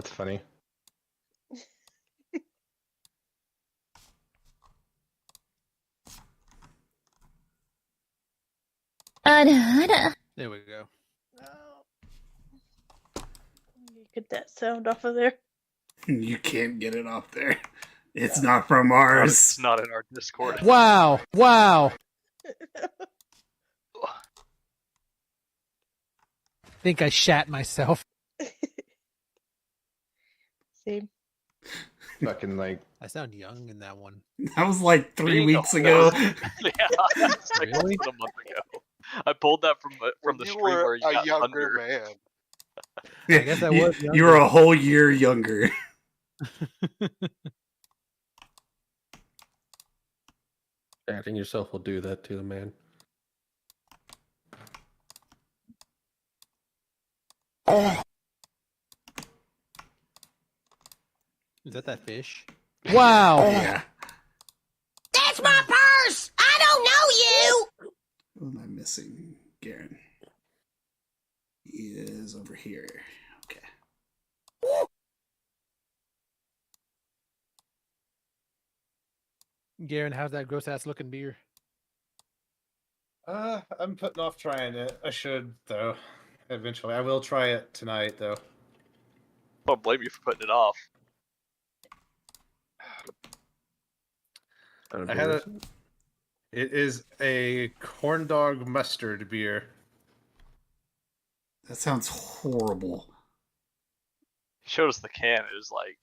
That's funny. There we go. You get that sound off of there. You can't get it off there. It's not from ours. It's not in our Discord. Wow. Wow. I think I shat myself. Same. Fucking like. I sound young in that one. That was like 3 weeks ago. Yeah, that's like Really? less than a month ago. I pulled that from the You stream were where you a got younger thunder. man. I guess I was younger. You were a whole year younger. Acting yourself will do that to the man. Is that fish? Wow. Yeah. That's my purse! I don't know you! What am I missing? Garen. He is over here. Okay. Garen, how's that gross ass looking beer? I'm putting off trying it. I should, though. Eventually. I will try it tonight, though. I don't blame you for putting it off. I had a. It is a corn dog mustard beer. That sounds horrible. He showed us the can. It was like,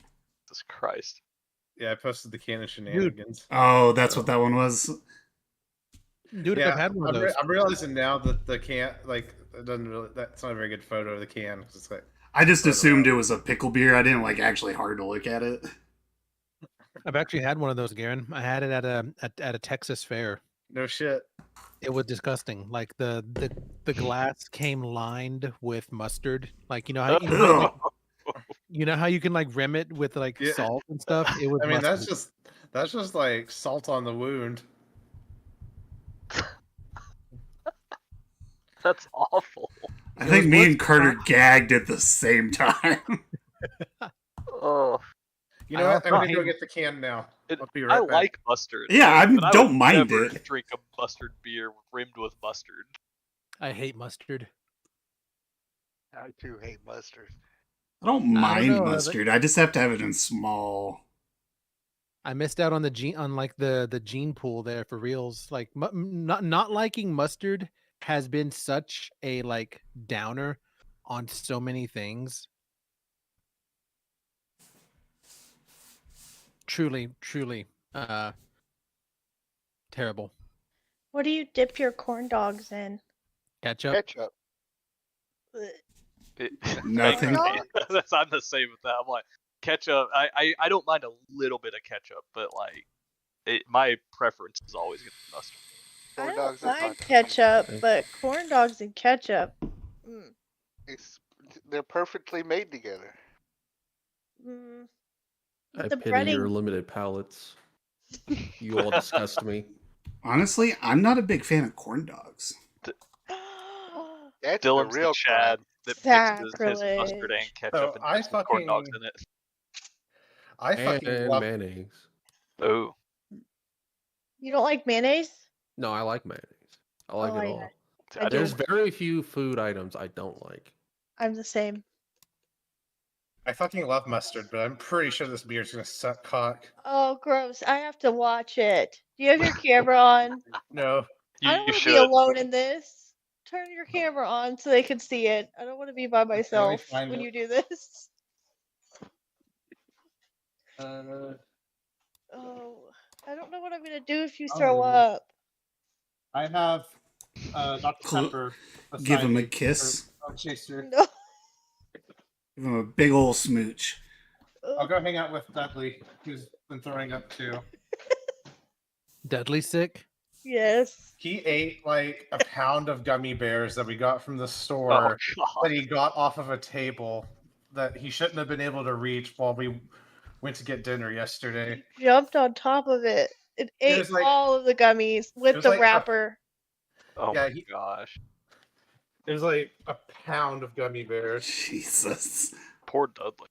Jesus Christ. Yeah, I posted the can of shenanigans. Oh, that's what that one was. Dude, Yeah, I've had one of those. I'm realizing now that the can, like, it doesn't really. That's not a very good photo of the can. It's like, I just assumed it was a pickle beer. I didn't like actually hard to look at it. I've actually had one of those, Garen. I had it at a Texas fair. no shit. It was disgusting. Like the glass came lined with mustard. Like you know how you know how you can like rim it with like Yeah. salt and stuff. It was. I mean, mustard. that's just like salt on the wound. That's awful. I think me and Carter gagged at the same time. Oh, You know what? I'm gonna go get the can now. it, I'll be I right back. like mustard. Yeah, I but don't would mind never it. Drink a mustard beer rimmed with mustard. I hate mustard. I too hate mustard. I don't I mind don't know, mustard. I just have to have it in small. I missed out on the gene pool there for reals. Like not liking mustard has been such a like downer on so many things. Truly terrible. What do you dip your corn dogs in? Ketchup. Ketchup. Nothing. I'm the same with that. I'm like ketchup. I don't mind a little bit of ketchup, but like my preference is always gonna be mustard. I Corn don't dogs are like fun. ketchup, but corn dogs and ketchup. They're perfectly made together. Mm. I The pity breading- your limited palates. You all disgust me. Honestly, I'm not a big fan of corn dogs. That's Dylan's the real the Chad that mixes his mustard Sacrilege. and ketchup and I puts some corn dogs fucking- in it. I fucking And love. mayonnaise. Oh, You don't like mayonnaise? No, I like mayonnaise. I like Oh, it I- all. I There's do. very few food items I don't like. I'm the same. I fucking love mustard, but I'm pretty sure this beer's gonna suck cock. Oh, gross. I have to watch it. Do you have your camera on? No. you, I don't you want to should. be alone in this. Turn your camera on so they can see it. I don't want to be by myself find when it. you do this. Uh, Oh, I don't know what I'm gonna do if you Oh, throw yeah. up. I have Dr. Cl- Pepper. Give him a beside me, kiss. or chaser. No. Give him a big old smooch. I'll go hang out with Dudley, who's been throwing up too. Deadly sick. Yes. He ate like a pound of gummy bears that we got from the Oh store god. that he got off of a table that he shouldn't have been able to reach while we went to get dinner yesterday. Jumped on top of it. It ate was like- all of the gummies with was the like a- wrapper. Oh Yeah, my gosh. There's like a pound of gummy bears. Jesus. Poor Dudley.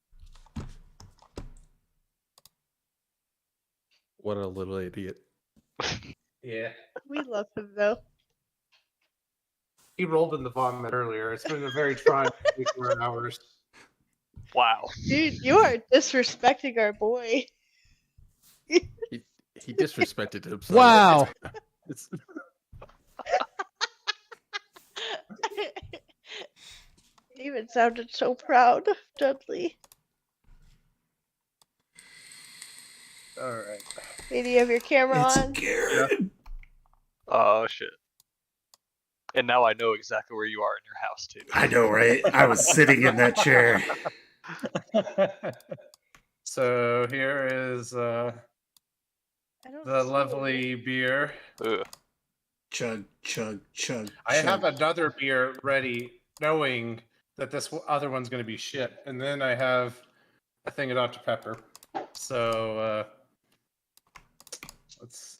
What a little idiot. Yeah. We love him though. He rolled in the vomit earlier. It's been a very trying 24 hours. Wow. Dude, you are disrespecting our boy. He disrespected himself. Wow. It's, David sounded so proud of Dudley. All right. Maybe you have your camera It's on. Garrett. Oh shit. And now I know exactly where you are in your house too. I know, right? I was sitting in that chair. So here is I don't the see lovely beer. Ugh. Chug, chug, chug. I have chug. another beer ready, knowing that this other one's going to be shit. And then I have a thing of Dr. Pepper. So let's.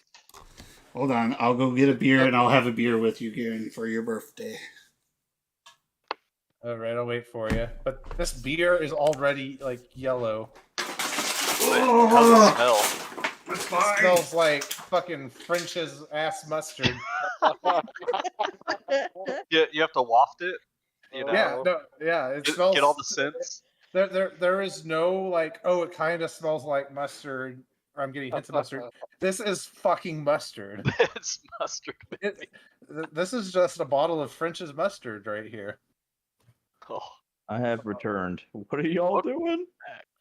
Hold on, I'll go get a beer and I'll have a beer with you, Garen, for your birthday. All right, I'll wait for you. But this beer is already like yellow. How's it smell? That's It fine. smells like fucking French's ass mustard. You have to waft it. You know. Yeah, no, yeah. It Get, smells. get all the scents. There is no like. Oh, it kind of smells like mustard. Or I'm getting hints of mustard. This is fucking mustard. It's mustard. This is just a bottle of French's mustard right here. Oh. I have returned. What are y'all doing?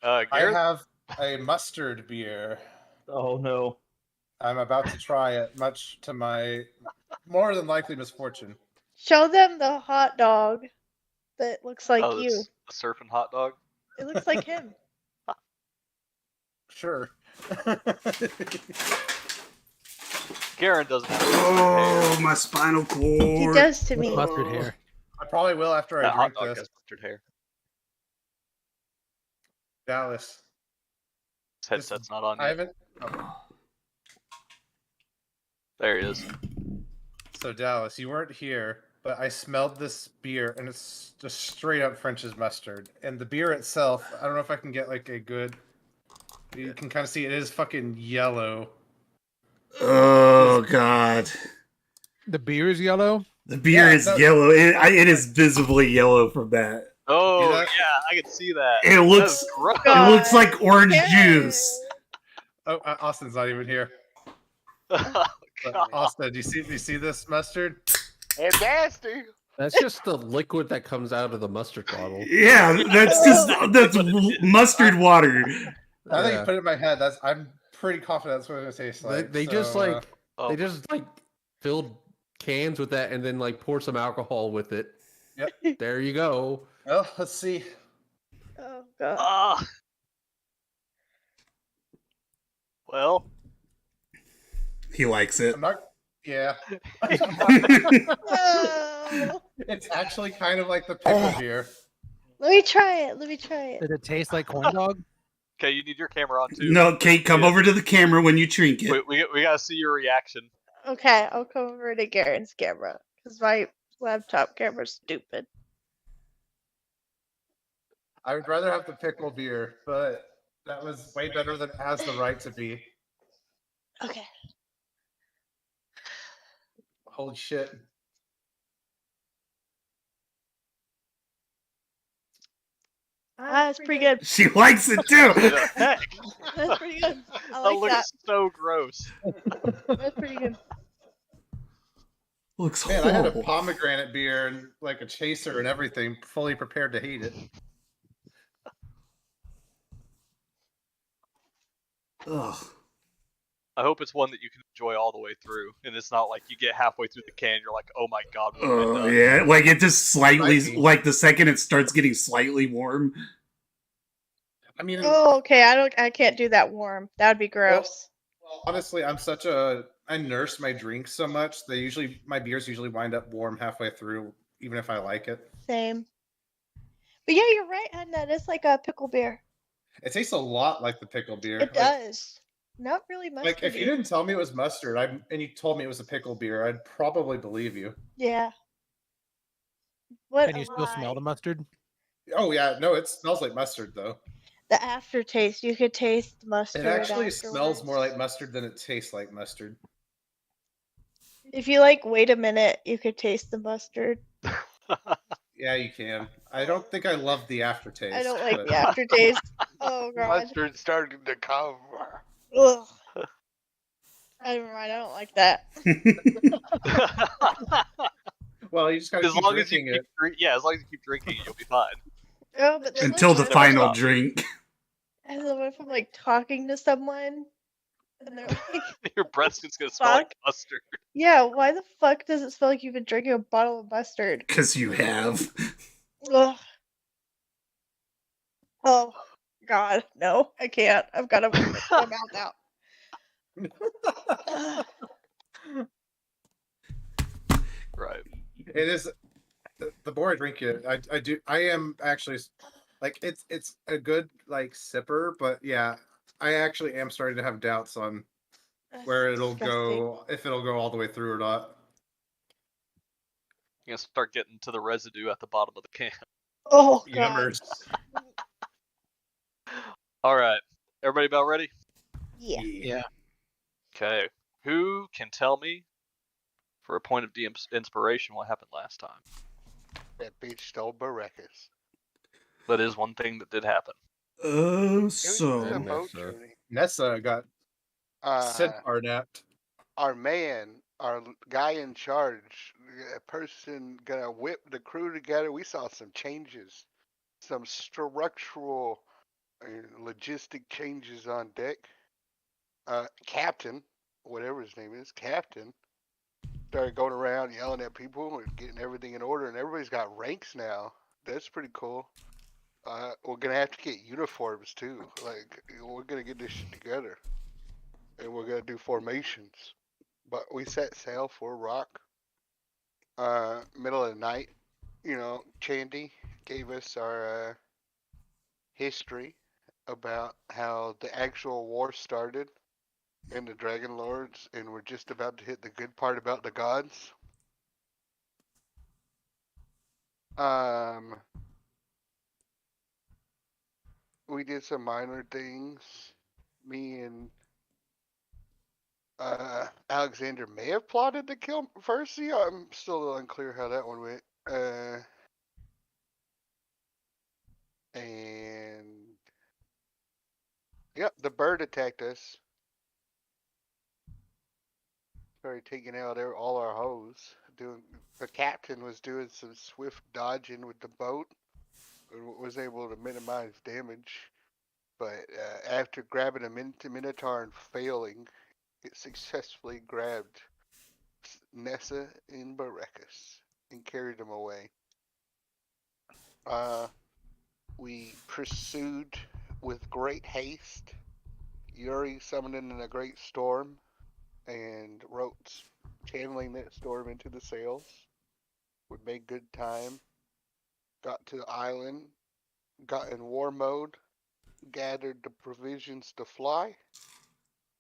I Garrett? have a mustard beer. Oh no. I'm about to try it, much to my more than likely misfortune. Show them the hot dog that looks like Oh, you. it's a surfing hot dog. It looks like him. Sure. Garen doesn't have Oh, my spinal He cord. does to me. Mustard hair. I probably will after that I hot drink dog this. has mustard hair. Dallas. His headset's not on I yet. haven't. Oh. There he is. So Dallas, you weren't here, but I smelled this beer, and it's just straight up French's mustard. And the beer itself, I don't know if I can get like a good. You can kind of see it is fucking yellow. Oh, God. The beer is yellow. The beer Yeah, is no- yellow. It is visibly yellow from that. Oh Yeah. yeah, I can see that. It looks- That's gross. It looks like orange Yes. juice. Oh, Austin's not even here. Oh, But God. Austin, do you see this mustard? And nasty. that's just the liquid that comes out of the mustard bottle. Yeah, that's mustard water. I think Yeah. you put it in my head. I'm pretty confident that's what it tastes like. They just so, like Oh, they just like filled cans with that and then like pour some alcohol with it. Yep. There you go. Well, let's see. Oh god. ah. Well, He likes it. I'm not. Yeah. Oh. It's actually kind of like the pickle beer. Let me try it. Let me try it. Did it taste like corn dog? okay, you need your camera on too. No, Kate, come Yeah. over to the camera when you drink it. We gotta see your reaction. Okay, I'll come over to Garen's camera because my laptop camera's stupid. I would rather have the pickle beer, but that was way better than it has the right to be. Okay. Holy shit. That's pretty good. She likes it too. The heck? That's pretty good. I That like looks that. so gross. That's pretty good. Looks Man, I had a horrible. pomegranate beer and like a chaser and everything, fully prepared to hate it. Ugh. I hope it's one that you can enjoy all the way through, and it's not like you get halfway through the can, you're like, "Oh my god, what have I Oh done?" yeah, like it just slightly, Might be. like the second it starts getting slightly warm. I mean, Oh, okay. I can't do that warm. That would be gross. honestly, I nurse my drinks so much. My beers usually wind up warm halfway through, even if I like it. Same. But yeah, you're right, Edna. It's like a pickle beer. It tastes a lot like the pickle beer. It does. Not really much. Like if you didn't tell me it was mustard, and you told me it was a pickle beer, I'd probably believe you. Yeah. What Can you a still smell lie. the mustard? Oh yeah, no, it smells like mustard though. The aftertaste. You could taste mustard. It actually smells more like afterwards. mustard than it tastes like mustard. If you like, wait a minute, you could taste the mustard. Yeah, you can. I don't think I love the aftertaste. I don't like but- the aftertaste. Oh god. Mustard starting to come. Ugh. Never mind. I don't like that. Well, you just gotta As keep long as you drinking keep it. as long as you keep drinking, you'll be fine. Oh, but then, Until like, the what if final stop. drink. And then what if I'm like talking to someone and they're like, Your breath's just gonna smell like Fuck. mustard. yeah, why the fuck does it smell like you've been drinking a bottle of mustard? Because you have. Ugh. Oh, God, no, I can't. I've got to put my mouth out. Ugh. Right. It is. The more I drink it, I am actually like it's a good like sipper, but yeah, I actually am starting to have doubts on That's where it'll disgusting. go, if it'll go all the way through or not. You're gonna start getting to the residue at the bottom of the can. Oh, God. Yummers. Alright. Everybody about ready? Yeah. Yeah. Okay. Who can tell me, for a point of inspiration, what happened last time? That bitch stole Baracus. That is one thing that did happen. It was just a So boat Nessa. journey. Nessa got sent Uh, Arnett. our man, our guy in charge, a person gonna whip the crew together. We saw some changes, some structural and logistic changes on deck. Captain, whatever his name is, Captain, started going around yelling at people and getting everything in order, and everybody's got ranks now. That's pretty cool. We're gonna have to get uniforms too. Like, we're gonna get this shit together, and we're gonna do formations. But we set sail for Rock. Middle of the night, Chandy gave us our history about how the actual war started in the Dragonlords, and we're just about to hit the good part about the gods. We did some minor things. Me and Alexander may have plotted to kill Percy. I'm still unclear how that one went. And yep, the bird attacked us. Started taking out all our hoes. The captain was doing some swift dodging with the boat, and was able to minimize damage. But after grabbing a Minotaur and failing, it successfully grabbed Nessa and Baracus and carried them away. We pursued with great haste, Yuri summoning in a great storm, and wrote channeling that storm into the sails. We made good time. Got to the island, got in war mode, gathered the provisions to fly,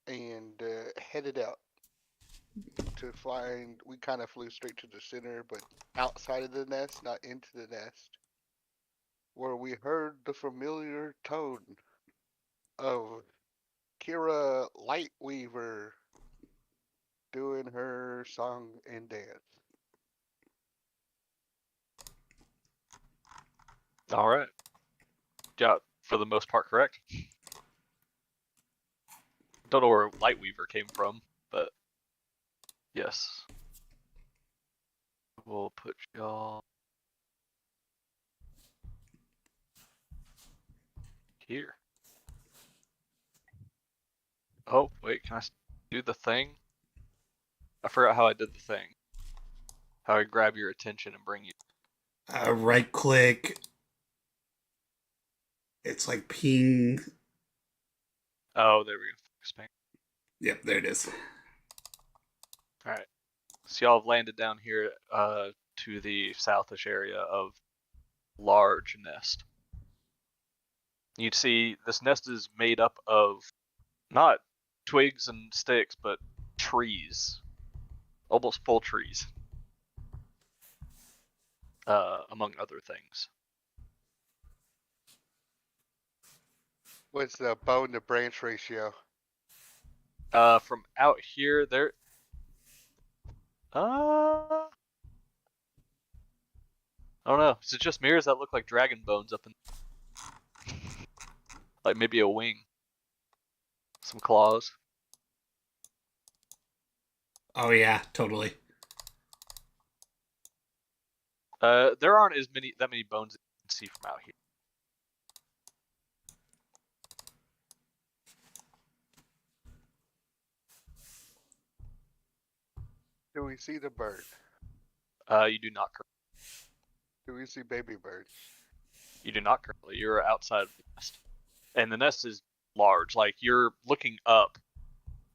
and headed out to find. We kind of flew straight to the center, but outside of the nest, not into the nest, where we heard the familiar tone of Kira Lightweaver doing her song and dance. Alright. Yeah, for the most part, correct. Don't know where Lightweaver came from, but yes. We'll put y'all here. Oh, wait, can I do the thing? I forgot how I did the thing. How I grab your attention and bring you. right click. It's like ping. Oh, there we go. Expand. Yep, there it is. Alright. So y'all have landed down here to the southish area of Large Nest. You'd see this nest is made up of not twigs and sticks, but trees. Almost full trees. Among other things. What's the bone to branch ratio? From out here, there. I don't know. Is it just mirrors that look like dragon bones up in, like maybe a wing, some claws? Oh yeah, totally. There aren't that many bones that you can see from out here. Do we see the bird? You do not. Do we see baby birds? You do not currently. You're outside of the nest, and the nest is large. Like you're looking up,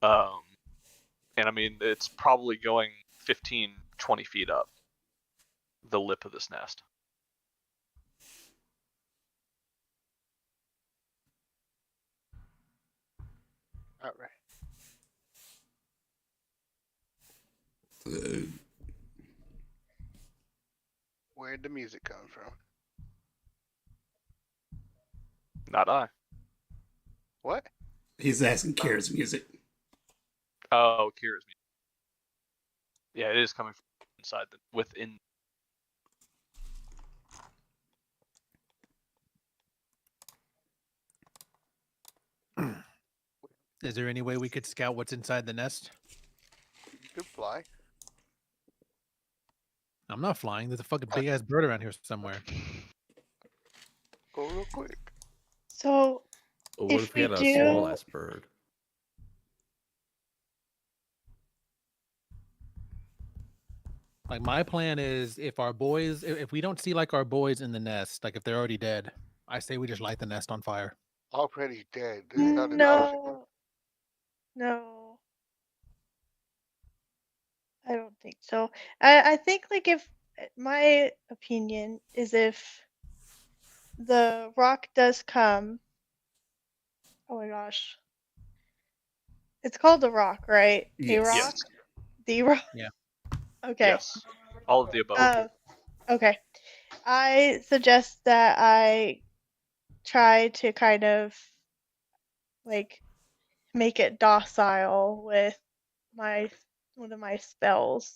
and I mean it's probably going 15, 20 feet up the lip of this nest. All right. Where'd the music come from? Not I. What? He's asking Kira's music. Oh, Kira's music. Yeah, it is coming from inside within. Is there any way we could scout what's inside the nest? You could fly. I'm not flying. There's a fucking big ass bird around here somewhere. Go real quick. So But what if we had a do- small ass bird? Like my plan is, if we don't see like our boys in the nest, like if they're already dead, I say we just light the nest on fire. Already dead. This is not an option. No. I don't think so. I think like if my opinion is if the rock does come. Oh my gosh. It's called the rock, right? Yes. A rock? Yes. The rock? Yeah. Okay. Yes. All of the above. Okay. I suggest that I try to kind of like make it docile with one of my spells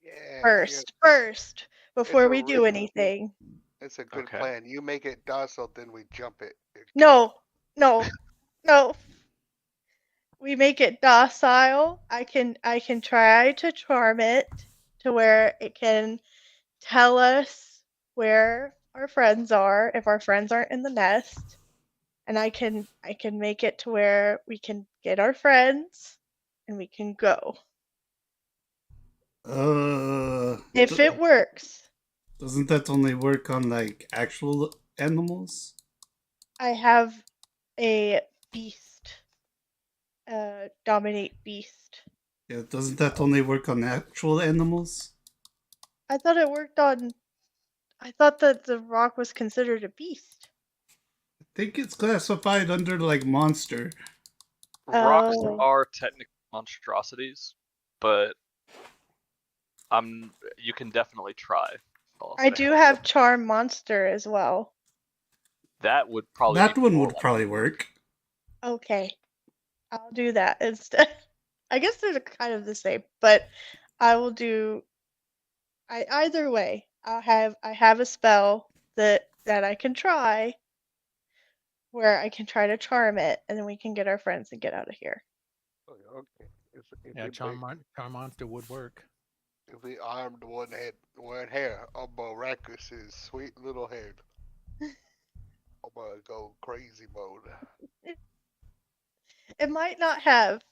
Yeah. first before a we do ritual. anything. It's a good Okay. plan. You make it docile, then we jump it. No. We make it docile. I can try to charm it to where it can tell us where our friends are if our friends aren't in the nest. And I can make it to where we can get our friends and we can go. If it works. Doesn't that only work on like actual animals? I have a beast. Dominate beast. Yeah, doesn't that only work on actual animals? I thought it worked on. I thought that the rock was considered a beast. I think it's classified under like monster. Rocks Oh. are technically monstrosities, but you can definitely try. I'll I say. do have charm monster as well. That would probably. That be one more would like- probably work. Okay. I'll do that instead. I guess they're kind of the same, but I will do. Either way, I have a spell that I can try, where I can try to charm it, and then we can get our friends and get out of here. Okay. If Yeah, we charm monster would work. If we armed one hair on Baracus's sweet little head, I'm gonna go crazy mode. It might not have.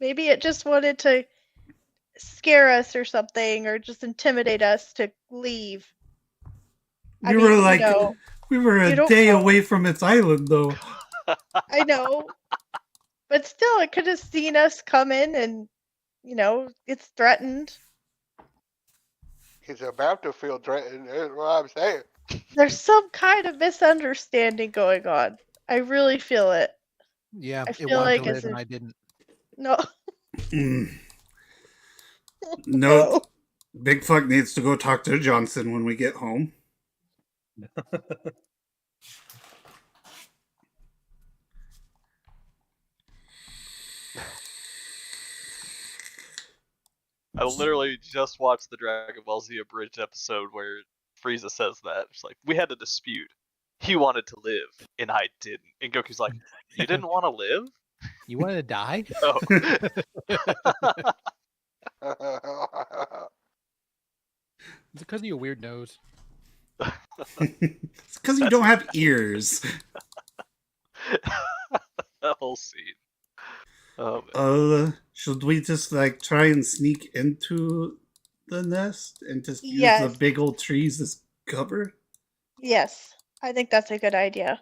Maybe it just wanted to scare us or something, or just intimidate us to leave. We were like, we were you a don't day know. away from its island, though. I know. But still, it could have seen us come in and, it's threatened. He's about to feel threatened. That's what I'm saying. There's some kind of misunderstanding going on. I really feel it. Yeah, I it feel wanted like to live it's and I didn't. No. No. Big Fuck needs to go talk to Johnson when we get home. I literally just watched the Dragon Ball Z abridged episode where Frieza says that. It's like, we had a dispute. He wanted to live, and I didn't. And Goku's like, you didn't want to live? You wanted to die? Oh. Is it because of your weird nose? It's because you don't have ears. That whole scene. Oh, man. Should we just like try and sneak into the nest and just use Yes. the big old trees as cover? Yes, I think that's a good idea.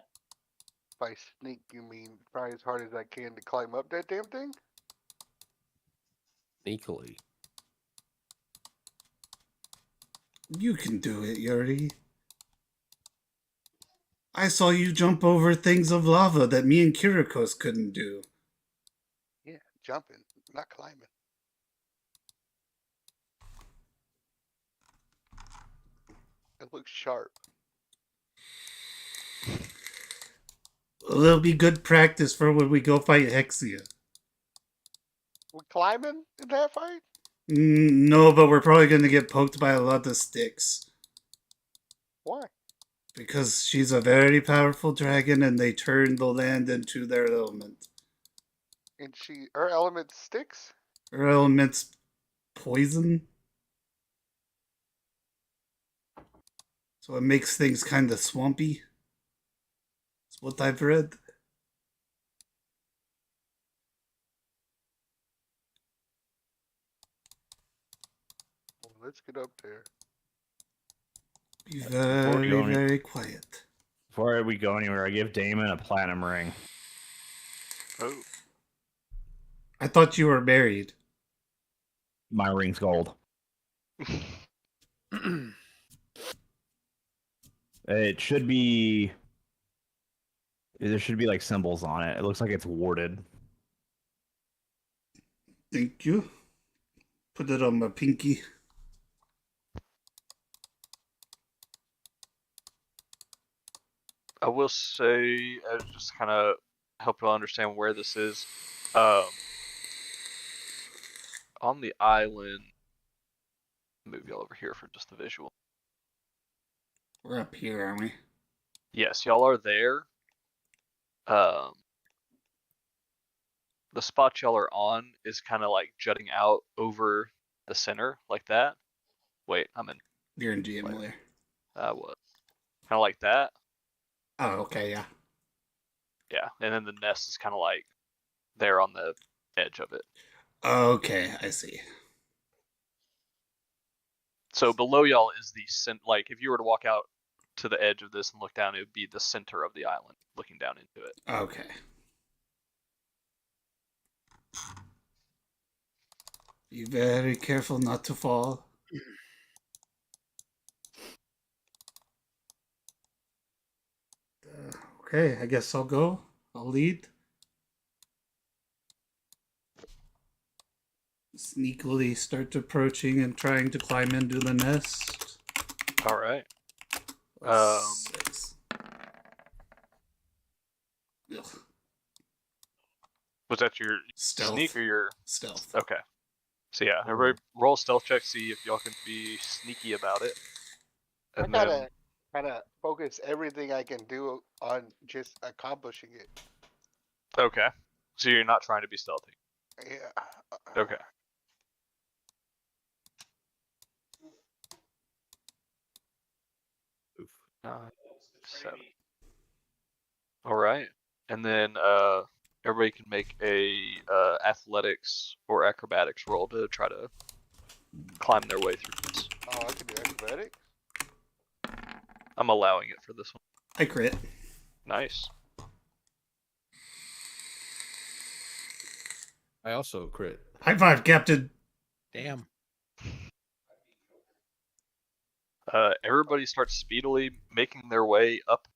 By sneak, you mean try as hard as I can to climb up that damn thing? Sneakily. You can do it, Yuri. I saw you jump over things of lava that me and Kirikos couldn't do. Yeah, jumping, not climbing. It looks sharp. Well, it'll be good practice for when we go fight Hexia. We're climbing in that fight? No, but we're probably going to get poked by a lot of sticks. Why? Because she's a very powerful dragon and they turn the land into their element. And her element sticks? Her element's poison. So it makes things kind of swampy. That's what I've read. Well, let's get up there. Be very, very quiet. Before we go anywhere, I give Damon a platinum ring. Oh. I thought you were married. My ring's gold. It should be... There should be like symbols on it. It looks like it's warded. Thank you. Put it on my pinky. I will say, just kind of help you understand where this is. On the island, move y'all over here for just the visual. We're up here, aren't we? Yes, y'all are there. The spot y'all are on is kind of like jutting out over the center, like that. Wait, I'm in. You're in GM layer. What? Kind of like that. Oh, okay, yeah. Yeah, and then the nest is kind of like there on the edge of it. Okay, I see. So below y'all is the like if you were to walk out to the edge of this and look down, it would be the center of the island, looking down into it. Okay. Be very careful not to fall. Okay, I guess I'll go. I'll lead. Sneakily start approaching and trying to climb into the nest. All right. Six. Ugh. Was that your Stealth. sneak or your Stealth? Okay. So yeah, everybody roll a stealth check, see if y'all can be sneaky about it. And I then gotta focus everything I can do on just accomplishing it. okay. So you're not trying to be stealthy. Yeah. Okay. Oof. 7. All right, and then everybody can make a athletics or acrobatics roll to try to climb their way through this. Oh, I can do acrobatics? I'm allowing it for this one. I crit. Nice. I also crit. High five, Captain. Damn. Everybody starts speedily making their way up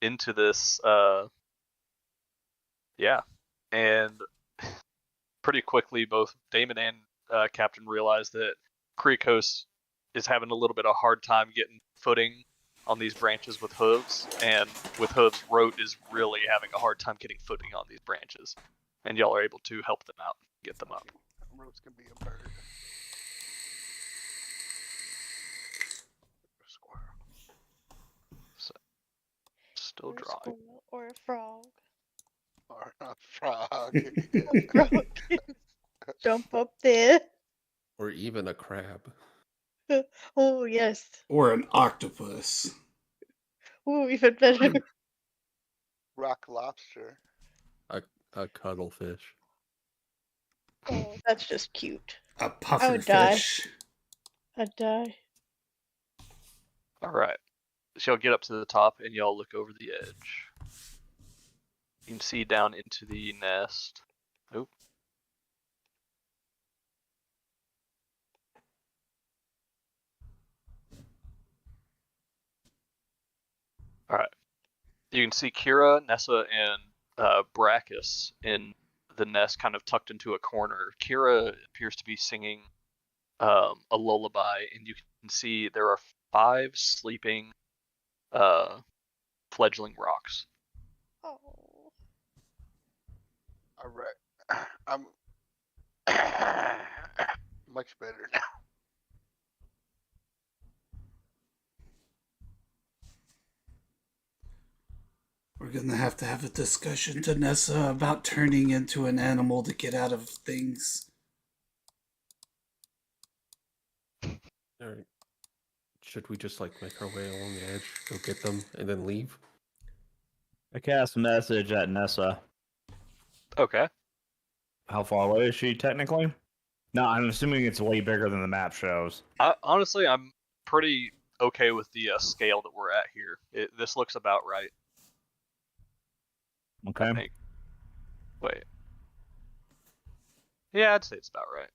into this. Yeah, and pretty quickly, both Damon and Captain realize that Krikos is having a little bit of a hard time getting footing on these branches with hooves, and with hooves, Rote is really having a hard time getting footing on these branches, and y'all are able to help them out, get them up. Rote's gonna be a bird. Still or a dry. squirrel, or a frog. Or a frog. A frog can jump up there. Or even a crab. Oh yes. Or an octopus. Ooh, even better. Rock lobster. A cuttlefish. Oh, that's just cute. A I would die. pufferfish. I'd die. All right. So y'all get up to the top and y'all look over the edge. You can see down into the nest. Oop. All right. You can see Kira, Nessa, and Brachus in the nest, kind of tucked into a corner. Kira appears to be singing a lullaby, and you can see there are 5 sleeping fledgling rocks. Oh. All right. I'm much better now. We're gonna have to have a discussion to Nessa about turning into an animal to get out of things. Alright. Should we just like make our way along the edge, go get them, and then leave? I cast a message at Nessa. Okay. How far away is she technically? No, I'm assuming it's way bigger than the map shows. Honestly, I'm pretty okay with the scale that we're at here. This looks about right. Okay. I think. Wait. Yeah, I'd say it's about right.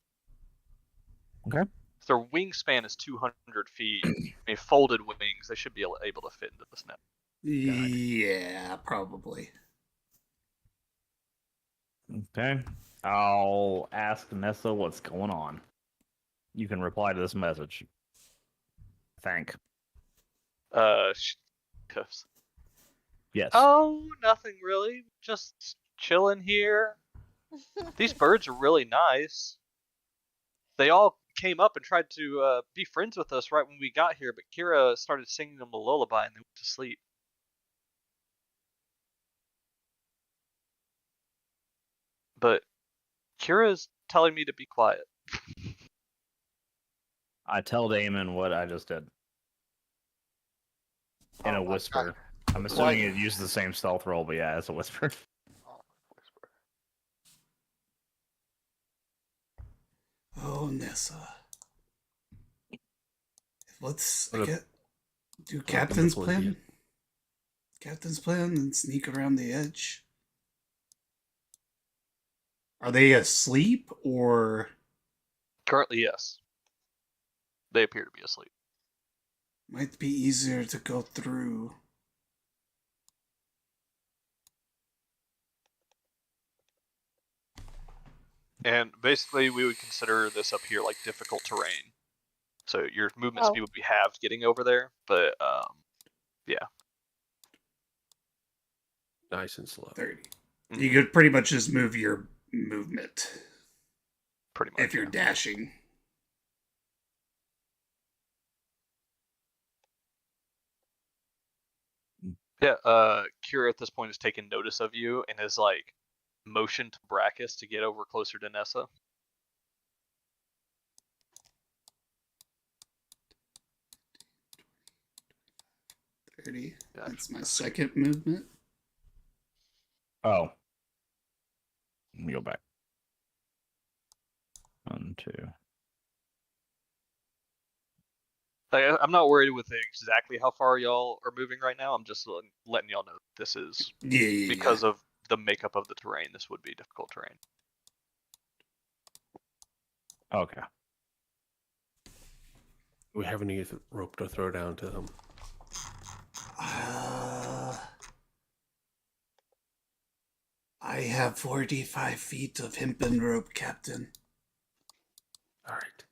Okay. Their wingspan is 200 feet. I mean, folded wings, they should be able to fit into this net. Yeah, probably. Okay. I'll ask Nessa what's going on. You can reply to this message. Thank. Cuffs. Yes. Oh, nothing really. Just chilling here. These birds are really nice. They all came up and tried to be friends with us right when we got here, but Kira started singing them a lullaby and they went to sleep. But Kira's telling me to be quiet. I tell Damon what I just did. In Oh a my whisper. God. I'm assuming it uses the same stealth roll, but yeah, it's a whisper. Oh, whisper. Oh, Nessa. Let's What a- do what a Captain's beautiful plan. idea. Captain's plan and sneak around the edge. Are they asleep or Currently, yes. They appear to be asleep. might be easier to go through? And basically, we would consider this up here like difficult terrain. So your movement Oh. speed would be halved getting over there, but yeah. Nice and slow. 30. Mhm. You could pretty much just move your movement Pretty much. if you're yeah. dashing. Yeah, Kira at this point has taken notice of you and has like motioned to Brachus to get over closer to Nessa. $30. Yeah, That's my second movement. Oh. Let me go back. 1, 2. Like, I'm not worried with exactly how far y'all are moving right now. I'm just letting y'all know this is Yeah. because of the makeup of the terrain. This would be difficult terrain. Okay. We have any rope to throw down to them? I have 45 feet of hempen rope, Captain. Alright.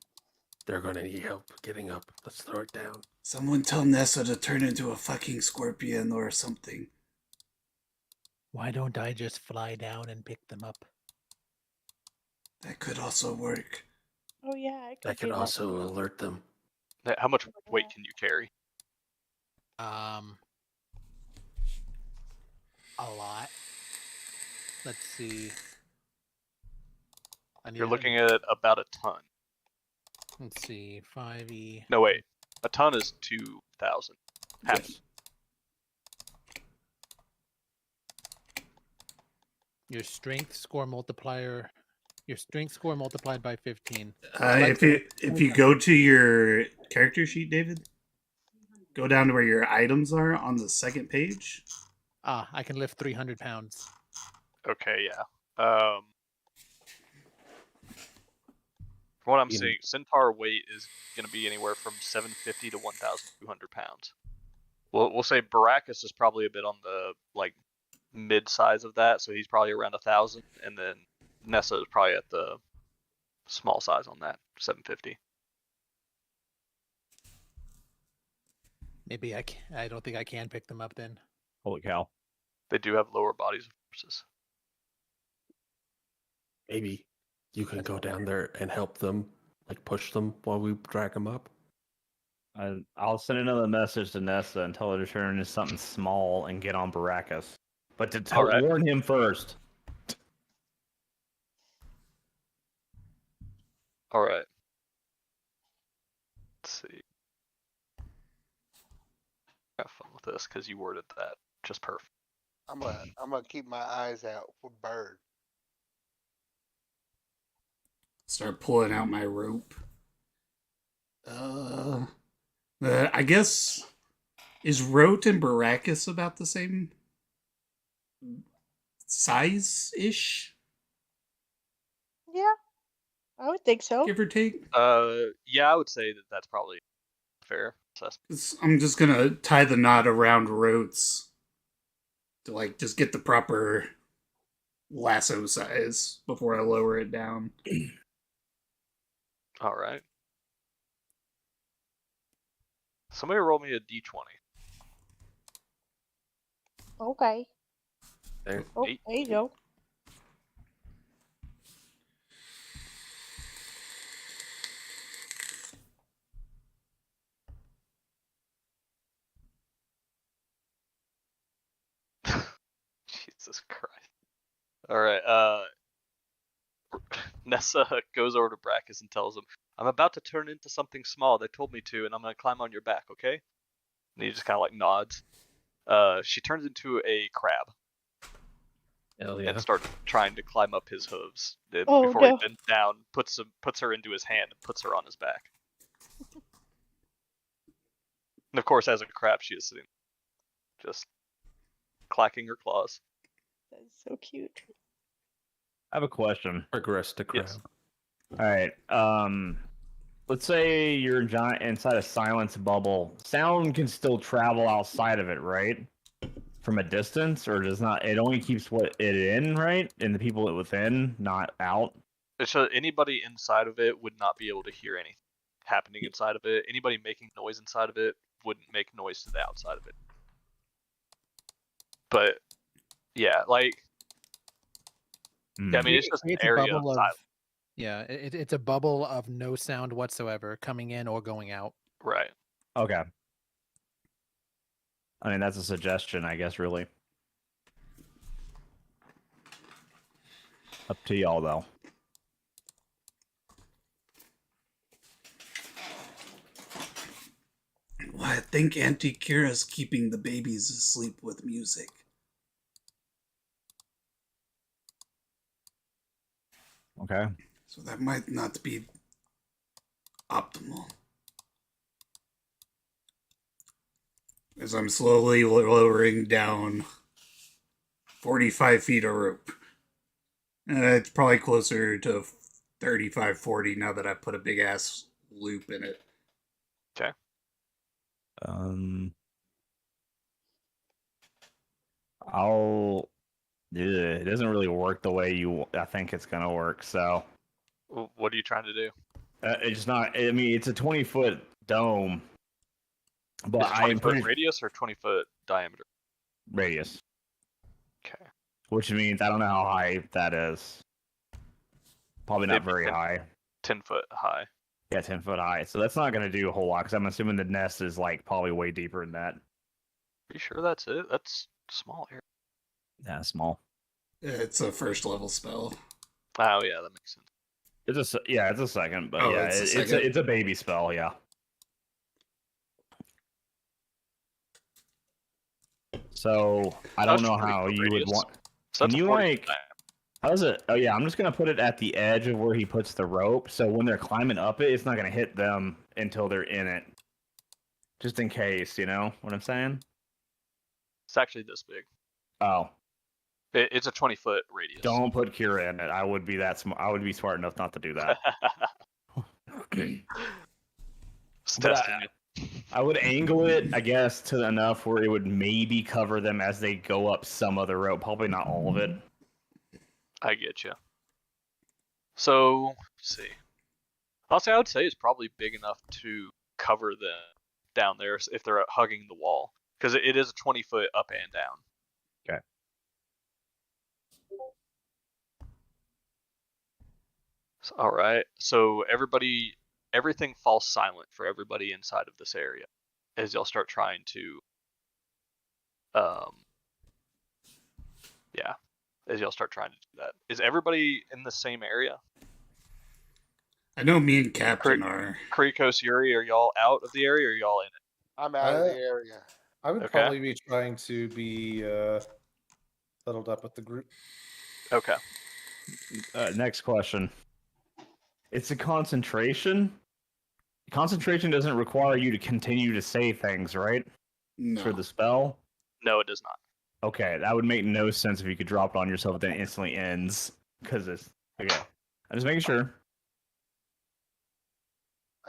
They're gonna need help getting up. Let's throw it down. Someone tell Nessa to turn into a fucking scorpion or something. Why don't I just fly down and pick them up? That could also work. Oh yeah, I could That could do that. also alert them. How much weight Yeah. can you carry? a lot. Let's see. You're looking at about a ton. Let's see, 5e. No, wait. A ton is 2,000. Half. Yes. Your strength score multiplier. Your strength score multiplied by 15. If you go to your character sheet, David, go down to where your items are on the second page. I can lift 300 pounds. Okay, yeah. From what I'm seeing, centaur weight is going to be anywhere from 750 to 1,200 pounds. We'll say Baracus is probably a bit on the mid size of that, so he's probably around 1,000, and then Nessa is probably at the small size on that, 750. Maybe I don't think I can pick them up then. Holy cow! They do have lower bodies of horses. Maybe you can go down there and help them, push them while we drag them up. I'll send another message to Nessa and tell her to turn into something small and get on Baracus. But to warn him first. All right. Let's see. Have fun with this because you worded that just perfect. I'm gonna keep my eyes out for bird. Start pulling out my rope. I guess is Rote and Baracus about the same size-ish? Yeah, I would think so. Give or take. Yeah, I would say that's probably fair assessment. I'm just gonna tie the knot around Rote's to just get the proper lasso size before I lower it down. All right. Somebody roll me a d20. Okay. There. Oh, 8. there you go. Jesus Christ. All right. Nessa goes over to Brackus and tells him, "I'm about to turn into something small. They told me to, and I'm gonna climb on your back, okay?" And he just kind of nods. She turns into a crab. Hell yeah. And starts trying to climb up his hooves. Oh, Before no. he bends down, puts her into his hand and puts her on his back. And of course, as a crab, she is sitting, just clacking her claws. That's so cute. I have a question. Progress to crab. Yes. All right. Let's say you're inside a silence bubble. Sound can still travel outside of it, right? From a distance, or does not? It only keeps it in, right? And the people within, not out. So anybody inside of it would not be able to hear anything happening inside of it. Anybody making noise inside of it wouldn't make noise to the outside of it. But yeah, yeah, I mean, it's just an area of silence. Yeah, it's a bubble of no sound whatsoever coming in or going out. Right. Okay. I mean, that's a suggestion, I guess, really. Up to y'all, though. Well, I think Auntie Kira's keeping the babies asleep with music. Okay. So that might not be optimal. As I'm slowly lowering down 45 feet of rope. It's probably closer to 35, 40 now that I put a big ass loop in it. Okay. It doesn't really work the way I think it's gonna work. So, what are you trying to do? It's not. I mean, it's a 20-foot dome, but Is it 20-foot radius or 20-foot diameter? Radius. Okay. Which means I don't know how high that is. Probably not very high. 10 foot high. Yeah, 10 foot high. So that's not gonna do a whole lot because I'm assuming the nest is probably way deeper than that. Are you sure that's it? That's a small area. Yeah, small. It's a first level spell. Oh yeah, that makes sense. It's a second, but Oh, yeah, it's a it's second? it's a baby spell. Yeah. So I don't know how you would want. So Can that's a you 40 like? How does it? Oh yeah, I'm just gonna put it at the edge of where he puts the rope, so when they're climbing up it, it's not gonna hit them until they're in it. Just in case, you know what I'm saying? It's actually this big. Oh, It's a 20-foot radius. don't put Kira in it. I would be that smart. I would be smart enough not to do that. It's But testing you. I would angle it, I guess, to enough where it would maybe cover them as they go up some other rope. Probably not all of it. I get you. So, let's see. Honestly, I would say it's probably big enough to cover them down there if they're hugging the wall, because it is a 20-foot up and down. Okay. All right. So everything falls silent for everybody inside of this area as y'all start trying to, yeah, as y'all start trying to do that. Is everybody in the same area? I know me and Captain are. Krikos, Yuri, are y'all out of the area or are y'all in it? I'm out of the area. I would Okay. probably be trying to be settled up with the group. Okay. Next question. It's a concentration. Concentration doesn't require you to continue to say things, right? No. For the spell? No, it does not. Okay, that would make no sense if you could drop it on yourself, then it instantly ends. Because it's... Okay. I'm just making sure.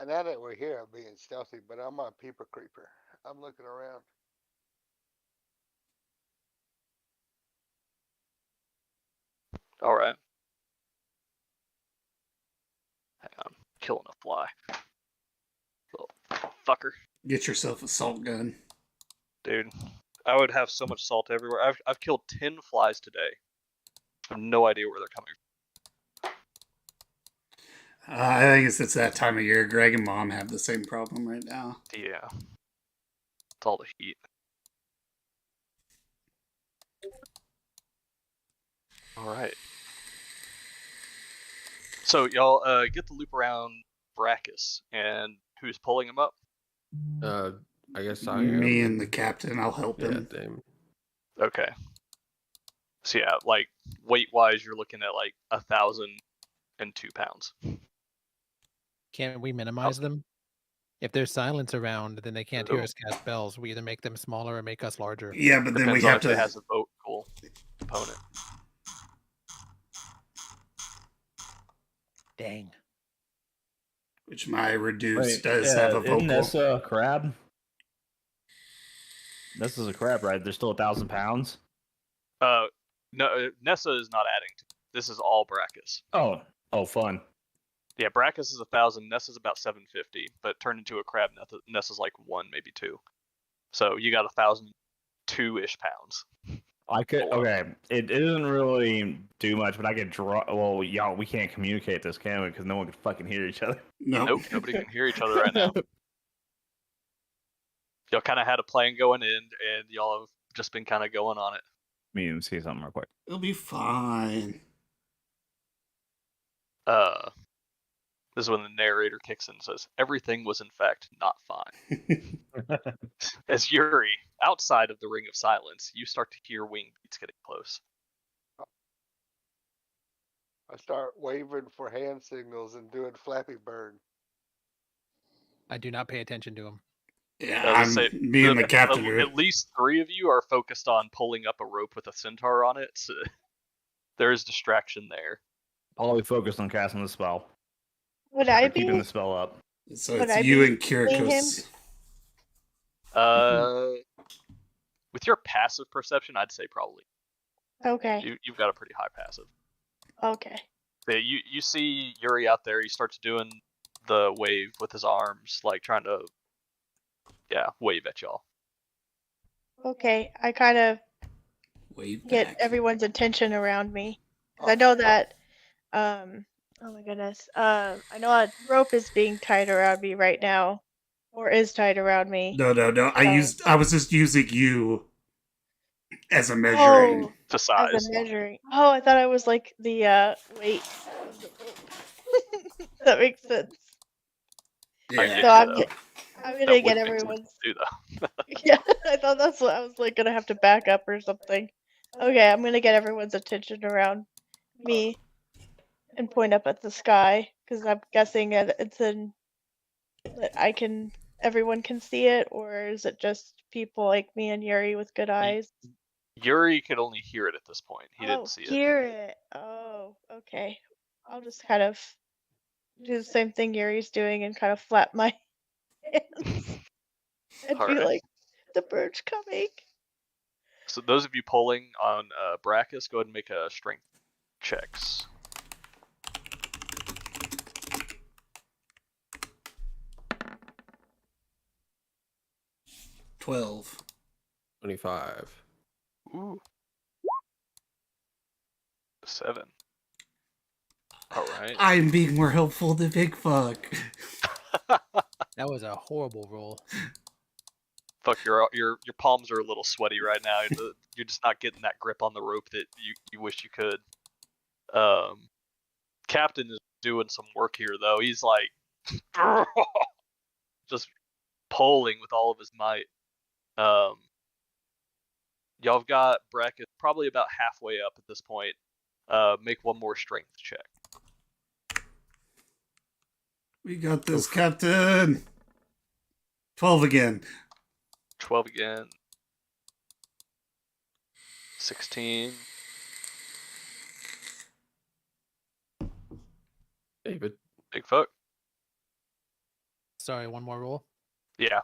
And now that we're here, I'm being stealthy, but I'm a peeper creeper. I'm looking around. All right. Hang on. Killing a fly. Little fucker. Get yourself a salt gun. Dude, I would have so much salt everywhere. I've killed 10 flies today. I have no idea where they're coming from. I think it's that time of year. Greg and Mom have the same problem right now. Yeah. It's all the heat. Alright. So y'all get the loop around Brachus, and who's pulling him up? I guess I am. Me and the captain, I'll help Yeah, him. damn. Okay. So yeah, like weight-wise, you're looking at like 1,002 pounds. Can we minimize them? If there's silence around, then they can't hear Ooh. us cast spells. We either make them smaller or make us larger. Yeah, but then Depends we on have if it to. has a vocal component. Dang. Which my reduce Wait, does have a isn't vocal. Nessa a crab? Nessa's a crab, right? They're still 1,000 pounds? No, Nessa is not adding to it. This is all Brachus. Oh, fun. Yeah, Brachus is 1,000, Nessa's about 750, but turned into a crab, Nessa's like 1, maybe 2. So you got 1,002-ish pounds. I could, okay, it doesn't really do much, but I could draw, well, y'all, we can't communicate this, can we? Because no one can fucking hear each other. Nope, nobody can hear each other right now. Y'all kind of had a plan going in, and y'all have just been kind of going on it. Let me see something real quick. It'll be fine. This is when the narrator kicks in and says, everything was in fact not fine. As Yuri, outside of the Ring of Silence, you start to hear wing beats getting close. I start waving for hand signals and doing Flappy Bird. I do not pay attention to him. Yeah, me and the captain. At least 3 of you are focused on pulling up a rope with a centaur on it. So there is distraction there. All focused on casting the spell. Would I be keeping the spell up? So it's you and Kirikos. With your passive perception, I'd say probably. Okay. You've got a pretty high passive. Okay. Yeah, you see Yuri out there. He starts doing the wave with his arms, like trying to, wave at y'all. Okay. I kind of get everyone's attention around me. 'Cause I know that, oh my goodness. I know a rope is being tied around me right now, or is tied around me. No. I was just using you as a measuring. To As size. a measuring. Oh, I thought I was like the weight of the rope. That makes sense. I can Yeah. get So you, I'm though. I'm That gonna would get make sense everyone's. to do, though. Yeah, I thought that's what I was like gonna have to back up or something. Okay, I'm gonna get everyone's attention around me and point up at the sky because I'm guessing it's in that everyone can see it, or is it just people like me and Yuri with good eyes? Yuri could only hear it at this point. He Oh, didn't see it. hear it. Oh, okay. I'll just kind of do the same thing Yuri's doing and kind of flap my hands and be Alright. like, the bird's coming. So those of you polling on Brachus, go ahead and make a strength checks. $12. 25. Ooh. 7. Alright. I'm being more helpful than Big Fuck. That was a horrible roll. Fuck, your palms are a little sweaty right now. You're just not getting that grip on the rope that you wish you could. Captain is doing some work here, though. He's like just pulling with all of his might. Y'all have got Bracket probably about halfway up at this point. Make one more strength check. We got this, Captain. 12 again. 12 again. 16. David. Big fuck. Sorry, one more roll. Yeah.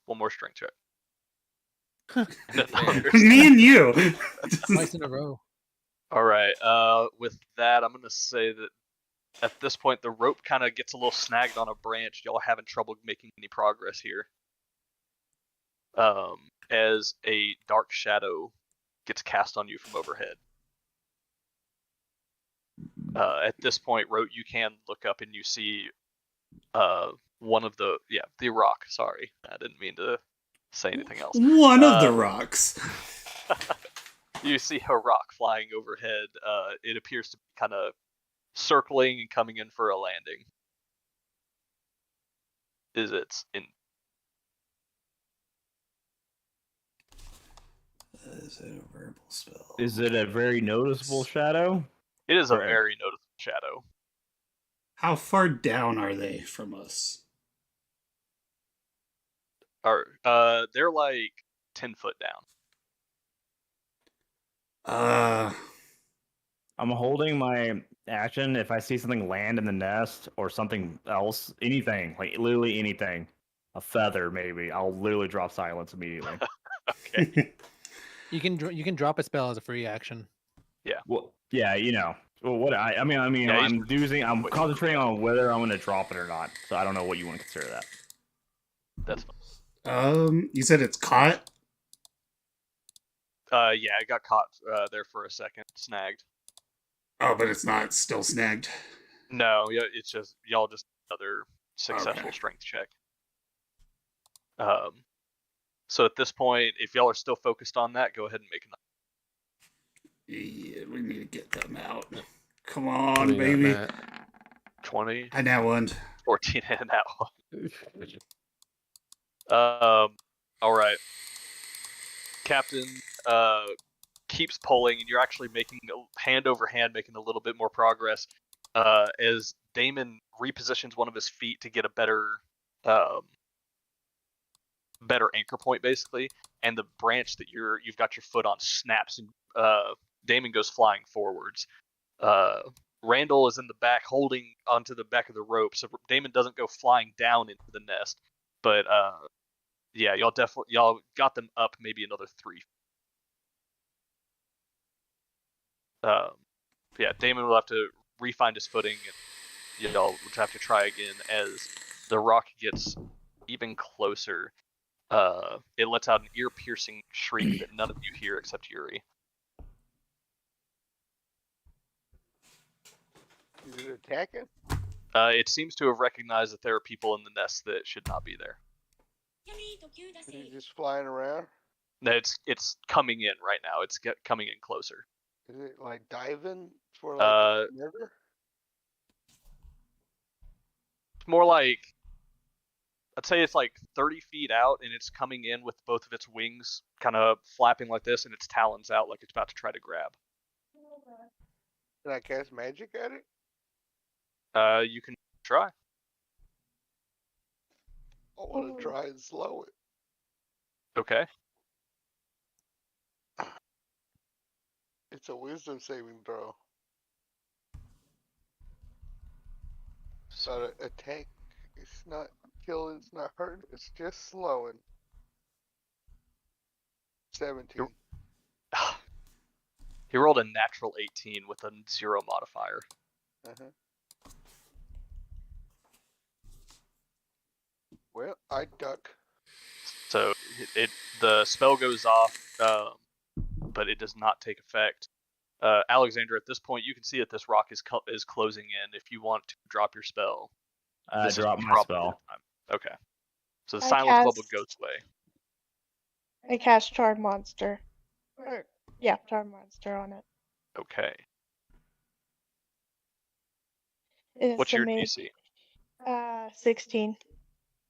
One more strength check. Me and you. Twice in a row. Alright, with that, I'm gonna say that at this point the rope kind of gets a little snagged on a branch. Y'all are having trouble making any progress here. As a dark shadow gets cast on you from overhead. At this point, Rote, you can look up and you see one of the rock. Sorry, I didn't mean to say anything else. One of the rocks. You see a rock flying overhead. It appears to be kind of circling and coming in for a landing. Is it a verbal spell? Is it a very noticeable shadow? It is a Right. very noticeable shadow. How far down are they from us? They're like 10 foot down. I'm holding my action. If I see something land in the nest or something else, anything, like literally anything, a feather maybe, I'll literally drop silence immediately. Okay. You can drop a spell as a free action. Yeah. Well, yeah, you know. Well, what I mean, Yeah, I'm concentrating on whether I'm going to drop it or not. So I don't know what you want to consider that. That's fine. You said it's caught? Yeah, it got caught there for a second, snagged. Oh, but it's not still snagged. No, yeah, it's just y'all just another successful Okay. strength check. So at this point, if y'all are still focused on that, go ahead and make another. Yeah, we need to get them out. Come on, What do you got, baby. Matt? 20, I now won. 14, and that one. All right. Captain keeps pulling, and you're actually making hand over hand, making a little bit more progress. As Damon repositions one of his feet to get a better anchor point, basically, and the branch that you've got your foot on snaps, and Damon goes flying forwards. Randall is in the back, holding onto the back of the rope, so Damon doesn't go flying down into the nest. But yeah, y'all got them up maybe another 3. Yeah, Damon will have to re-find his footing, and y'all will have to try again as the rock gets even closer. It lets out an ear-piercing shriek that none of you hear except Yuri. Is it attacking? It seems to have recognized that there are people in the nest that should not be there. Is he just flying around? No, it's coming in right now. It's coming in closer. Is it like diving for like murder? It's more like, I'd say it's like 30 feet out, and it's coming in with both of its wings kind of flapping like this, and its talons out like it's about to try to grab. Can I cast magic at it? You can try. I want to try and slow it. Okay. It's a wisdom saving throw. So the attack, it's not killing, it's not hurting, it's just slowing. 17. He rolled a natural 18 with a 0 modifier. Well, I duck. So the spell goes off, but it does not take effect. Alexander, at this point, you can see that this rock is closing in. If you want to drop your spell, I drop my spell. Okay. So the silence bubble goes away. I cast Charm Monster. Charm Monster on it. Okay. It's What's your DC? 16.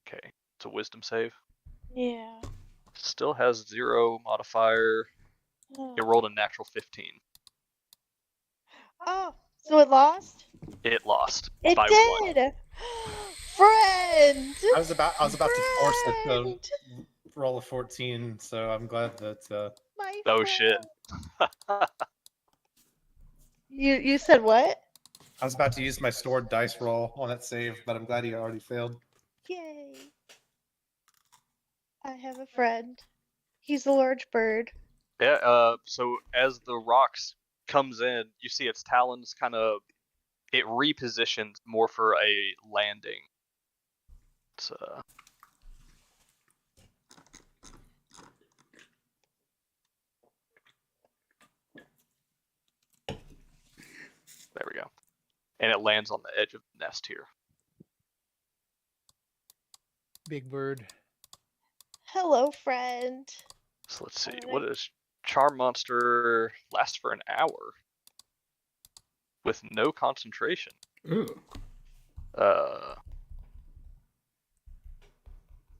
Okay. It's a wisdom save. Yeah. Still has 0 modifier. It rolled a natural 15. Oh, so it lost? It lost. It by did. 1. Friend. I was about to force it to roll a 14, so I'm glad that. Oh shit. You said what? I was about to use my stored dice roll on that save, but I'm glad he already failed. Yay. I have a friend. He's a large bird. Yeah, so as the rocks comes in, you see its talons kind of, it repositions more for a landing. It's, there we go. And it lands on the edge of the nest here. Big bird. Hello, friend. So let's see, what is Charm Monster lasts for an hour with no concentration. Ooh.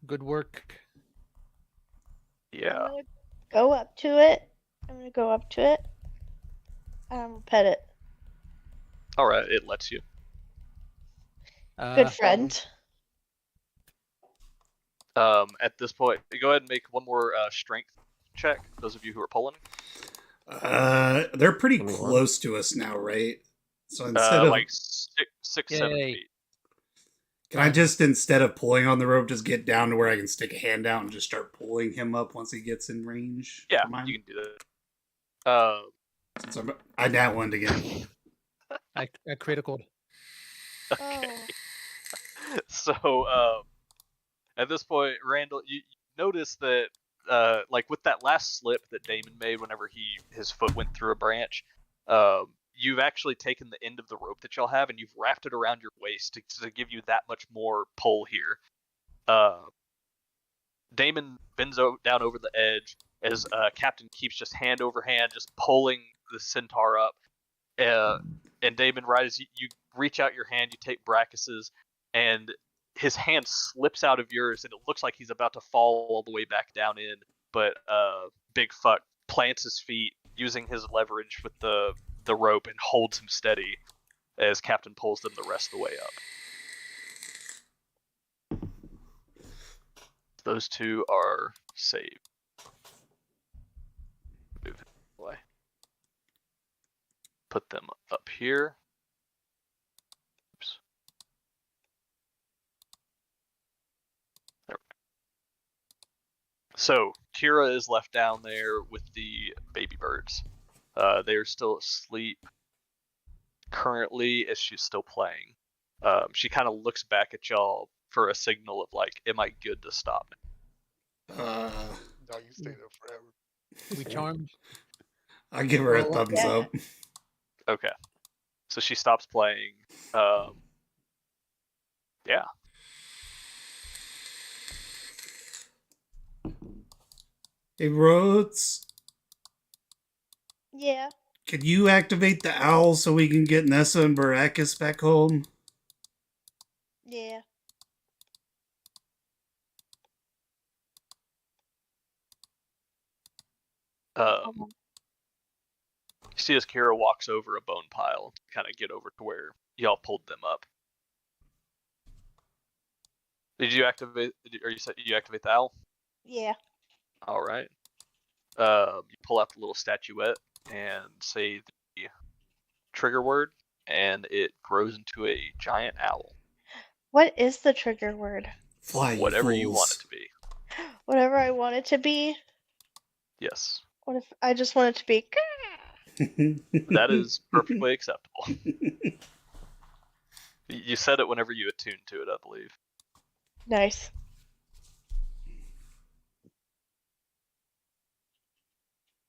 Good work. Yeah. I'm gonna go up to it. And I'm gonna pet it. All right, it lets you. Good friend. At this point, go ahead and make one more strength check. Those of you who are pulling. They're pretty close to us now, right? So instead of like 6-7 feet. Can I just, instead of pulling on the rope, just get down to where I can stick a hand out and just start pulling him up once he gets in range? Yeah, you can do that. Since I nat one again. I critical. Okay. So at this point, Randall, you notice that like with that last slip that Damon made whenever his foot went through a branch, you've actually taken the end of the rope that y'all have and you've wrapped it around your waist to give you that much more pull here. Damon bends down over the edge as Captain keeps just hand over hand, just pulling the centaur up. And Damon, right as you reach out your hand, you take Brachus's, and his hand slips out of yours, and it looks like he's about to fall all the way back down in. But Big Fuck plants his feet, using his leverage with the rope, and holds him steady as Captain pulls them the rest of the way up. Those two are saved. Move it away. Put them up here. Oops. There we go. So Kira is left down there with the baby birds. They are still asleep currently as she's still playing. She kind of looks back at y'all for a signal of like, am I good to stop now? No, you stay there forever. We charmed. I give her a thumbs up. Okay. So she stops playing. Yeah. Hey, Rhodes, Yeah. can you activate the owl so we can get Nessa and Baracus back home? Yeah. You see as Kira walks over a bone pile, kind of get over to where y'all pulled them up. Did you activate? Or you said you activate the owl? Yeah. All right. You pull out the little statuette and say the trigger word, and it grows into a giant owl. What is the trigger word? Fly, Whatever you want it to be. Whatever I want it to be. Yes. What if I just want it to be? That is perfectly acceptable. You said it whenever you attuned to it, I believe. Nice.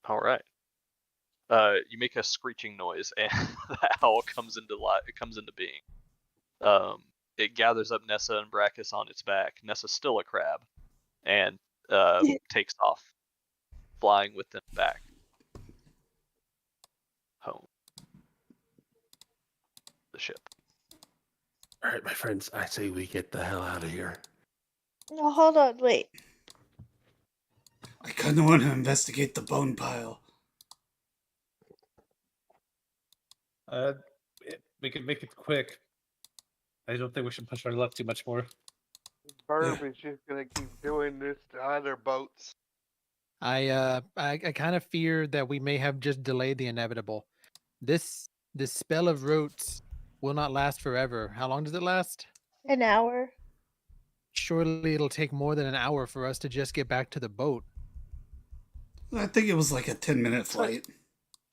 All right. You make a screeching noise, and the owl comes into life. It comes into being. It gathers up Nessa and Brachus on its back. Nessa's still a crab, and takes off, flying with them back home. The ship. All right, my friends, I say we get the hell out of here. No, hold on, wait. I kind of want to investigate the bone pile. We can make it quick. I don't think we should push our luck too much more. Burb is just gonna keep doing this to other boats. I kind of fear that we may have just delayed the inevitable. This spell of roots will not last forever. How long does it last? An hour. Surely it'll take more than an hour for us to just get back to the boat. I think it was like a 10-minute flight.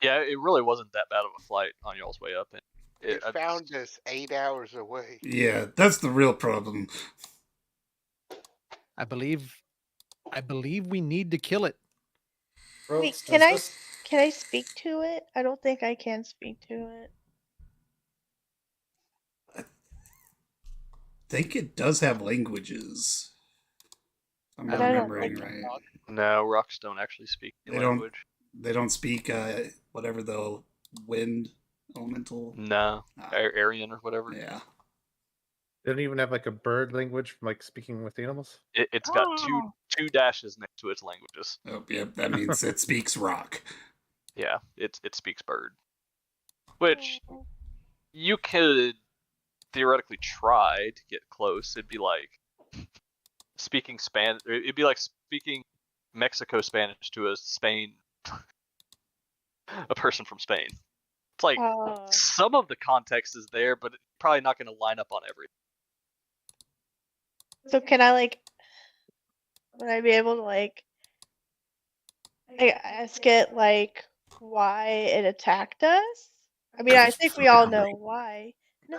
Yeah, it really wasn't that bad of a flight on y'all's way up. And It found us 8 hours away. Yeah, that's the real problem. I believe we need to kill it. Wait, can I speak to it? I don't think I can speak to it. I think it does have languages. I'm But I don't remembering like right. No, rocks don't actually speak the language. They don't speak whatever the wind elemental. No, Aryan or whatever. Yeah. They don't even have like a bird language from like speaking with animals. It's got two dashes next to its languages. Oh, yep. That means it speaks rock. Yeah, it speaks bird, which you could theoretically try to get close. It'd be like speaking Spanish. It'd be like speaking Mexico Spanish to a person from Spain. It's like some of the context is there, but it's probably not going to line up on everything. So can I would I be able to ask it why it attacked us? I mean, I think we all know why. No,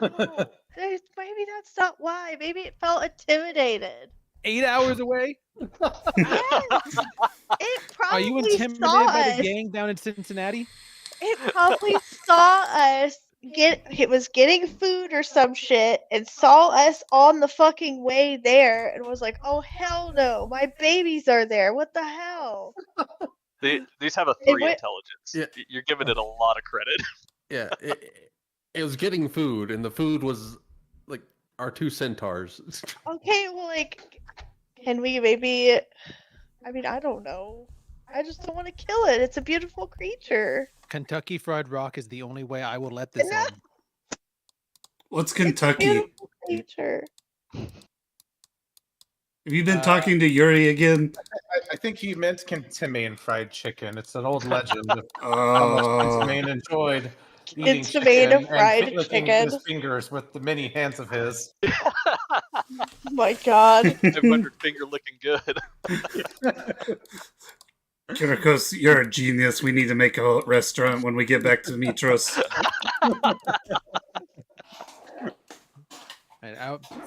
maybe that's not why. Maybe it felt intimidated. 8 hours away? Yes! It probably Are you intimidated by the gang down in Cincinnati? It probably saw us it was getting food or some shit and saw us on the fucking way there and was like, oh hell no, my babies are there. What the hell? These have a 3 intelligence. Yeah. You're giving it a lot of credit. Yeah, it was getting food, and the food was like our 2 centaurs. Okay, well, can we maybe? I mean, I don't know. I just don't want to kill it. It's a beautiful creature. Kentucky Fried Rock is the only way I will let this end. What's Kentucky? Beautiful creature. Have you been talking to Yuri again? I think he meant Kentucky fried chicken. It's an old legend of how much Kentucky enjoyed eating chicken fried and licking his fingers with the many hands of his. Oh my god. 500 finger licking good. Kirikos, you're a genius. We need to make a restaurant when we get back to Mitros.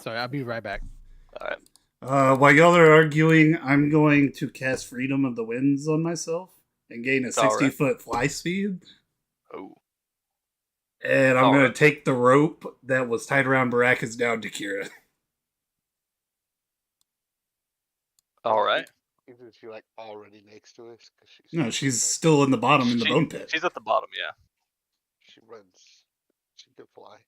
I'll be right back. All right. While y'all are arguing, I'm going to cast Freedom of the Winds on myself and gain a 60-foot fly speed. Oh. And I'm going to take the rope that was tied around Baracus down to Kira. All right. Isn't she like already next to us? 'Cause No, she's still in the bottom in the She- bone pit. She's at the bottom, yeah. She runs. She can fly.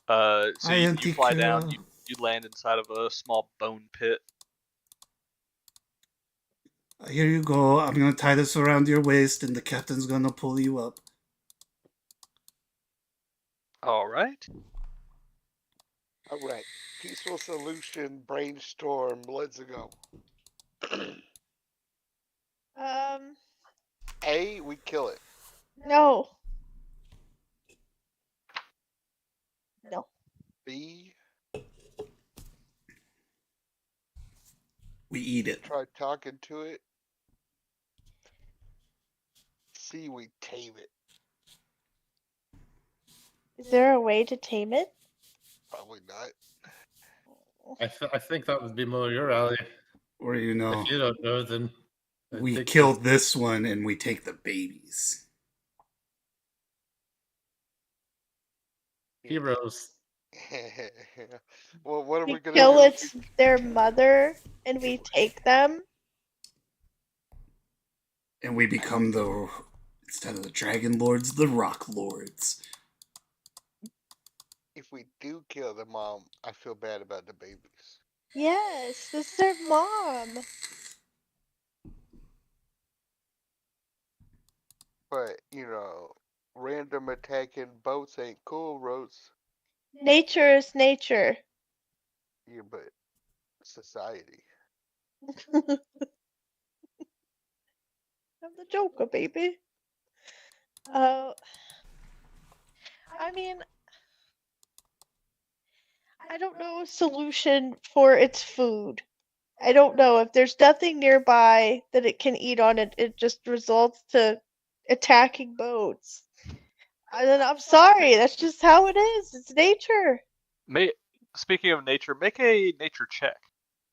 So Hi, you Auntie fly down. Kira. You land inside of a small bone pit. Here you go. I'm gonna tie this around your waist, and the captain's gonna pull you up. All right. All right. Peaceful solution. Brainstorm. Let's go. A. We kill it. No. No. B. We eat it. Try talking to it. C. We tame it. Is there a way to tame it? Probably not. I think that would be more your alley. Or you know, If you don't know, then I we think kill this one and we take the babies. heroes. Well, what are We we gonna kill do? its their mother and we take them. And we become instead of the Dragonlords, the Rock Lords. If we do kill the mom, I feel bad about the babies. Yes, this is their mom. But, random attacking boats ain't cool, Rose. Nature is nature. Yeah, but society. I'm the Joker, baby. I mean, I don't know a solution for its food. I don't know if there's nothing nearby that it can eat on it. It just results to attacking boats. I'm sorry. That's just how it is. It's nature. Speaking of nature, make a nature check,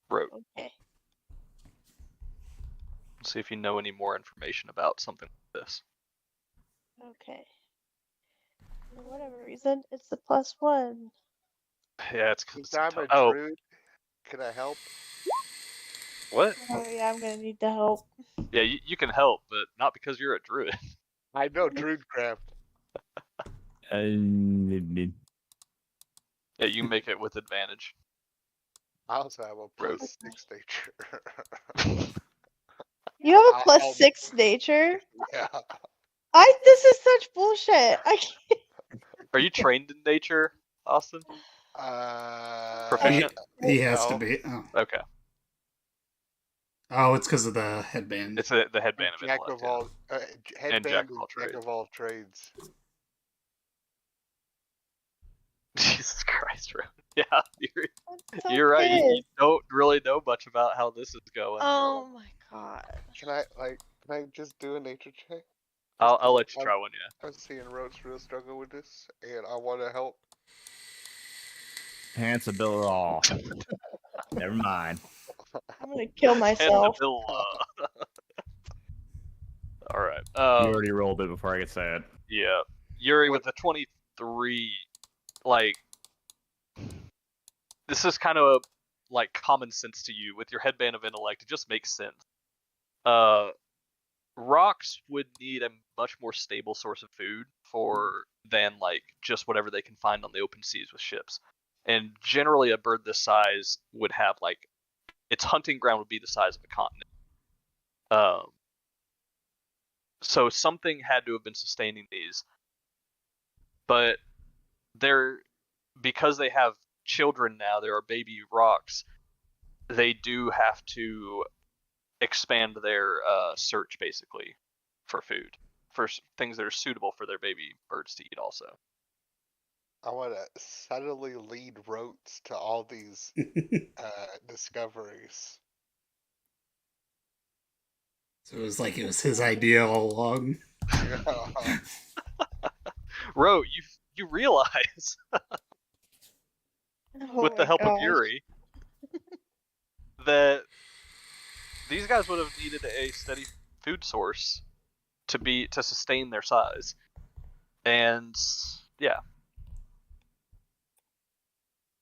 Rote. Okay. See if you know any more information about something like this. Okay. For whatever reason, it's the +1. Yeah, it's because Since I'm a oh, druid, can I help? what? Oh yeah, I'm gonna need the help. Yeah, you can help, but not because you're a druid. I know druidcraft. Yeah, you make it with advantage. I also have a Rote. +6 nature. You have a I'll- +6 nature? Yeah. This is such bullshit. I can't. Are you trained in nature, Austin? Proficient? He has to No. be. Oh, Okay. oh it's because of the headband. It's the headband of Jack intellect. of all, headband Jack is of all Jack trades. of all trades. Jesus Christ, Rote. Yeah, That's so you're right. You pissed. don't really know much about how this is going. Oh my god. Can I just do a nature check? I'll let you try one, yeah. I'm seeing Rose real struggle with this, and I want to help. Pants a bill all. Never mind. I'm gonna kill myself. All right. You already rolled it before I could say it. Yeah. Yuri with the 23, like, this is kind of like common sense to you with your headband of intellect. It just makes sense. Rocks would need a much more stable source of food than like just whatever they can find on the open seas with ships. And generally, a bird this size would have like its hunting ground would be the size of a continent. So something had to have been sustaining these, but because they have children now, there are baby rocks. They do have to expand their search basically for food, for things that are suitable for their baby birds to eat also. I want to subtly lead Rotes to all these discoveries. So it was like it was his idea all along. Ro, you realize Oh with the my help of gosh. Yuri that these guys would have needed a steady food source to sustain their size. And yeah.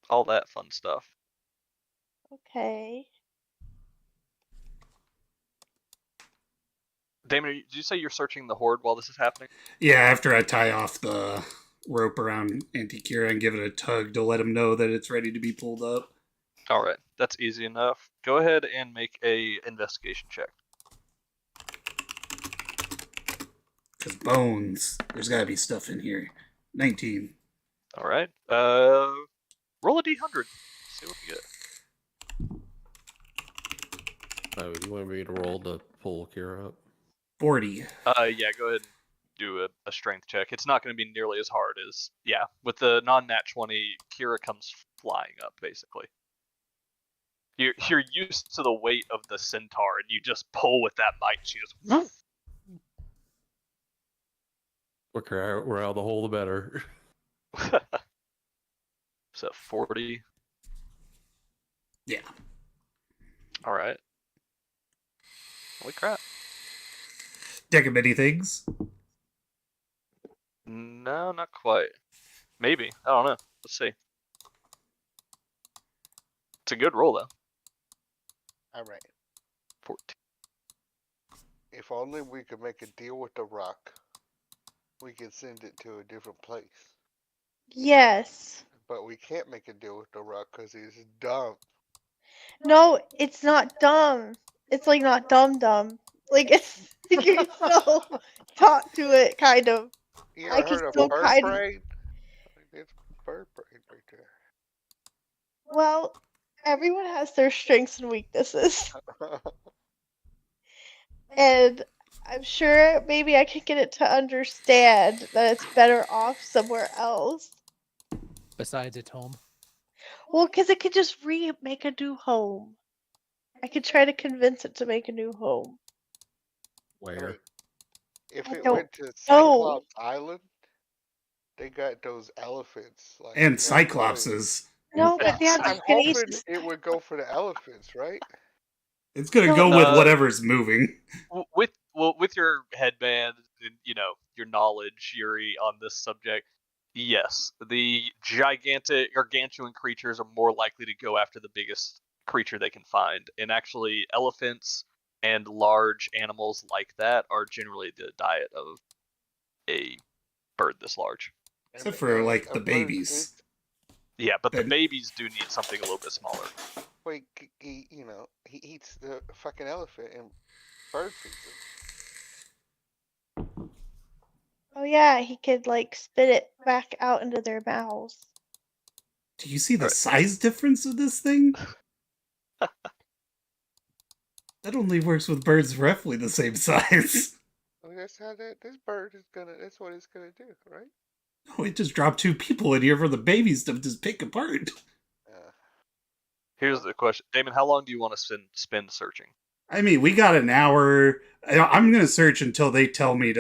All that fun stuff. Okay. Damon, did you say you're searching the horde while this is happening? Yeah, after I tie off the rope around Anti-Kira and give it a tug to let him know that it's ready to be pulled up. All right, that's easy enough. Go ahead and make a investigation check. Because bones, there's got to be stuff in here. 19. All right. Roll a d100. See what you get. Oh, you want me to roll to pull Kira up? 40. Yeah, go ahead and do a strength check. It's not going to be nearly as hard as, yeah, with the non-nat 20, Kira comes flying up, basically. You're used to the weight of the centaur, and you just pull with that might, and she just... Quicker we're out of the hole, the better. So 40. Yeah. All right. Holy crap. Deck of many things. No, not quite. Maybe. I don't know. Let's see. It's a good roll, though. All right. 14. If only we could make a deal with the rock, we could send it to a different place. Yes. But we can't make a deal with the rock because he's dumb. No, it's not dumb. It's like not dumb. Like it's you can still talk to it, kind of. You I ever can heard still of bird kind of. brain? It's bird brain right there. Well, everyone has their strengths and weaknesses, and I'm sure maybe I can get it to understand that it's better off somewhere else. Besides its home. Well, because it could just make a new home. I could try to convince it to make a new home. Where? If I it don't went to know. Cyclops Island, they got those elephants. Like, And you know, Cyclopses. No, but they have I'm hoping it would go for the elephants, right? It's going to No, go no. with whatever's moving. With your headband and, your knowledge, Yuri, on this subject, yes, the gargantuan creatures are more likely to go after the biggest creature they can find. And actually, elephants and large animals like that are generally the diet of a bird this large. Except for, like, the babies. Yeah, but the Then- babies do need something a little bit smaller. Wait, he eats the fucking elephant and bird feeds him. Oh yeah, he could like spit it back out into their mouths. Do you see the size difference of this thing? That only works with birds roughly the same size. I mean, that's how this bird is gonna. That's what it's gonna do, right? No, it just dropped 2 people in here for the babies to just pick apart. Here's the question, Damon. How long do you want to spend searching? I mean, we got an hour. I'm gonna search until they tell me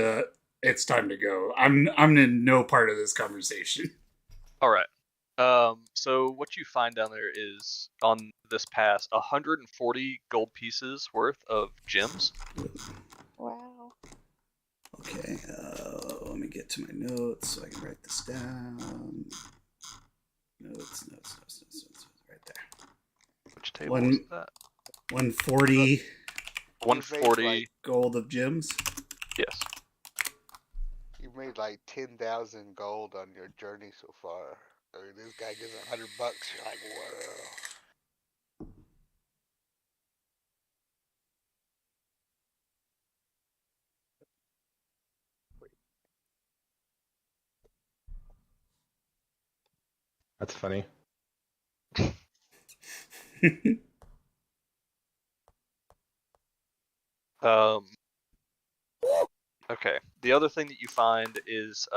it's time to go. I'm in no part of this conversation. All right. So what you find down there is on this pass 140 gold pieces worth of gems. Wow. Okay, let me get to my notes so I can write this down. Notes, right there. Which table is that? 140. 140 gold of gems. Yes. You made like 10,000 gold on your journey so far. I mean, this guy gives $100. You're like, whoa. That's funny. Okay. The other thing that you find is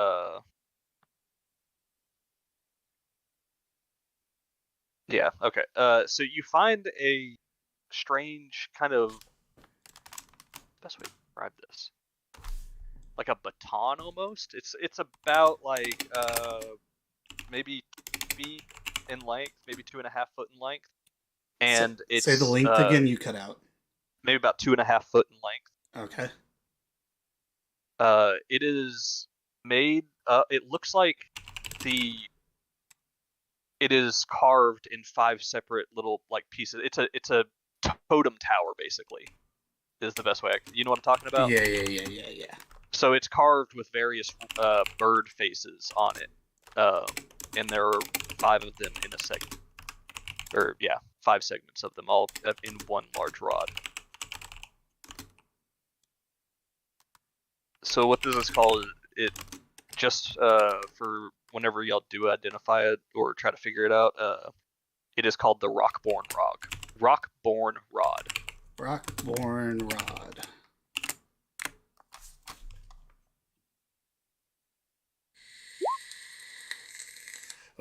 yeah, okay. So you find a strange kind of best way to describe this. Like a baton almost. It's about like maybe 2 feet in length, maybe 2.5 foot in length. And it's say the length again, you cut out. Maybe about 2.5 foot in length. Okay. It is made. It looks like it is carved in 5 separate little like pieces. It's a totem tower basically, is the best way. You know what I'm talking about? Yeah. So it's carved with various bird faces on it, and there are 5 of them in a segment. Or yeah, 5 segments of them all in one large rod. So what this is called, it just for whenever y'all do identify it or try to figure it out, it is called the Rockborn Rod. Rockborn Rod. Rockborn Rod.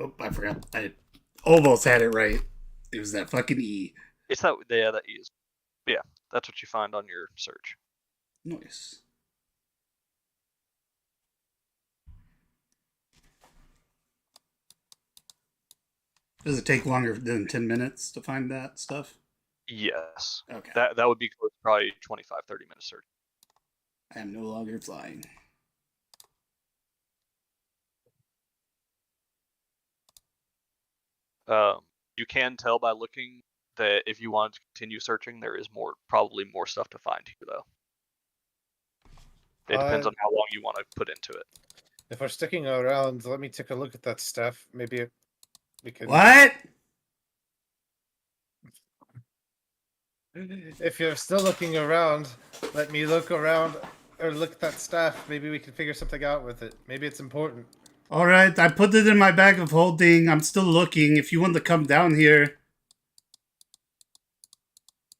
Oh, I forgot. I almost had it right. It was that fucking E. It's that, yeah, that is. Yeah, that's what you find on your search. Nice. Does it take longer than 10 minutes to find that stuff? Yes. Okay. That would be close, probably 25, 30 minutes search. I am no longer flying. You can tell by looking that if you want to continue searching, there is probably more stuff to find here, though. It depends on how long you want to put into it. If we're sticking around, let me take a look at that stuff. Maybe we can. What? If you're still looking around, let me look around or look at that stuff. Maybe we can figure something out with it. Maybe it's important. All right, I put it in my bag of holding. I'm still looking. If you want to come down here.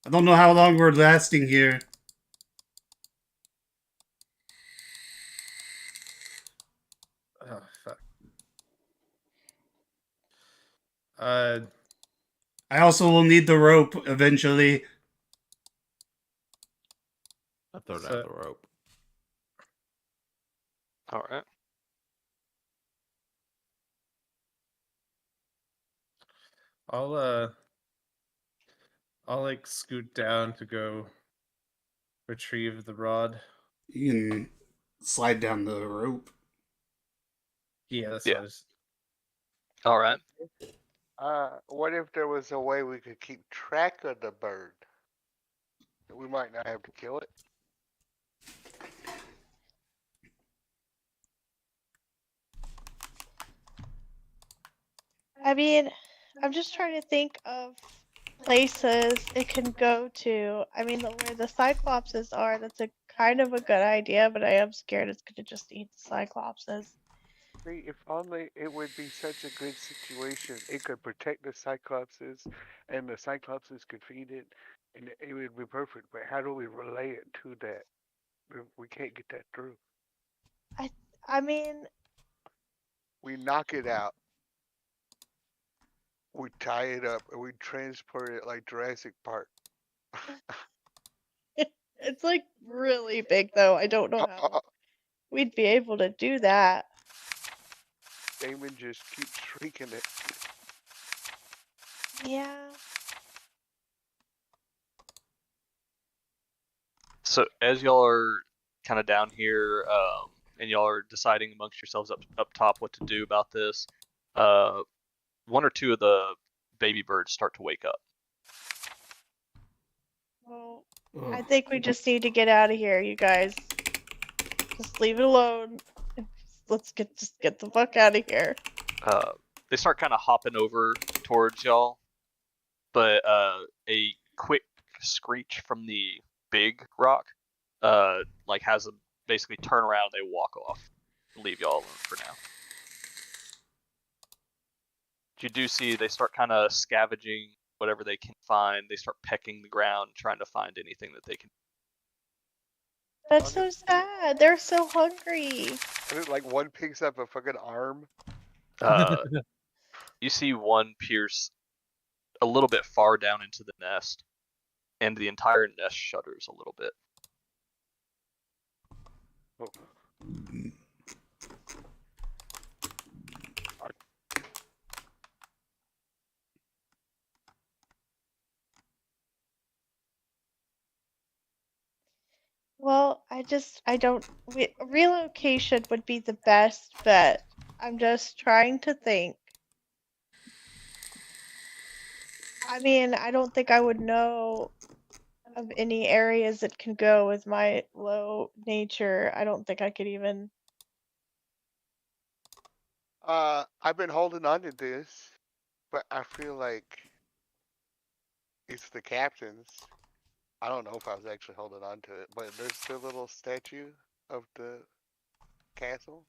I don't know how long we're lasting here. Oh, fuck. I also will need the rope eventually. I throw down the rope. All right. I'll like scoot down to go retrieve the rod. You can slide down the rope. Yeah, that's Yeah. what I was... All right. What if there was a way we could keep track of the bird? We might not have to kill it. I mean, I'm just trying to think of places it can go to. I mean, where the Cyclopses are, that's a kind of a good idea, but I am scared it's gonna just eat the Cyclopses. See, if only it would be such a good situation. It could protect the Cyclopses, and the Cyclopses could feed it, and it would be perfect. But how do we relay it to that? We can't get that through. I mean, We knock it out. We tie it up, and we transport it like Jurassic Park. it's like really big though. I don't know how we'd be able to do that. Damon just keeps shrieking it. Yeah. So as y'all are kind of down here, and y'all are deciding amongst yourselves up top what to do about this, 1 or 2 of the baby birds start to wake up. Well, I think we just need to get out of here, you guys. Just leave it alone. Let's just get the fuck out of here. They start kind of hopping over towards y'all, but a quick screech from the big rock, like has them basically turn around. They walk off, leave y'all alone for now. You do see they start kind of scavenging whatever they can find. They start pecking the ground, trying to find anything that they can. That's so sad. They're so hungry. Like one picks up a fucking arm. You see one pierce a little bit far down into the nest, and the entire nest shudders a little bit. Well, I don't. Relocation would be the best bet. I'm just trying to think. I mean, I don't think I would know of any areas it can go with my low nature. I don't think I could even. I've been holding on to this, but I feel like it's the captain's. I don't know if I was actually holding on to it, but there's the little statue of the castle.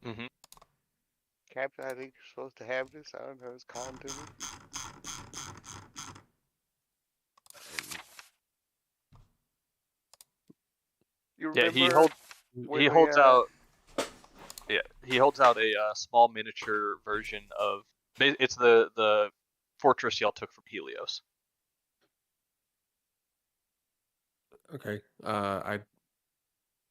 Mm-hmm. Captain, I think you're supposed to have this. I don't know. It's calm to me. You Yeah, remember when he we holds out. Yeah, he holds out a small miniature version of. It's the fortress y'all took from Helios. Okay. I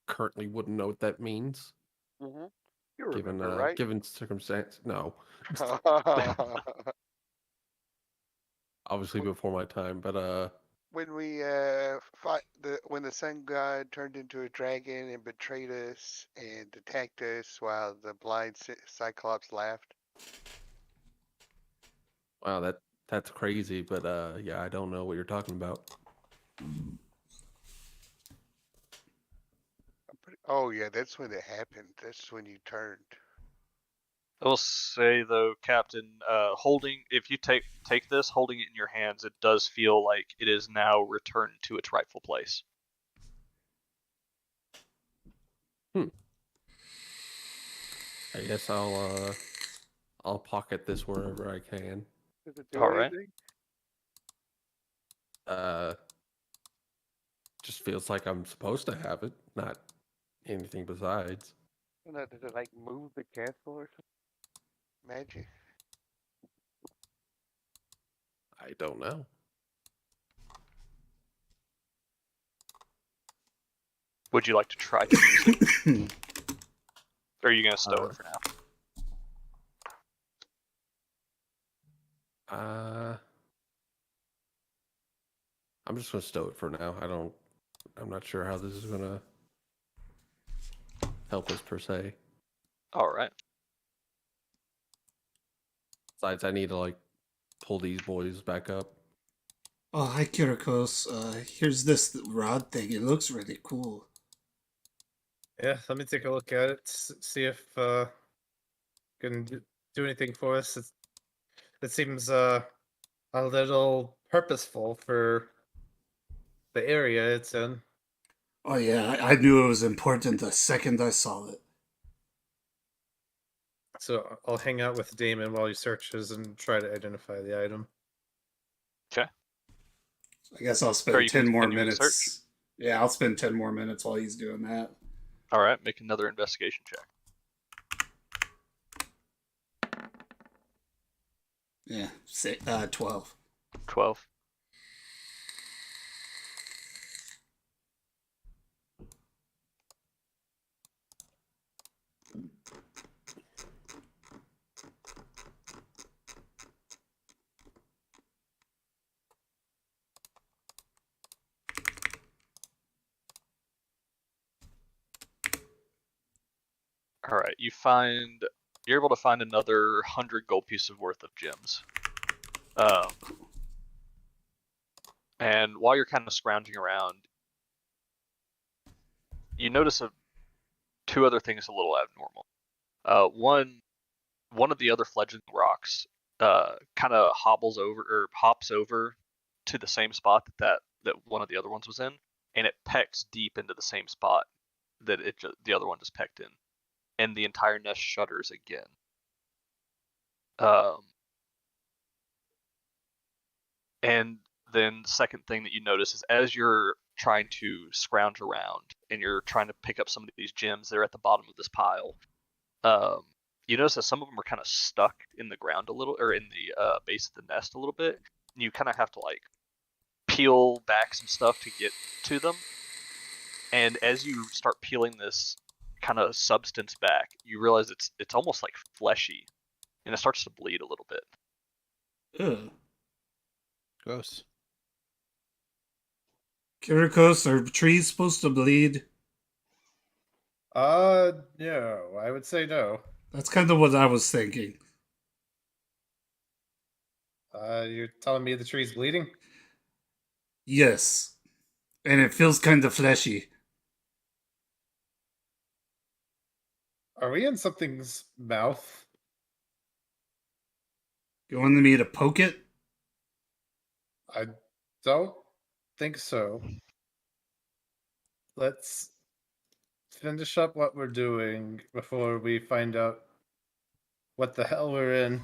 currently wouldn't know what that means, you remember, right? given circumstance. No, obviously before my time, but When we fought when the sun god turned into a dragon and betrayed us and attacked us while the blind Cyclops laughed. wow, that's crazy. But yeah, I don't know what you're talking about. Oh yeah, that's when it happened. That's when you turned. I will say though, Captain, if you take this, holding it in your hands, it does feel like it is now returned to its rightful place. I guess I'll pocket this wherever I can. Does it do All right. anything? Just feels like I'm supposed to have it, not anything besides. Does it like move the castle or something? Magic. I don't know. Would you like to try to use it? Or are you gonna stow it for now? I'm just gonna stow it for now. I'm not sure how this is gonna help us per se. All right. Besides, I need to like pull these boys back up. Oh, hi, Kirikos. Here's this rod thing. It looks really cool. Yeah, let me take a look at it. See if can do anything for us. It seems a little purposeful for the area it's in. Oh yeah, I knew it was important the second I saw it. So I'll hang out with Damon while he searches and try to identify the item. Okay. I guess I'll Are spend you 10 more continuing to search? minutes. Yeah, I'll spend 10 more minutes while he's doing that. All right. Make another investigation check. Yeah, 12. 12. All right. You're able to find another 100 gold pieces worth of gems. And while you're kind of scrounging around, you notice two other things a little abnormal. One of the other fledgling rocks kind of hops over to the same spot that one of the other ones was in, and it pecks deep into the same spot that the other one just pecked in, and the entire nest shudders again. And then the second thing that you notice is as you're trying to scrounge around and you're trying to pick up some of these gems, they're at the bottom of this pile. You notice that some of them are kind of stuck in the ground a little, or in the base of the nest a little bit. And you kind of have to like peel back some stuff to get to them. And as you start peeling this kind of substance back, you realize it's almost like fleshy, and it starts to bleed a little bit. Ugh. Gross. Kirikos, are trees supposed to bleed? No, I would say no. That's kind of what I was thinking. You're telling me the tree's bleeding? Yes. And it feels kind of fleshy. Are we in something's mouth? You want me to poke it? I don't think so. Let's finish up what we're doing before we find out what the hell we're in.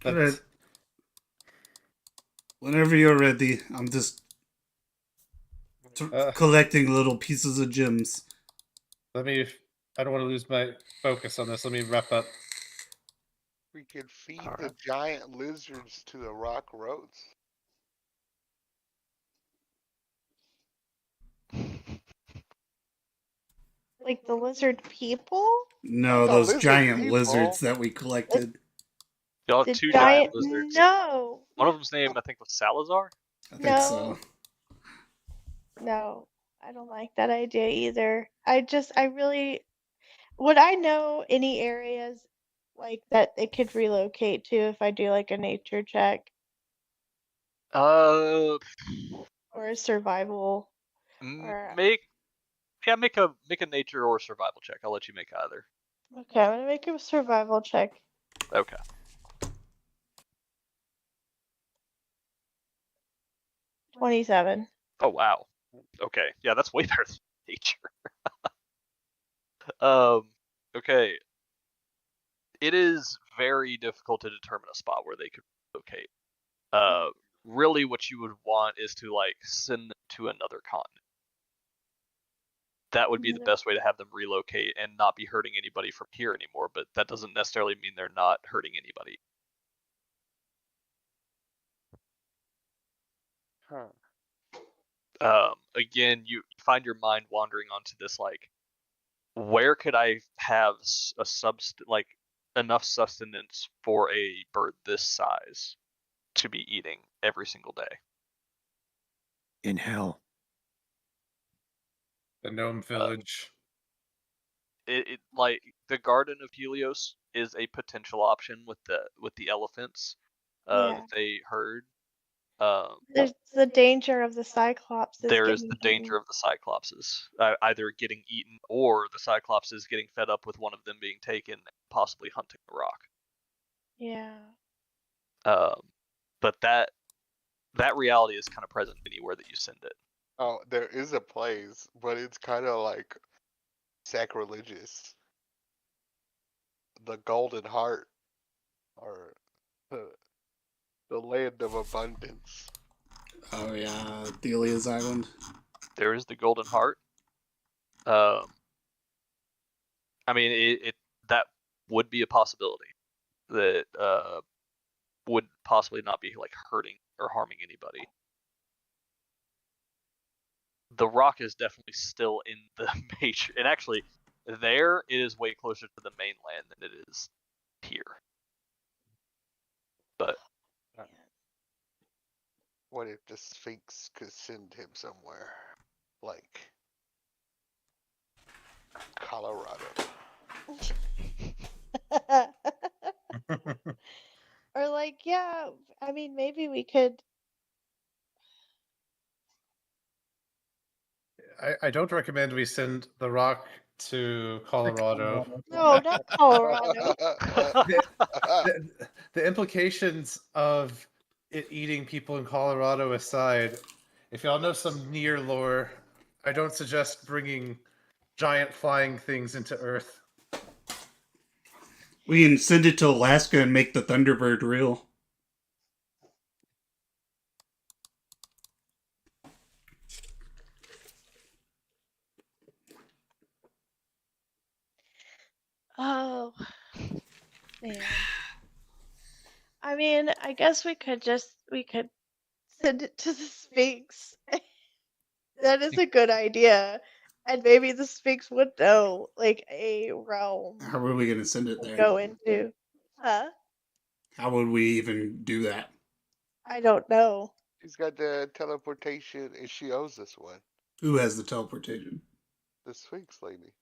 Alright. Whenever you're ready, I'm just collecting little pieces of gems. I don't want to lose my focus on this. Let me wrap up. We could feed All the right. giant lizards to the rock roads. Like the lizard people? No, The those lizard giant people. lizards that we collected. Y'all The have two giant giant lizards. no. One of them's name, I think, was Salazar. I think No. so. No. I don't like that idea either. I really would I know any areas like that it could relocate to if I do like a nature check Uh, or a survival or make a nature or survival check. I'll let you make either. okay, I'm gonna make a survival check. Okay. 27. Oh wow. Okay. Yeah, that's way better than nature. Okay. It is very difficult to determine a spot where they could locate. Really what you would want is to like send them to another continent. That would be the best way to have them relocate and not be hurting anybody from here anymore, but that doesn't necessarily mean they're not hurting anybody. Huh. Again, you find your mind wandering onto this like, where could I have like enough sustenance for a bird this size to be eating every single day? In hell. The gnome village. It like the Garden of Helios is a potential option with the elephants Yeah. that they herd. There's the danger of the cyclops There is getting the danger of the cyclopses either getting eaten or the cyclopses getting fed up with one of them being taken and possibly hunting the rock. Yeah. But that reality is kind of present anywhere that you send it. Oh, there is a place, but it's kind of like sacrilegious. The Golden Heart, or the land of abundance. Oh yeah, Delia's Island. There is the Golden Heart. I mean, it that would be a possibility that would possibly not be like hurting or harming anybody. The rock is definitely still in the major, and actually, there it is way closer to the mainland than it is here. But What if the Sphinx could send him somewhere, like Colorado? Or like, yeah, I mean, maybe we could. I don't recommend we send the rock to Colorado. No, not Colorado. The implications of it eating people in Colorado aside, if y'all know some near lore, I don't suggest bringing giant flying things into Earth. We can send it to Alaska and make the Thunderbird real. Oh, man. I mean, I guess we could send it to the Sphinx. That is a good idea. And maybe the Sphinx would know, like, a realm How are we going to send it to there? go into. Huh? How would we even do that? I don't know. She's got the teleportation, and she owes us one. Who has the teleportation? The Sphinx lady.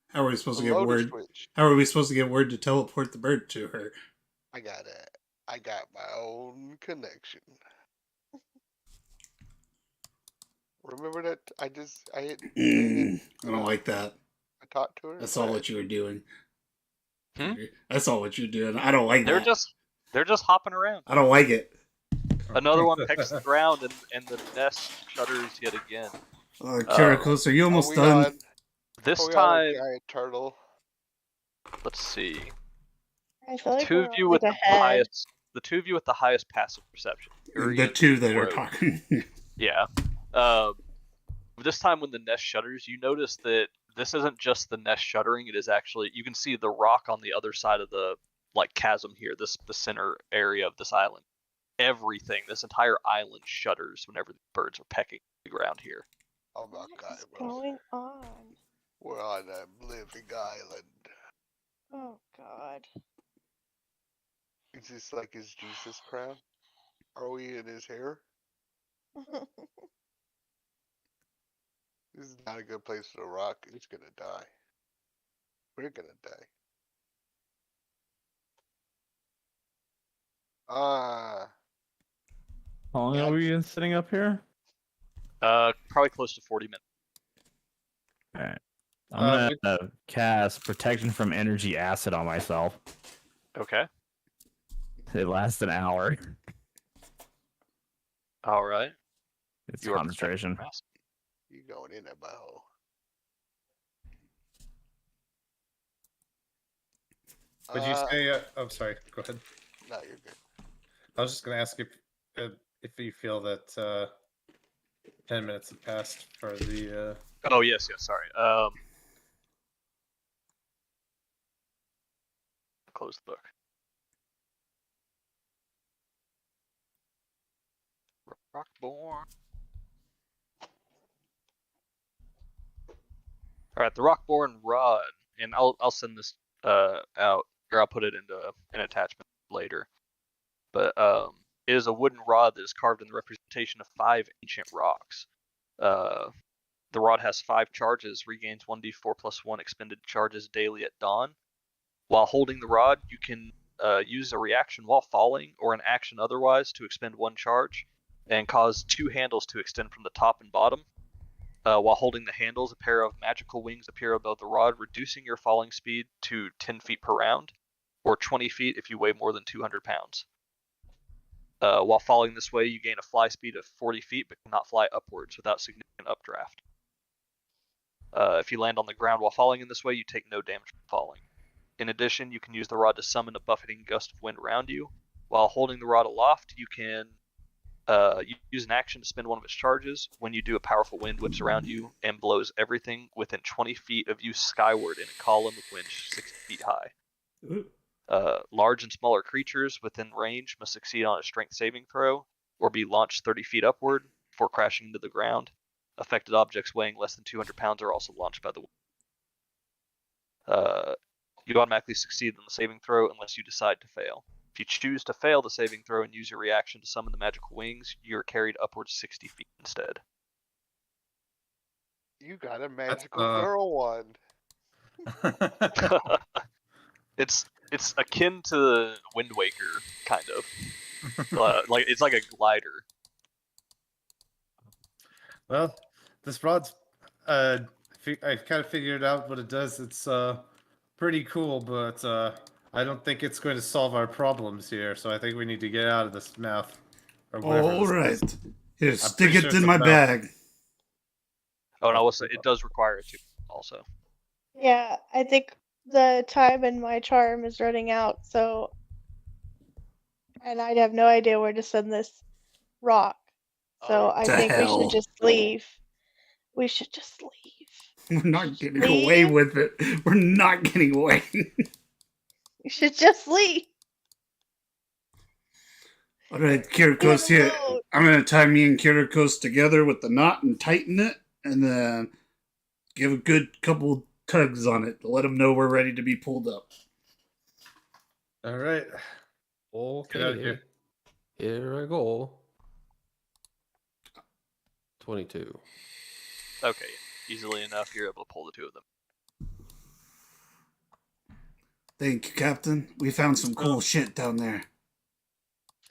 How are we supposed The to get Lotus word? Witch. How are we supposed to get word to teleport the bird to her? I got my own connection. Remember that? I hit. I don't like that. I talked to her. I saw what you were doing. Hmm? I saw what you're doing. I don't like They're that. they're just hopping around. I don't like it. Another one pecks the ground, and the nest shudders yet again. Kirikos, are you almost we done? on- This are we on a time, giant turtle. let's see. I feel like Two we're of you like with the ahead. highest, the two of you with the highest passive perception. Yuri The and two that are Rogue. talking. Yeah. This time when the nest shudders, you notice that this isn't just the nest shuddering. It is actually, you can see the rock on the other side of the chasm here. The center area of this island. Everything, this entire island shudders whenever the birds are pecking the ground here. Oh my What god, is bro. going on? We're on a living island. Oh God. Is this like his Jesus crown? Are we in his hair? This is not a good place for the rock. It's gonna die. We're gonna die. How long Yeah, are we been sitting up here? Probably close to 40 minutes. All right. I'm Uh, gonna cast protection from energy acid on myself. Okay. It lasts an hour. All right. It's You are protected concentration. from acid. you going in that butthole. would you say? I'm sorry. Go ahead. No, you're good. I was just gonna ask if you feel that 10 minutes have passed for the. Oh yes, sorry. Close the book. Rockborn. All right, the Rockborn rod, and I'll send this out, or I'll put it into an attachment later. But it is a wooden rod that is carved in the representation of 5 ancient rocks. The rod has 5 charges, regains 1d4 plus 1 expended charges daily at dawn. While holding the rod, you can use a reaction while falling or an action otherwise to expend 1 charge and cause 2 handles to extend from the top and bottom. While holding the handles, a pair of magical wings appear above the rod, reducing your falling speed to 10 feet per round, or 20 feet if you weigh more than 200 pounds. While falling this way, you gain a fly speed of 40 feet, but cannot fly upwards without significant updraft. If you land on the ground while falling in this way, you take no damage from falling. In addition, you can use the rod to summon a buffeting gust of wind around you. While holding the rod aloft, you can use an action to spend 1 of its charges. When you do, a powerful wind whips around you and blows everything within 20 feet of you skyward in a column of wind 60 feet high. Large and smaller creatures within range must succeed on a strength saving throw or be launched 30 feet upward before crashing into the ground. Affected objects weighing less than 200 pounds are also launched by the wind. You automatically succeed on the saving throw unless you decide to fail. If you choose to fail the saving throw and use your reaction to summon the magical wings, you're carried upwards 60 feet instead. You got a magical girl one. It's akin to Wind Waker, kind of. It's like a glider. Well, this rod's. I kind of figured out what it does. It's pretty cool, but I don't think it's going to solve our problems here. So I think we need to get out of this mouth. Or whatever All this right. is. Here, I'm stick pretty it sure in it's my about- bag. Oh, and I will say it does require it too, also. Yeah, I think the time in my charm is running out, so and I'd have no idea where to send this rock. So I To think we hell. should just leave. We should just leave. We're not getting away Leave? with it. We're not getting away. We should just leave. All right, Kirikos, here. alone. I'm going to tie me and Kirikos together with the knot and tighten it, and then give a good couple tugs on it to let them know we're ready to be pulled up. All right. Okay. Get out of here. Here I go. 22. Okay, easily enough, you're able to pull the 2 of them. Thank you, Captain. We found some cool shit down there.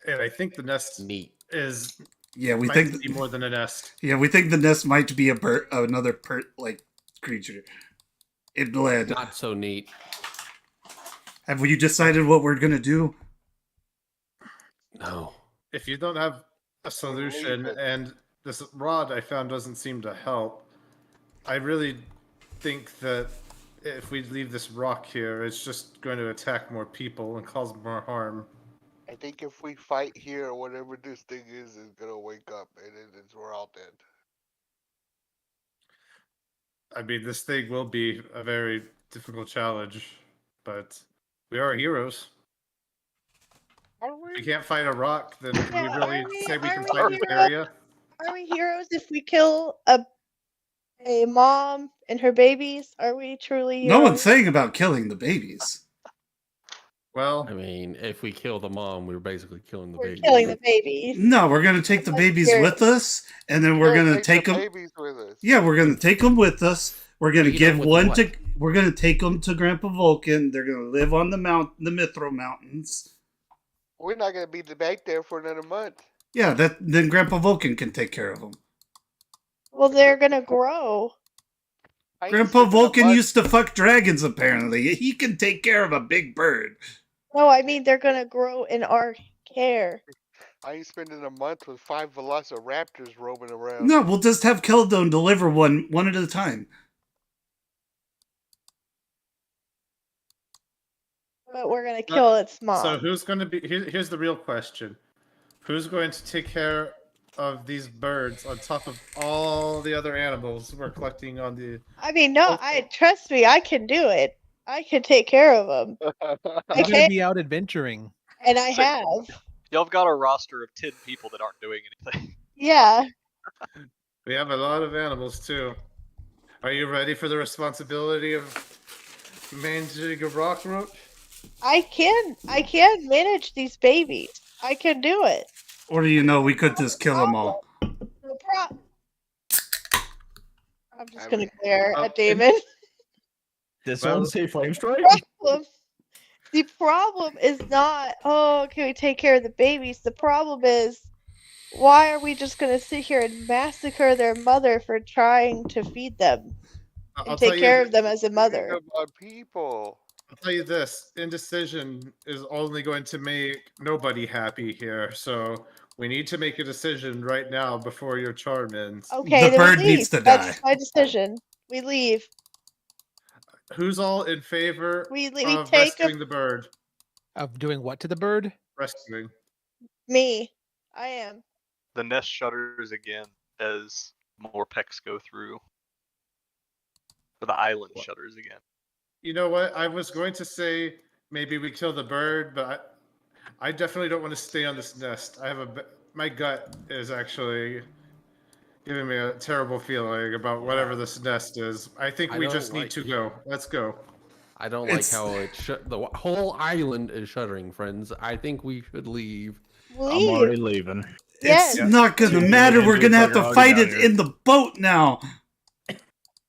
And I think the nest Neat. is Yeah, we Might think be more than a nest. Yeah, we think the nest might be another creature. It bled. Not so neat. Have you decided what we're gonna do? No. If you don't have a solution, it. and this rod I found doesn't seem to help, I really think that if we leave this rock here, it's just going to attack more people and cause more harm. I think if we fight here, whatever this thing is gonna wake up, and we're all dead. I mean, this thing will be a very difficult challenge, but we are heroes. Are If we? we can't fight a rock, then can we Yeah, really are we- say we are can we fight this heroes? area? Are we heroes if we kill a mom and her babies? Are we truly heroes? No one's saying about killing the babies. Well, I mean, if we kill the mom, we're basically killing the We're baby. killing the babies. No, we're gonna take the That's babies scary. with us, and then we're gonna take the them. babies with us. Yeah, we're gonna take them with us. We're gonna Feed give 'em with one what? to. We're gonna take them to Grandpa Vulcan. They're gonna live on the Mithril Mountains. We're not gonna be back there for another month. Yeah, then Grandpa Vulcan can take care of them. Well, they're gonna grow. I ain't Grandpa spending a Vulcan month- used to fuck dragons. Apparently, he can take care of a big bird. No, I mean they're gonna grow in our care. I ain't spending a month with 5 velociraptors roaming around. No, we'll just have Keldon deliver one at a time. But we're gonna kill its mom. so who's going to be? Here's the real question: who's going to take care of these birds on top of all the other animals we're collecting on the? I mean, no, trust me, I can do it. I can take care of them, I'm I gonna can't- be out adventuring. and I So- have. Y'all have got a roster of 10 people that aren't doing anything. Yeah. We have a lot of animals too. Are you ready for the responsibility of managing a rock roach? I can manage these babies. I can do it. Or do you know we could just kill them all? I'm just gonna glare Oh, at Damon. This Well- one say flame strike? The problem is not, oh, can we take care of the babies? The problem is, why are we just gonna sit here and massacre their mother for trying to feed them I'll and tell take you care th- of them as a mother? Of our people. I'll tell you this: indecision is only going to make nobody happy here. So we need to make a decision right now before your charm ends. Okay, The then we bird needs leave. to That's die. my decision. We leave. Who's all in favor We of take rescuing the bird? Of doing what to the bird? Rescuing. me. I am. The nest shudders again as more pecks go through. Or the island shudders again. You know what? I was going to say maybe we kill the bird, but I definitely don't want to stay on this nest. My gut is actually giving me a terrible feeling about whatever this nest is. I think I we don't just need like- to go. Let's go. I don't It's- like how the whole island is shuddering, friends. I think we should leave. Leave. I'm already leaving. Yes. It's not gonna Yeah. matter. We're gonna have to Bugger fight down it here. in the boat now.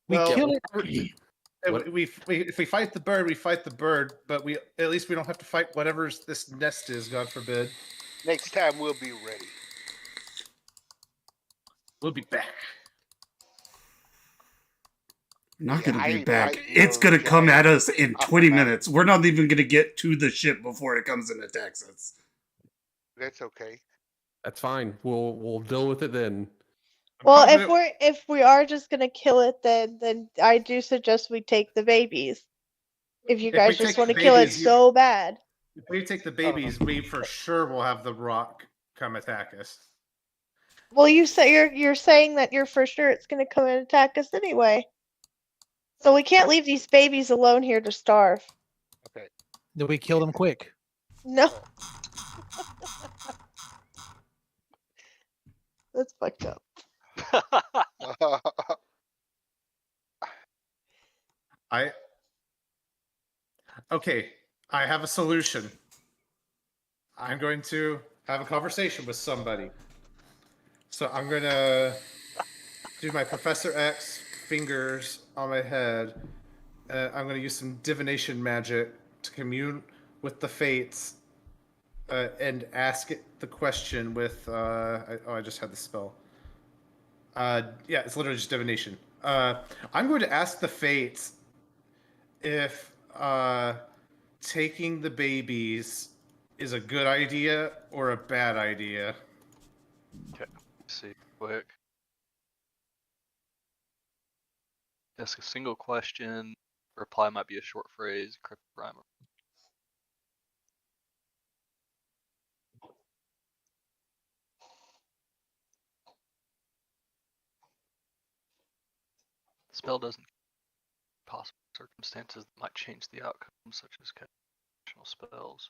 We Well, kill it. If we fight the bird, we fight the bird. But at least we don't have to fight whatever this nest is. God forbid. Next time we'll be ready. We'll be back. Not Yeah, gonna I be ain't back. fighting It's no gonna come at giant us in off the 20 mountain. minutes. We're not even gonna get to the ship before it comes and attacks us. That's okay. That's fine. We'll deal with it then. Well, Probably- if we are just gonna kill it, then I do suggest we take the babies. If you If we guys take just want to the kill it babies, so bad. if we take the babies, we for sure will have the rock come attack us. Well, you say you're saying that you're for sure it's gonna come and attack us anyway. So we can't leave these babies alone here to starve. Then we kill them quick. No. That's fucked up. Okay, I have a solution. I'm going to have a conversation with somebody. So I'm gonna do my Professor X fingers on my head. I'm gonna use some divination magic to commune with the fates and ask it the question with. I just had the spell. Yeah, it's literally just divination. I'm going to ask the fates if taking the babies is a good idea or a bad idea. Okay, let's see quick. Ask a single question. Reply might be a short phrase. Cryptic rhyme. Spell doesn't possible circumstances that might change the outcome, such as conditional spells.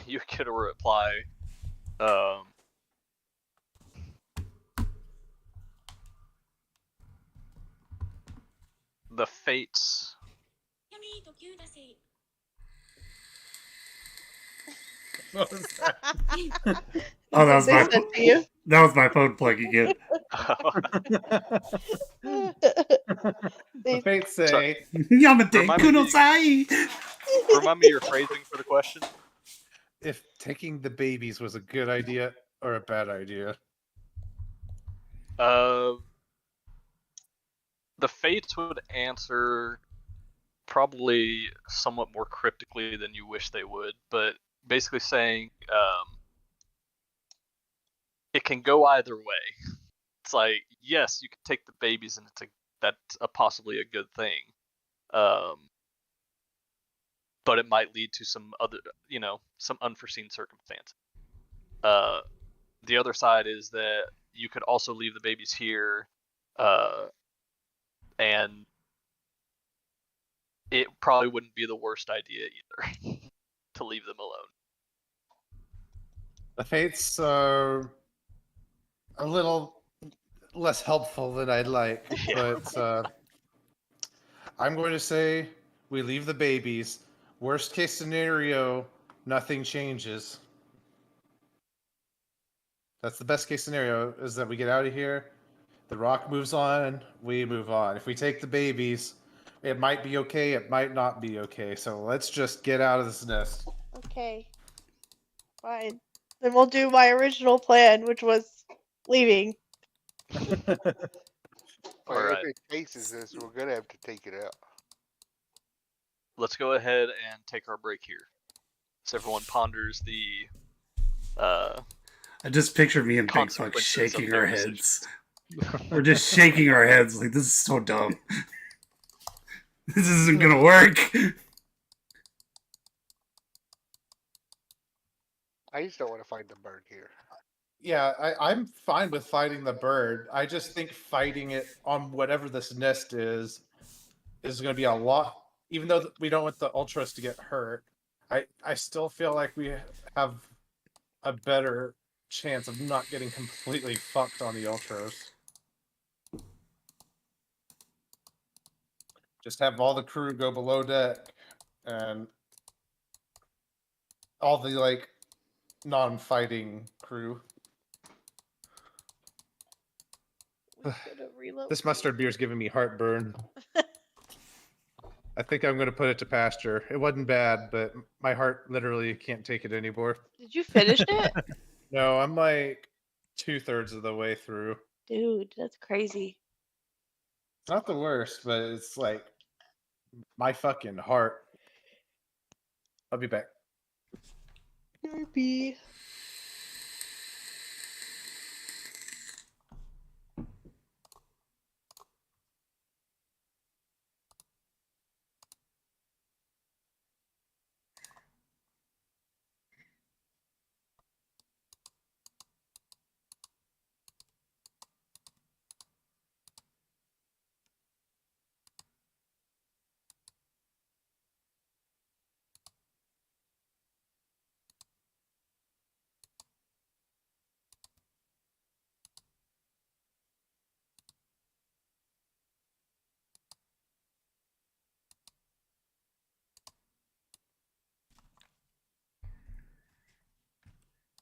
You get a reply. The fates. What was that? Oh, that was They my said to you. that was my phone plugging in. The fates say, Yamate Remind me Kudosai! Remind me your phrasing for the question. if taking the babies was a good idea or a bad idea. The fates would answer probably somewhat more cryptically than you wish they would, but basically saying it can go either way. It's like, yes, you can take the babies, and that's possibly a good thing, but it might lead to some other, some unforeseen circumstance. The other side is that you could also leave the babies here, and it probably wouldn't be the worst idea either to leave them alone. The fates are a little less helpful than I'd like, Yeah. but I'm going to say we leave the babies. Worst case scenario, nothing changes. That's the best case scenario, is that we get out of here, the rock moves on, we move on. If we take the babies, it might be okay, it might not be okay. So let's just get out of this nest. Okay. Fine. Then we'll do my original plan, which was leaving. Well, Alright. if it chases us, we're gonna have to take it out. Let's go ahead and take our break here. So everyone ponders the I just picture me and Bigfoot consequences shaking of our their heads. We're just shaking our heads like, this is so dumb. This isn't gonna work. I just don't want to find the bird here. Yeah, I'm fine with fighting the bird. I just think fighting it on whatever this nest is going to be a lot. Even though we don't want the ultras to get hurt, I still feel like we have a better chance of not getting completely fucked on the ultras. Just have all the crew go below deck, and all the non-fighting crew. This mustard beer is giving me heartburn. I think I'm going to put it to pasture. It wasn't bad, but my heart literally can't take it anymore. Did you finish it? No, I'm like 2/3 of the way through. Dude, that's crazy. It's not the worst, but it's like my fucking heart. I'll be back. Derpy.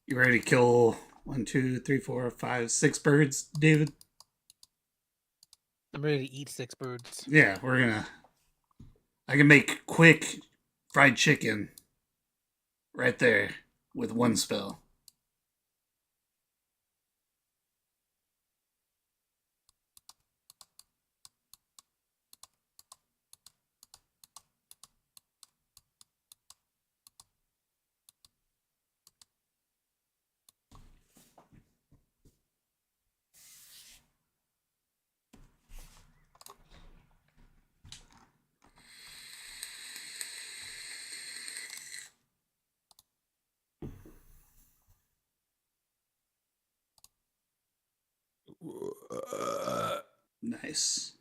You ready to kill 1, 2, 3, 4, 5, 6 birds, David? I'm ready to eat 6 birds. Yeah, we're gonna. I can make quick fried chicken right there with one spell. Nice.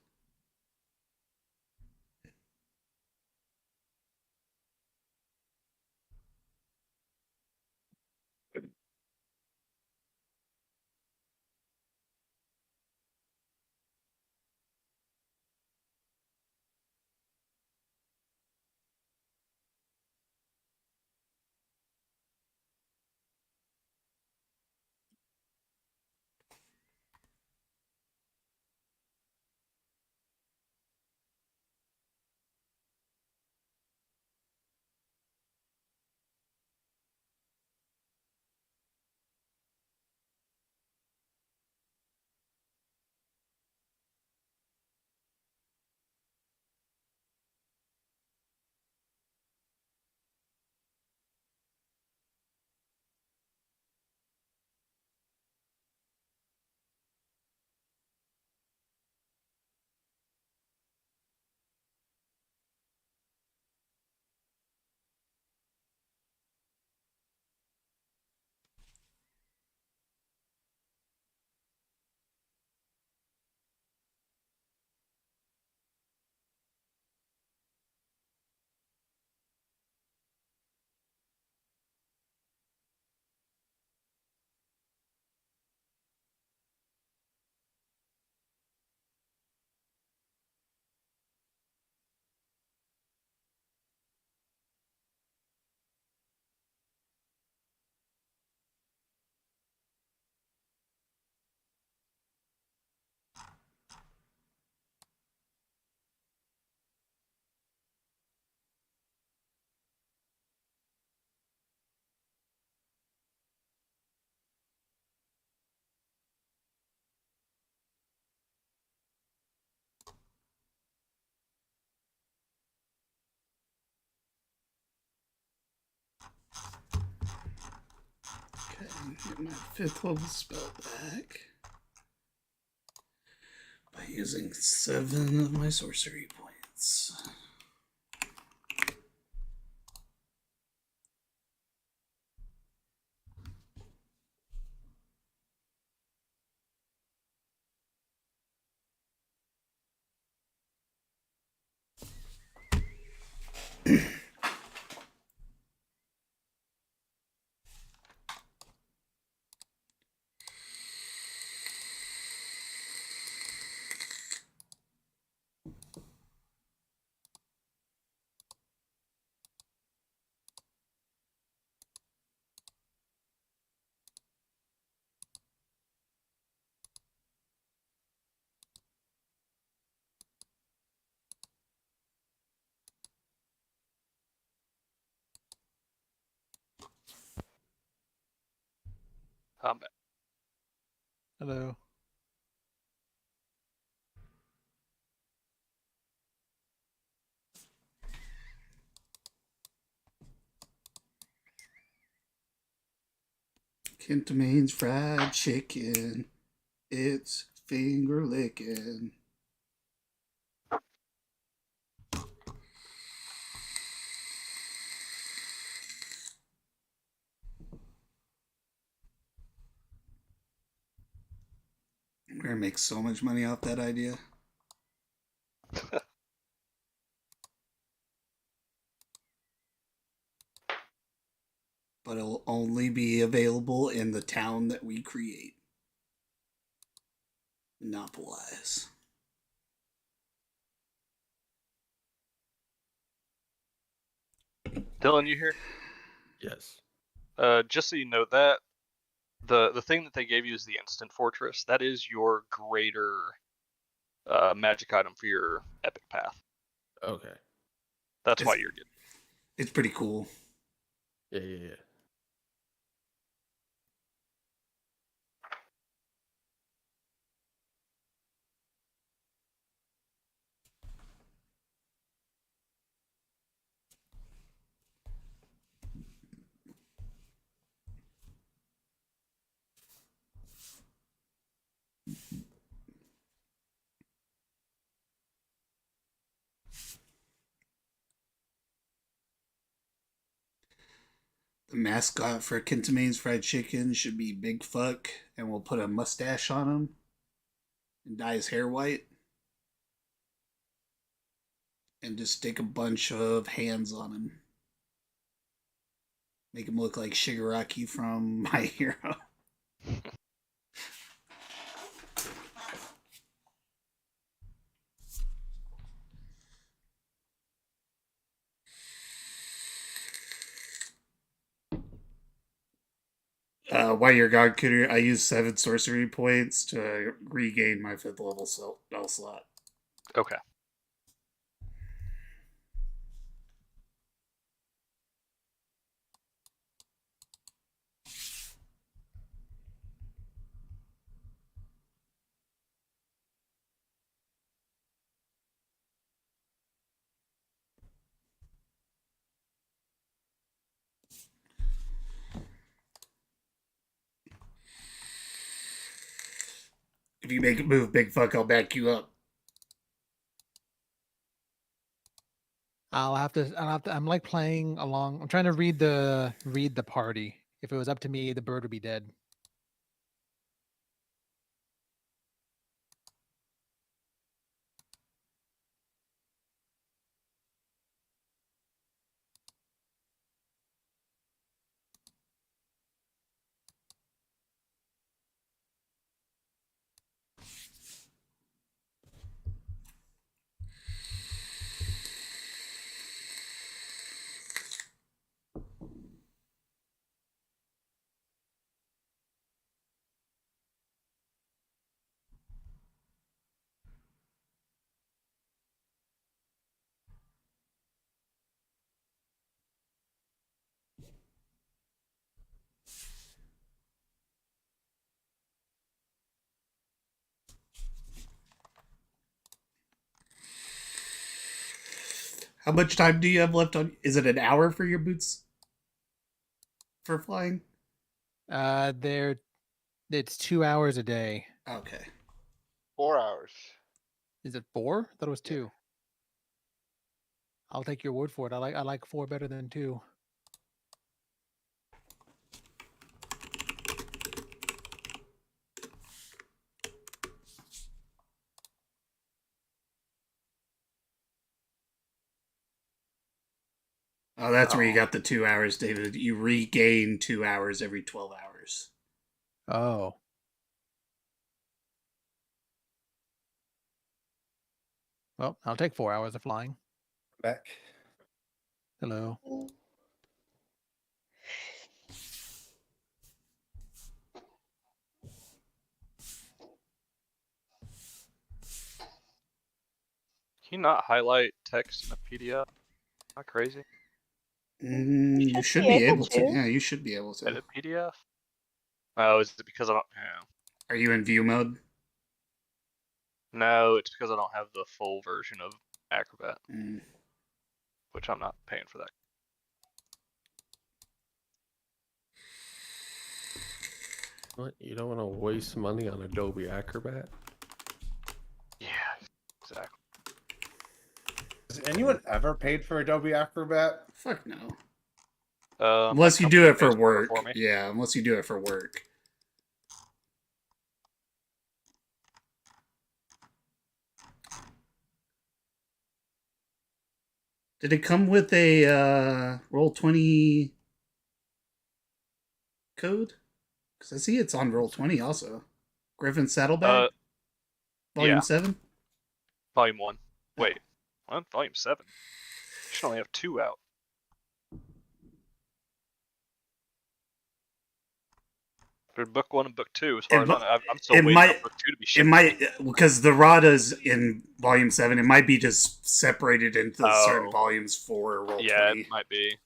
Okay, get my 5th level spell back by using 7 of my sorcery points. Combat. Hello. Kentamane's fried chicken. It's finger licking. We're gonna make so much money off that idea. But it'll only be available in the town that we create. Monopolize. Dylan, you here? Yes. Just so you know that the thing that they gave you is the instant fortress. That is your greater magic item for your epic path. Okay. That's why you're good. It's pretty cool. Yeah. The mascot for Kintamane's Fried Chicken should be Big Fuck, and we'll put a mustache on him and dye his hair white. And just stick a bunch of hands on him. Make him look like Shigaraki from My Hero. While you're gone, Cooter, I use 7 sorcery points to regain my 5th level spell slot. Okay. If you make a move, Big Fuck, I'll back you up. I'll have to. I'm like playing along. I'm trying to read the party. If it was up to me, the bird would be dead. How much time do you have left on? Is it an hour for your boots? For flying? It's 2 hours a day. Okay. 4 hours. Is it 4? I thought it was Yeah. 2. I'll take your word for it. I like 4 better than 2. Oh, that's where you got the 2 hours, David. You regain 2 hours every 12 hours. Oh. Well, I'll take 4 hours of flying. Back. Hello. Can you not highlight text in a PDF? Not crazy. You should be able to. Yeah, you should be able to. Edit PDF? Oh, is it because I don't... Yeah. Are you in view mode? No, it's because I don't have the full version of Acrobat, Mm. which I'm not paying for that. What? You don't want to waste money on Adobe Acrobat? Yeah, exactly. Has anyone ever paid for Adobe Acrobat? Fuck no. My Unless you do company it for pays work. for me. Yeah, unless you do it for work. Did it come with a Roll20 code? Because I see it's on Roll20 also. Griffin's Saddlebag? Volume yeah. 7? Volume 1. Wait, what? Volume 7? You should only have 2 out. For book 1 and book 2, as far as mi- I'm still it waiting might- on book 2 to be It shipped. might, because the Rada's in volume 7, it might be just separated into certain Oh. volumes for Roll20. Yeah, it might be.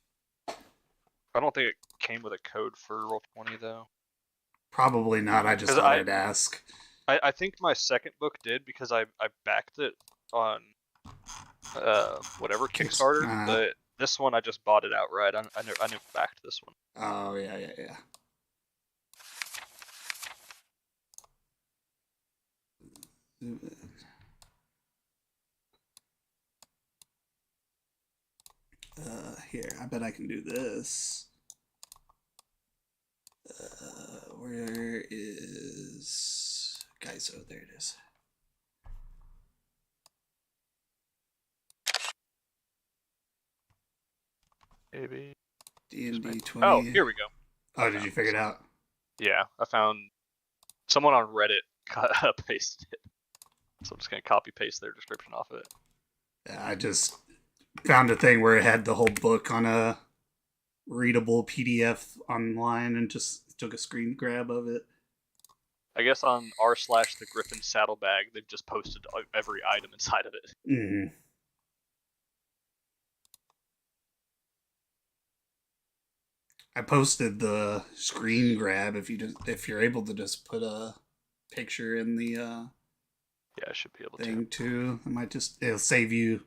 I don't think it came with a code for Roll20 though. Probably not. I just 'Cause thought I'd ask. I think my second book did because I backed it on whatever Kickstarter, but this one I just bought it outright. I never backed this one. Oh, yeah. Here, I bet I can do this. Where is... Guys, oh, there it is. Maybe. D&D 20. Oh, here we go. Oh, did you figure it out? Yeah, I found someone on Reddit pasted it. So I'm just gonna copy paste their description off of it. Yeah, I just found a thing where it had the whole book on a readable PDF online and just took a screen grab of it. I guess on r/the Griffin Saddlebag, they've just posted every item inside of it. Mm-hmm. I posted the screen grab if you're able to just put a picture in the Yeah, I should be able thing to. too. It'll save you.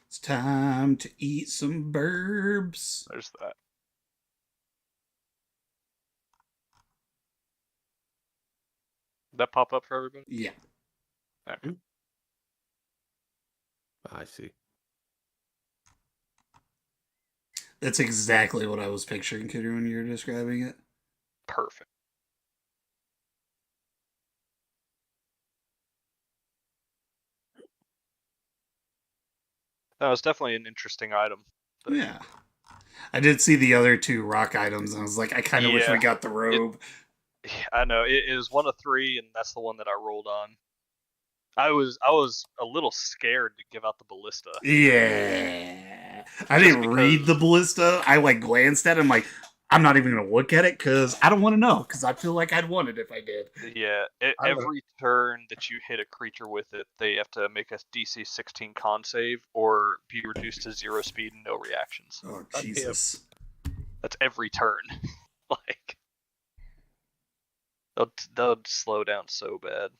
It's time to eat some burbs. There's that. Did that pop up for everybody? Yeah. Okay. I see. That's exactly what I was picturing, Kidder, when you were describing it. Perfect. That was definitely an interesting item. But Yeah. I did see the other 2 rock items, and I was like, I kind of wish we Yeah. got the robe. I know it was 1 of 3, and that's the one that I rolled on. I was a little scared to give out the ballista. Yeah. I didn't read the ballista. I glanced at it. I'm like, I'm not even going to look at it because I don't want to know because I feel like I'd want it if I did. Yeah, every turn that you hit a creature with it, they have to make a DC 16 con save or be reduced to 0 speed and no reactions. Oh, Jesus. That's every turn. They'll slow down so bad.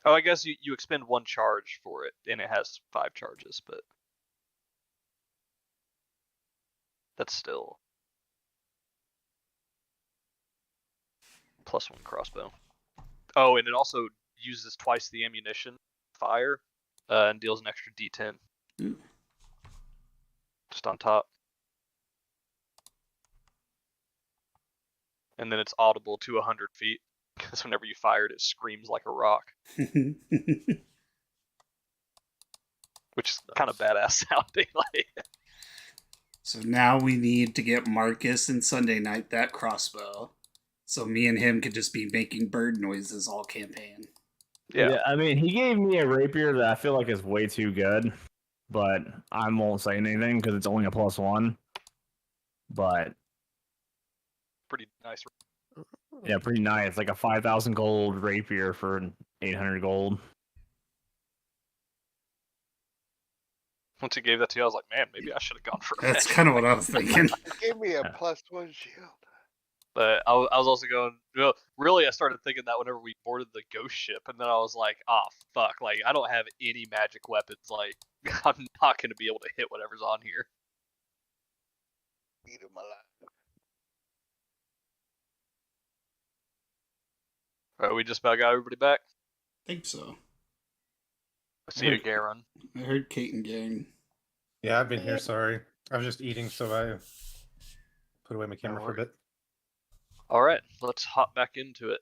Oh, I guess you expend 1 charge for it, and it has 5 charges, but that's still +1 crossbow. Oh, and it also uses twice the ammunition fire, and deals an extra D10. Ooh. Just on top. And then it's audible to 100 feet, because whenever you fire it, it screams like a rock. Which is kind of badass sounding. So now we need to get Marcus and Sunday Night that crossbow. So me and him could just be making bird noises all campaign. Yeah. I mean, he gave me a rapier that I feel like is way too good, but I won't say anything because it's only a +1. But Pretty nice. yeah, pretty nice. Like a 5,000 gold rapier for 800 gold. Once he gave that to you, I was like, man, maybe I should have gone for it. That's kind of what I was thinking. Give me a +1 shield. But I was also going, well, really, I started thinking that whenever we boarded the ghost ship, and then I was like, oh, fuck, I don't have any magic weapons, I'm not going to be able to hit whatever's on here. Eat him alive. Alright, we just about got everybody back. I think so. I see you, Garen. I heard Kate and Gang. Yeah, I've been here. Sorry, I was just eating, so I put away my camera for a bit. Alright, let's hop back into it.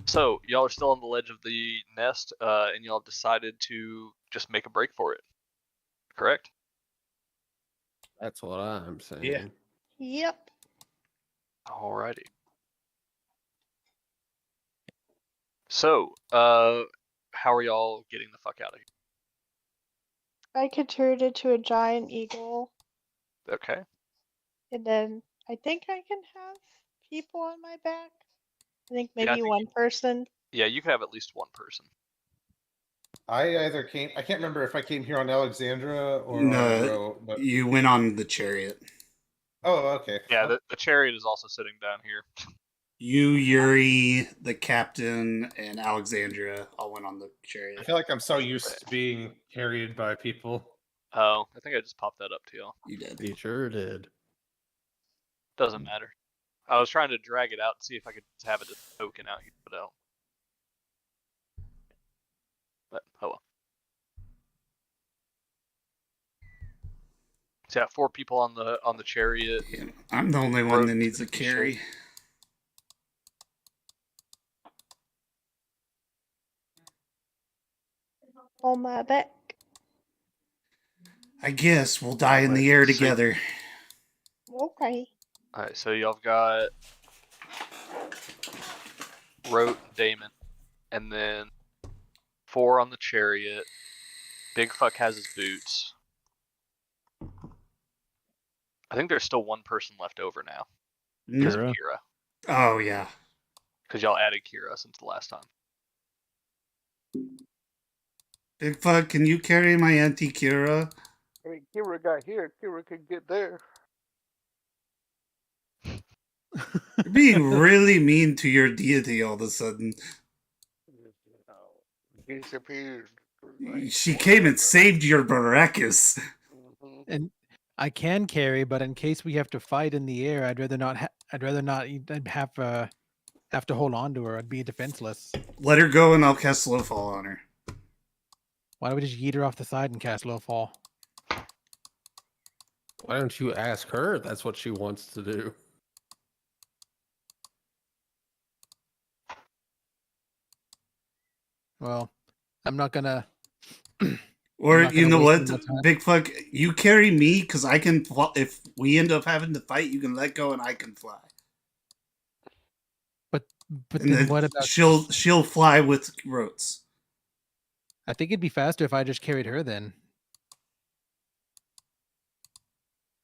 So, y'all are still on the ledge of the nest, and y'all have decided to just make a break for it. Correct. That's what I'm saying. Yeah. Yep. Alrighty. So, how are y'all getting the fuck out of I could turn into a giant eagle, here? Okay. and then I think I can have people on my back. I think Yeah, I maybe think one person. Yeah, you could have at least one person. I can't remember if I came here on Alexandra or on No, Ro, but you went on the chariot. oh, okay. Yeah, the chariot is also sitting down here. You, Yuri, the captain, and Alexandria all went on the I chariot. feel like I'm so used to being carried by people. Oh, I think I just popped that up to y'all. You did. You sure did. Doesn't matter. I was trying to drag it out and see if I could have it as a token out here, but oh. But oh well. So yeah, 4 people on the chariot. Yeah, I'm the only one that needs a carry. On my back. I guess we'll die in the air together. Okay. Alright, so y'all got Rote and Damon, and then 4 on the chariot. Big Fuck has his boots. I think there's still one person left over now. Because of Kira. Oh, yeah. Because y'all added Kira since the last time. Big Fuck, can you carry my Auntie Kira? I mean, Kira got here. Kira could get there. You're being really mean to your deity all of a sudden. Disappeared. She came and saved your Barakas. And I can carry, but in case we have to fight in the air, I'd rather not. I'd rather not have to hold on to her. I'd be defenseless. Let her go, and I'll cast Slowfall on her. Why don't we just yeet her off the side and cast low fall? Why don't you ask her? That's what she wants to do. Well, I'm not gonna. Or, not you gonna know waste what, any more time. Big Fuck, you carry me, because I can, if we end up having to fight, you can let go and I can fly. But And then what about? she'll fly with Rotes. I think it'd be faster if I just carried her. Then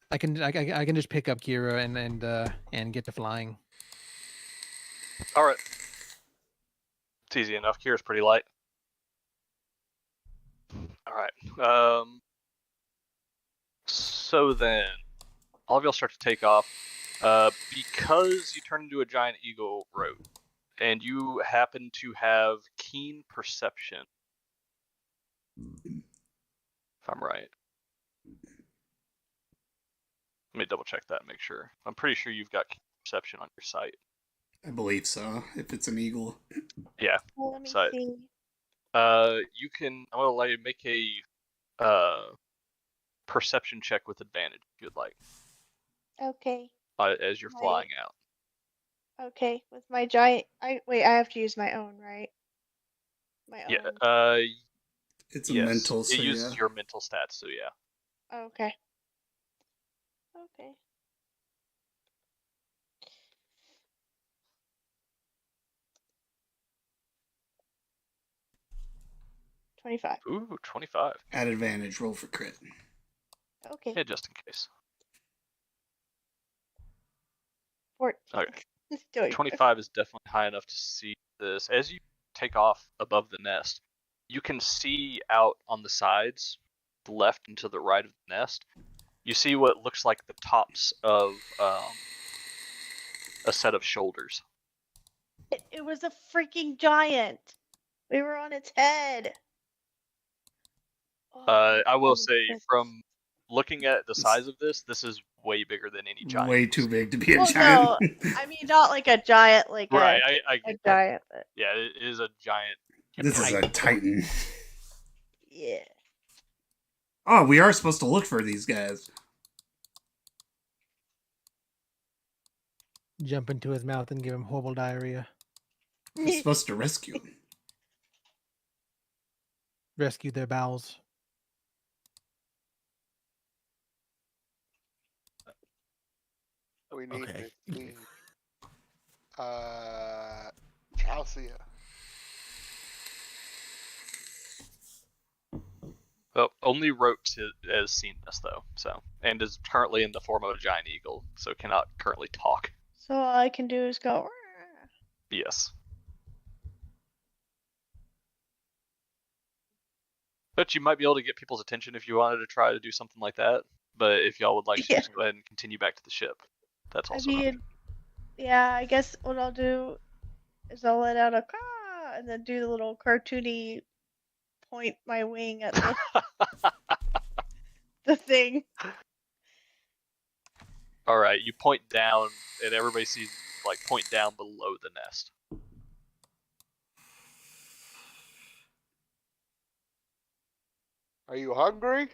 I can just pick up Kira and get to flying. All right. It's easy enough. Kira's pretty light. All right. So then, all of y'all start to take off. Because you turn into a giant eagle, Rote, and you happen to have keen perception. If I'm right. Let me double check that and make sure. I'm pretty sure you've got keen perception on your site. I believe so, if it's an eagle. Yeah. Well, let me Site. see. You can. I'm gonna let you make a perception check with advantage if you'd like, Okay. as you're Right. flying out. Okay. With my giant. I have to use my own, right? My own. Yeah. It's a Yes. mental, It so uses yeah. your mental stats, so yeah. Okay. Okay. $25. Ooh, 25. At advantage, roll for crit. Okay. Yeah, just in case. 14. Okay. Doing good. 25 is definitely high enough to see this. As you take off above the nest, you can see out on the sides, the left and to the right of the nest. You see what looks like the tops of a set of shoulders. It was a freaking giant. We were on its head. Oh, I will common say, sense. from looking at the size of this is way bigger than any giant. Way too big to be a Well, giant. no, I mean not like a giant, like Right, I a get that. giant, but Yeah, it is a giant. This is a titan. yeah. Oh, we are supposed to look for these guys. Jump into his mouth and give him horrible diarrhea. We're supposed to rescue them. Rescue their bowels. We need Okay. to see. Chelsea. Well, only Rotes has seen this though, so and is currently in the form of a giant eagle, so cannot currently talk. So all I can do is go. Yes. But you might be able to get people's attention if you wanted to try to do something like that. But if y'all would like to Yeah. just go ahead and continue back to the ship, that's I also an option. mean, yeah. I guess what I'll do is I'll let out a caw and then do the little cartoony point my wing at the thing. All right, you point down, and everybody sees like point down below the nest. Are you hungry?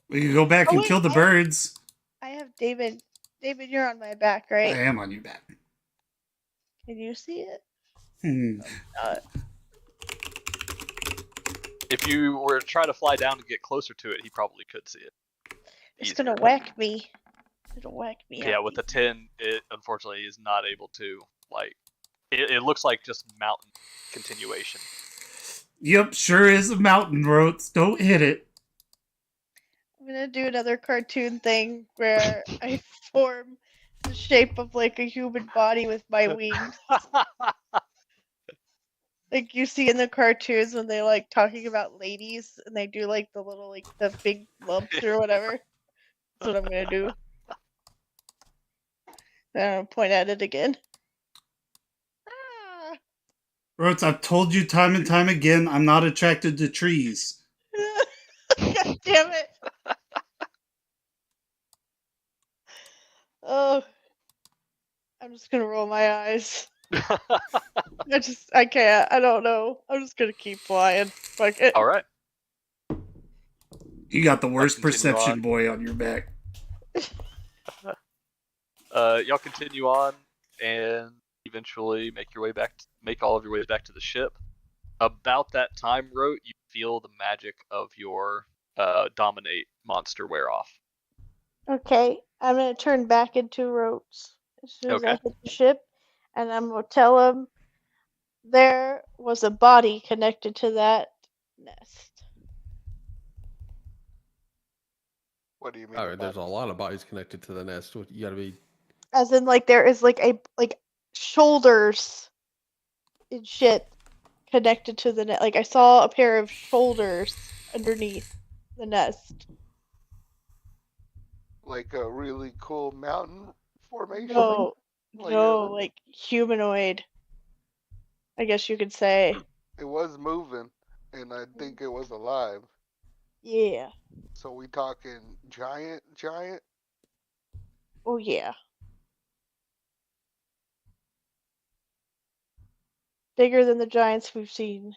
We can go back Oh, and wait, kill the birds. I have David. David, you're on my back, I right? am on your back. Can you see it? If you were to try to fly down and get closer to it, he probably could see it. It's Easier. gonna whack me. It'll whack me. Yeah, up. with the 10, it unfortunately is not able to, like, it looks like just mountain continuation. Yep, sure is a mountain, Rotes. Don't hit it. I'm gonna do another cartoon thing where I form the shape of like a human body with my wings. Like you see in the cartoons when they like talking about ladies and they do like the little like the big lumps or whatever. That's what I'm gonna do. Then I'll point at it again. Ah. Rotes, I've told you time and time again, I'm not attracted to trees. God damn it. Oh. I'm just gonna roll my eyes. I can't. I don't know. I'm just gonna keep flying. Fuck it. All right. You got the worst continue perception on. boy on your back. Y'all continue on and eventually make all of your ways back to the ship. About that time, Rote, you feel the magic of your dominate monster wear off. Okay, I'm gonna turn back into Rotes as soon as I Okay. hit the ship, and I'm gonna tell him there was a body connected to that nest. What do you mean? Alright, there's a lot of bodies connected to the nest. You gotta be. As in, like there is like shoulders and shit connected to the nest. Like I saw a pair of shoulders underneath the nest. Like a really cool mountain formation? No, Like no, like humanoid. I guess you could say. it was moving, and I think it was alive. Yeah. So we talking giant? Oh yeah. Bigger than the giants we've seen.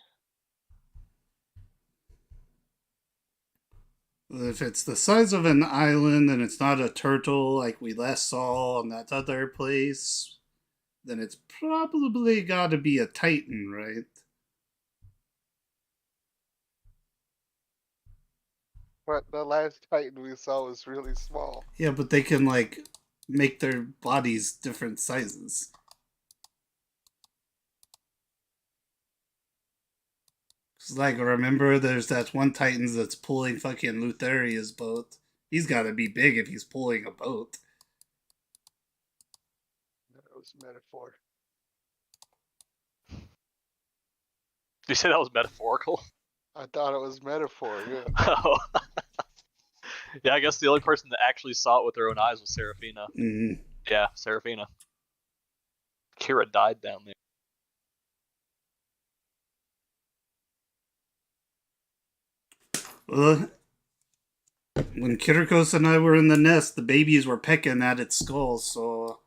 If it's the size of an island and it's not a turtle like we last saw on that other place, then it's probably got to be a titan, right? But the last Titan we saw was really small. Yeah, but they can like make their bodies different sizes. It's like, remember, there's that one Titan that's pulling fucking Lutheria's boat. He's got to be big if he's pulling a boat. That was metaphor. Did you say that was metaphorical? I thought it was metaphor, yeah. Oh. Yeah, I guess the only person that actually saw it with their own eyes was Seraphina. Mm-hmm. Yeah, Seraphina. Kira died down there. Well, when Kirikos and I were in the nest, the babies were pecking at its skull, so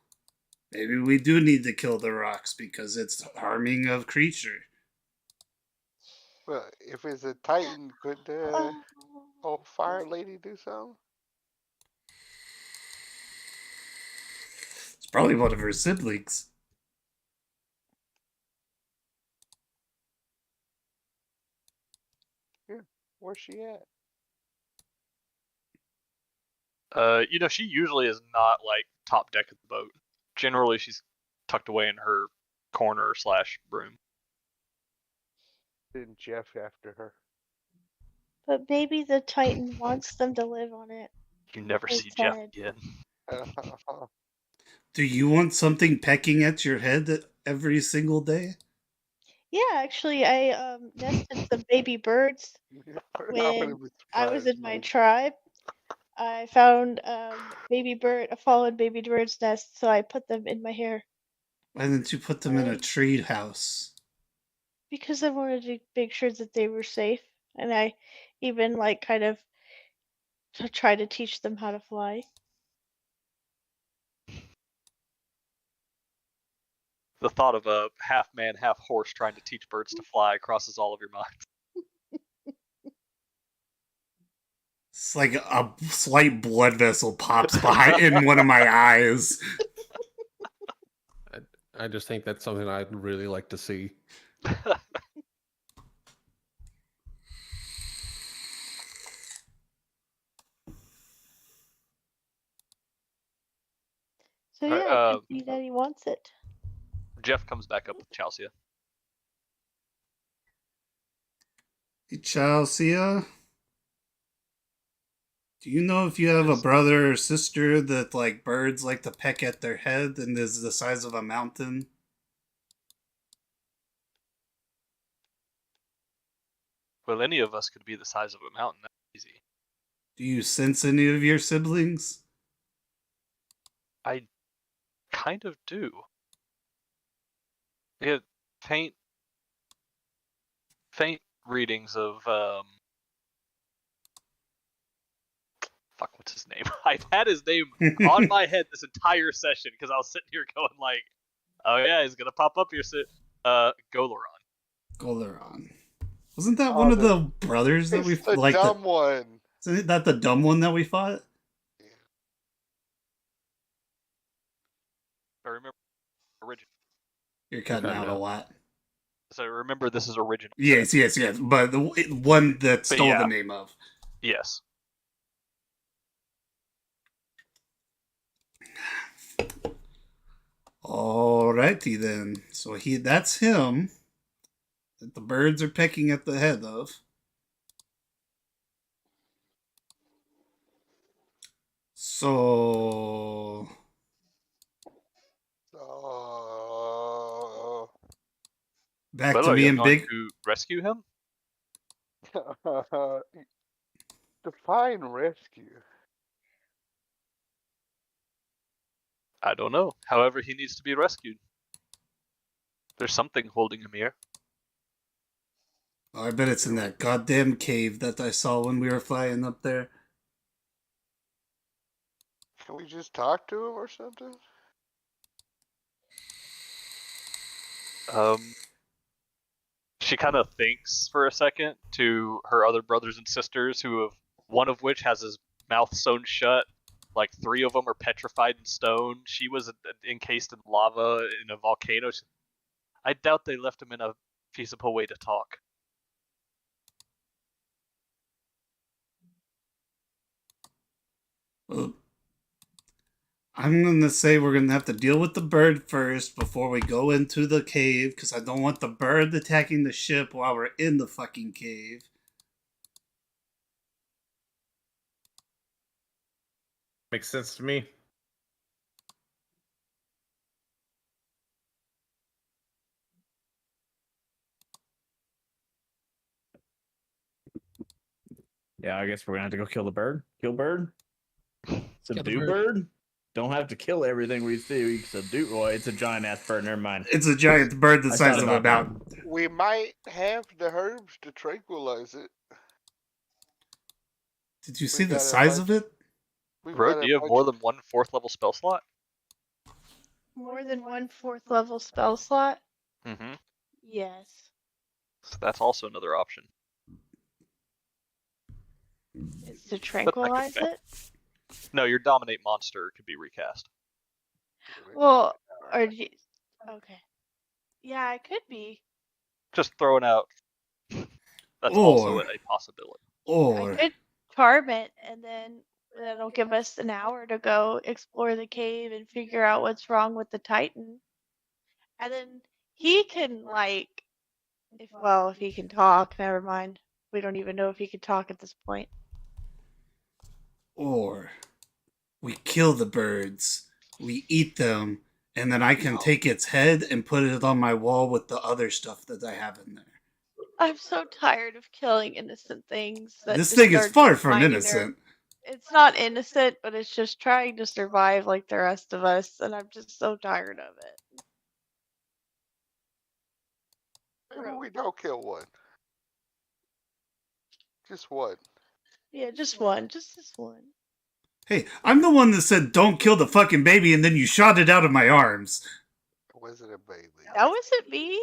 maybe we do need to kill the rocks because it's harming of creature. Well, if it's a Titan, could the old fire lady do something? It's probably one of her siblings. Yeah, where's she at? She usually is not like top deck of the boat. Generally, she's tucked away in her corner / room. Then Jeff after her. But maybe the Titan wants them to live on it. You never His see Jeff head. again. Do you want something pecking at your head every single day? Yeah, actually, I nested some baby birds when I was in my tribe. I found a fallen baby bird's nest, so I put them in my hair Why didn't you put them in a tree house? because I wanted to make sure that they were safe, and I even kind of to try to teach them how to fly. The thought of a half man, half horse trying to teach birds to fly crosses all of your minds. It's like a slight blood vessel pops behind in one of my eyes. I just think that's something I'd really like to see. So Alright, yeah, it could be that he wants it. Jeff comes back up with Chelsea. Hey, Chelsea, do you know if you have a brother or sister that birds like to peck at their head and is the size of a mountain? Well, any of us could be the size of a mountain. That's easy. Do you sense any of your siblings? I kind of do. Yeah, faint readings of what's his name? I've had his name on my head this entire session because I was sitting here going like, oh yeah, he's gonna pop up here soon. Goloron. Wasn't that one of the brothers that we the dumb one? Isn't that the dumb one that we fought? I remember original. You're cutting out a lot. So remember, this is original. Yes. But the one that stole the name of. Yes. Alrighty then. So that's him that the birds are pecking at the head of. So back to me and Big. To rescue him. Define rescue. I don't know. However, he needs to be rescued. There's something holding him here. Oh, I bet it's in that goddamn cave that I saw when we were flying up there. Can we just talk to him or something? She kind of thinks for a second to her other brothers and sisters, one of which has his mouth sewn shut. Like 3 of them are petrified in stone. She was encased in lava in a volcano. I doubt they left him in a feasible way to talk. Well, I'm going to say we're going to have to deal with the bird first before we go into the cave, because I don't want the bird attacking the ship while we're in the fucking cave. Makes sense to me. Yeah, I guess we're gonna have to go kill the bird. Kill bird. Subdue bird. bird. Don't have to kill everything we see. We subdue. Well, it's a giant ass bird. Never mind. It's a giant bird the I size thought of a about mountain. We might have the herbs to tranquilize it. Did you see the size of it? Bro, do you have more than 1 4th level spell slot? More than 1 4th level spell slot? Mm-hmm. Yes. So that's also another option. It's to tranquilize it? No, your dominate monster could be recast. Well, okay. Yeah, it could be. Just throwing out. That's also a possibility. I could charm it and then That'll give us an hour to go explore the cave and figure out what's wrong with the Titan. And then he can if he can talk, never mind. We don't even know if he can talk at this point. Or we kill the birds, we eat them, and then I can take its head and put it on my wall with the other stuff that I have in there. I'm so tired of killing innocent things. This thing is far from innocent. It's not innocent, but it's just trying to survive like the rest of us, and I'm just so tired of it. Maybe we don't kill one. Just one. Yeah, just one. Just this one. Hey, I'm the one that said don't kill the fucking baby, and then you shot it out of my arms. Was it a baby? That wasn't me.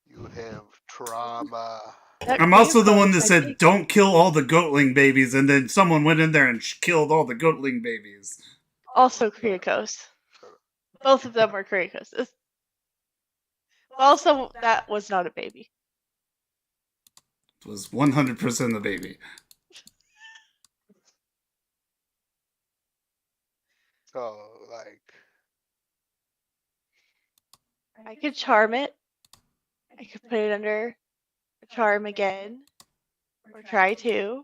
You have trauma. I'm also the one that said don't kill all the goatling babies, and then someone went in there and killed all the goatling babies. Also Kriakos. Both of them were Kriakoses. Also, that was not a baby. It was 100% the baby. So, like, I could charm it. I could put it under a charm again. Or try to.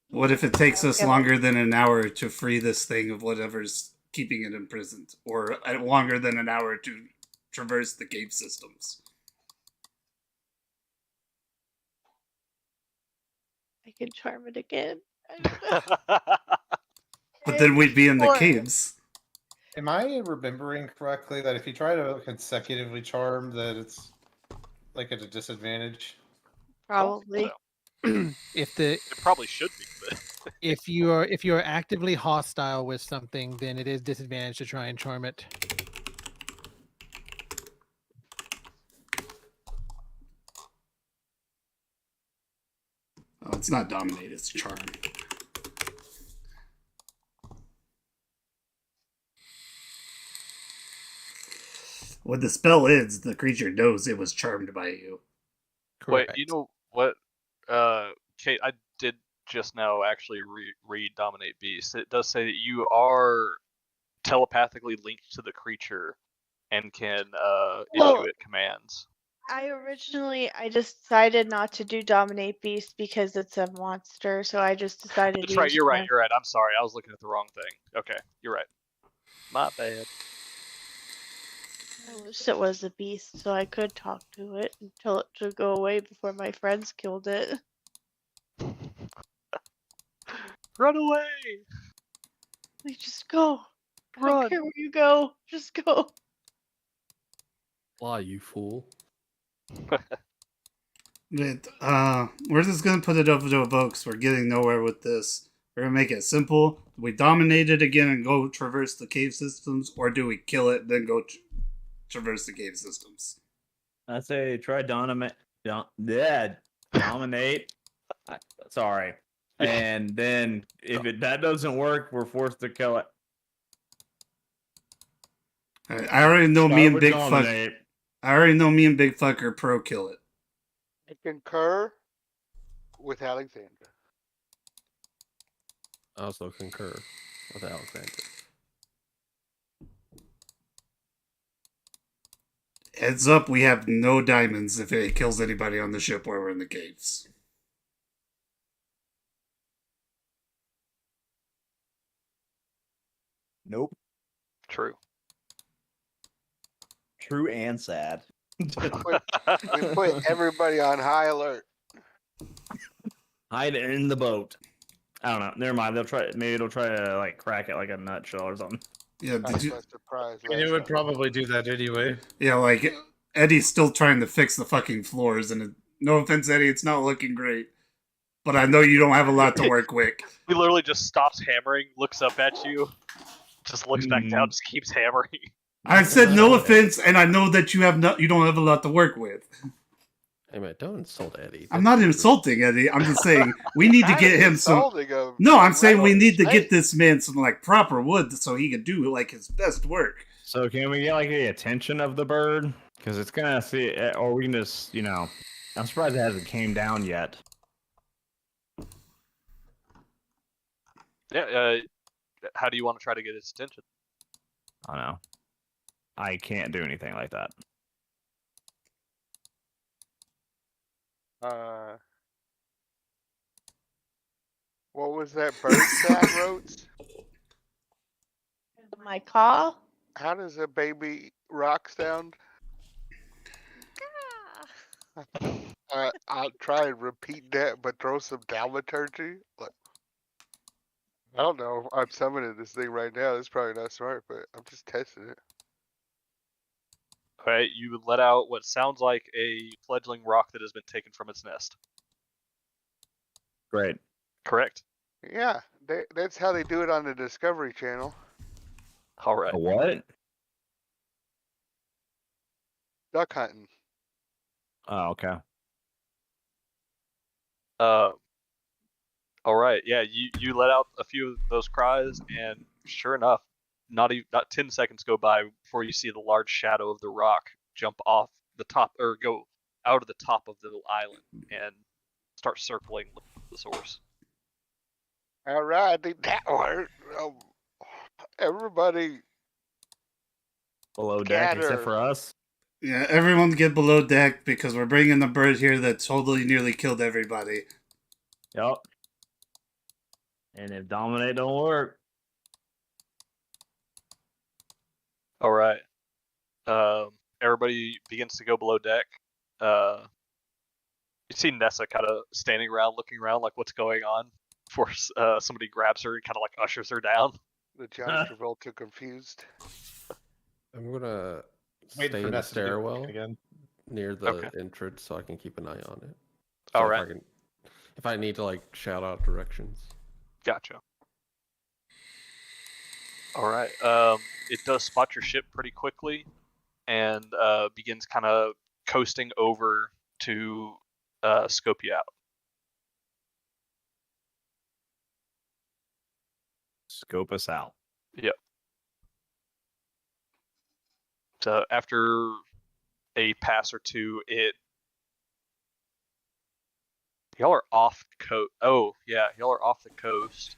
What if it takes us longer than an hour to free this thing of whatever's keeping it imprisoned? Or longer than an hour to traverse the cave systems? I could charm it again. But then we'd be in the caves. Am I remembering correctly that if you try to consecutively charm, that it's like at a disadvantage? Probably. It probably should be. But if you are actively hostile with something, then it is disadvantage to try and charm it. Oh, it's not dominate, it's charm. When the spell ends, the creature knows it was charmed by you. Correct. Wait, you know what? Kate, I did just now actually read Dominate Beast. It does say that you are telepathically linked to the creature and can issue it commands. I decided not to do Dominate Beast because it's a monster, so I just decided That's to right, use you're right. I'm sorry, I was looking at the wrong thing. Okay, you're right. My bad. I wish it was a beast so I could talk to it and tell it to go away before my friends killed it. Run away! Like, just go. I Run. don't care where you go. Just go. Fly, you fool. But, we're just gonna put it over to a vote because we're getting nowhere with this. We're gonna make it simple. Do we dominate it again and go traverse the cave systems, or do we kill it then go traverse the cave systems? I say try dominate. Sorry. And then if that doesn't work, we're forced to kill it. I already know me and Big Fuck. Dominate. I already know me and Big Fuck are pro kill it. I concur with Alexander. I also concur with Alexander. Heads up, we have no diamonds if it kills anybody on the ship while we're in the caves. Nope. True. True and sad. We put everybody on high alert. Hide it in the boat. I don't know. Never mind. Maybe it'll try to like crack it like a nutshell or something. Yeah, That's my surprise. And it would probably do that anyway. Yeah, like Eddie's still trying to fix the fucking floors, and no offense, Eddie, it's not looking great. But I know you don't have a lot to work with. He literally just stops hammering, looks up at you, just looks back down, just keeps hammering. I said no offense, and I know that you don't have a lot to work with. Hey man, don't insult Eddie. I'm not insulting Eddie. I'm just saying we need to get him some. Him. No, I'm saying we need to get this man some like proper wood so he can do like his best work. So can we get like the attention of the bird? Because it's gonna see, or we can just, I'm surprised it hasn't came down yet. Yeah. How do you want to try to get its attention? I don't know. I can't do anything like that. What was that bird sound, Rhodes? My call. How does a baby rock sound? I'll try and repeat that, but throw some thaumaturgy. Like, I don't know. I'm summoning this thing right now. It's probably not smart, but I'm just testing it. Okay, you let out what sounds like a fledgling rock that has been taken from its nest. Great. Correct. Yeah, that's how they do it on the Discovery Channel. All right. A what? Duck hunting. Oh, okay. All right. Yeah, you let out a few of those cries, and sure enough, not 10 seconds go by before you see the large shadow of the rock jump off the top, or go out of the top of the island and start circling the source. All right, I think that worked. Everybody Below deck, except Gather. for us. Yeah, everyone get below deck because we're bringing the bird here that totally nearly killed everybody. Yep. And if dominate don't work, All right. Everybody begins to go below deck. You see Nessa kind of standing around, looking around, like what's going on. Before somebody grabs her and kind of like ushers her down. The Johnny Travolta confused. I'm gonna Wait stay for in the Ness to do it stairwell Again. near the Okay. entrance so I can keep an eye on it. All So right. if I need to like shout out directions. Gotcha. All right. It does spot your ship pretty quickly, and begins kind of coasting over to scope you out. scope us out. Yep. So after a pass or two, y'all are off the coast. Oh yeah, y'all are off the coast.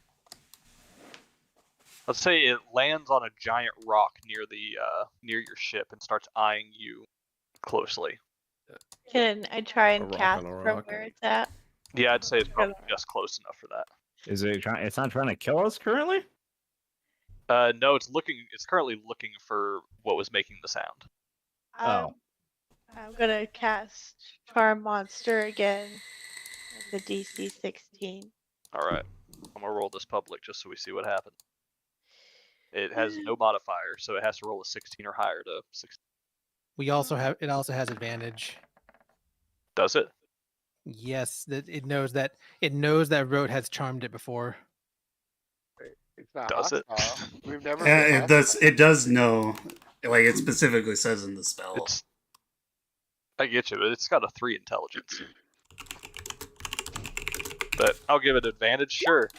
Let's say it lands on a giant rock near your ship and starts eyeing you closely. Can I try A and rock cast on a from rock. where it's at? Yeah, I'd say it's probably Hello. just close enough for that. Is it trying? It's not trying to kill us currently. No, it's currently looking for what was making the sound. Oh. I'm gonna cast Charm Monster again. The DC 16. All right, I'm gonna roll this public just so we see what happens. It has no modifier, so it has to roll a 16 or higher to 16. We also have it also has advantage. Does it? Yes, that it knows that Road has charmed it before. It's not Does it? hostile. We've never Yeah, been it does. hostile. It does know. Like it specifically says in the spell. I get you, but it's got a 3 intelligence. But I'll give it advantage, sure.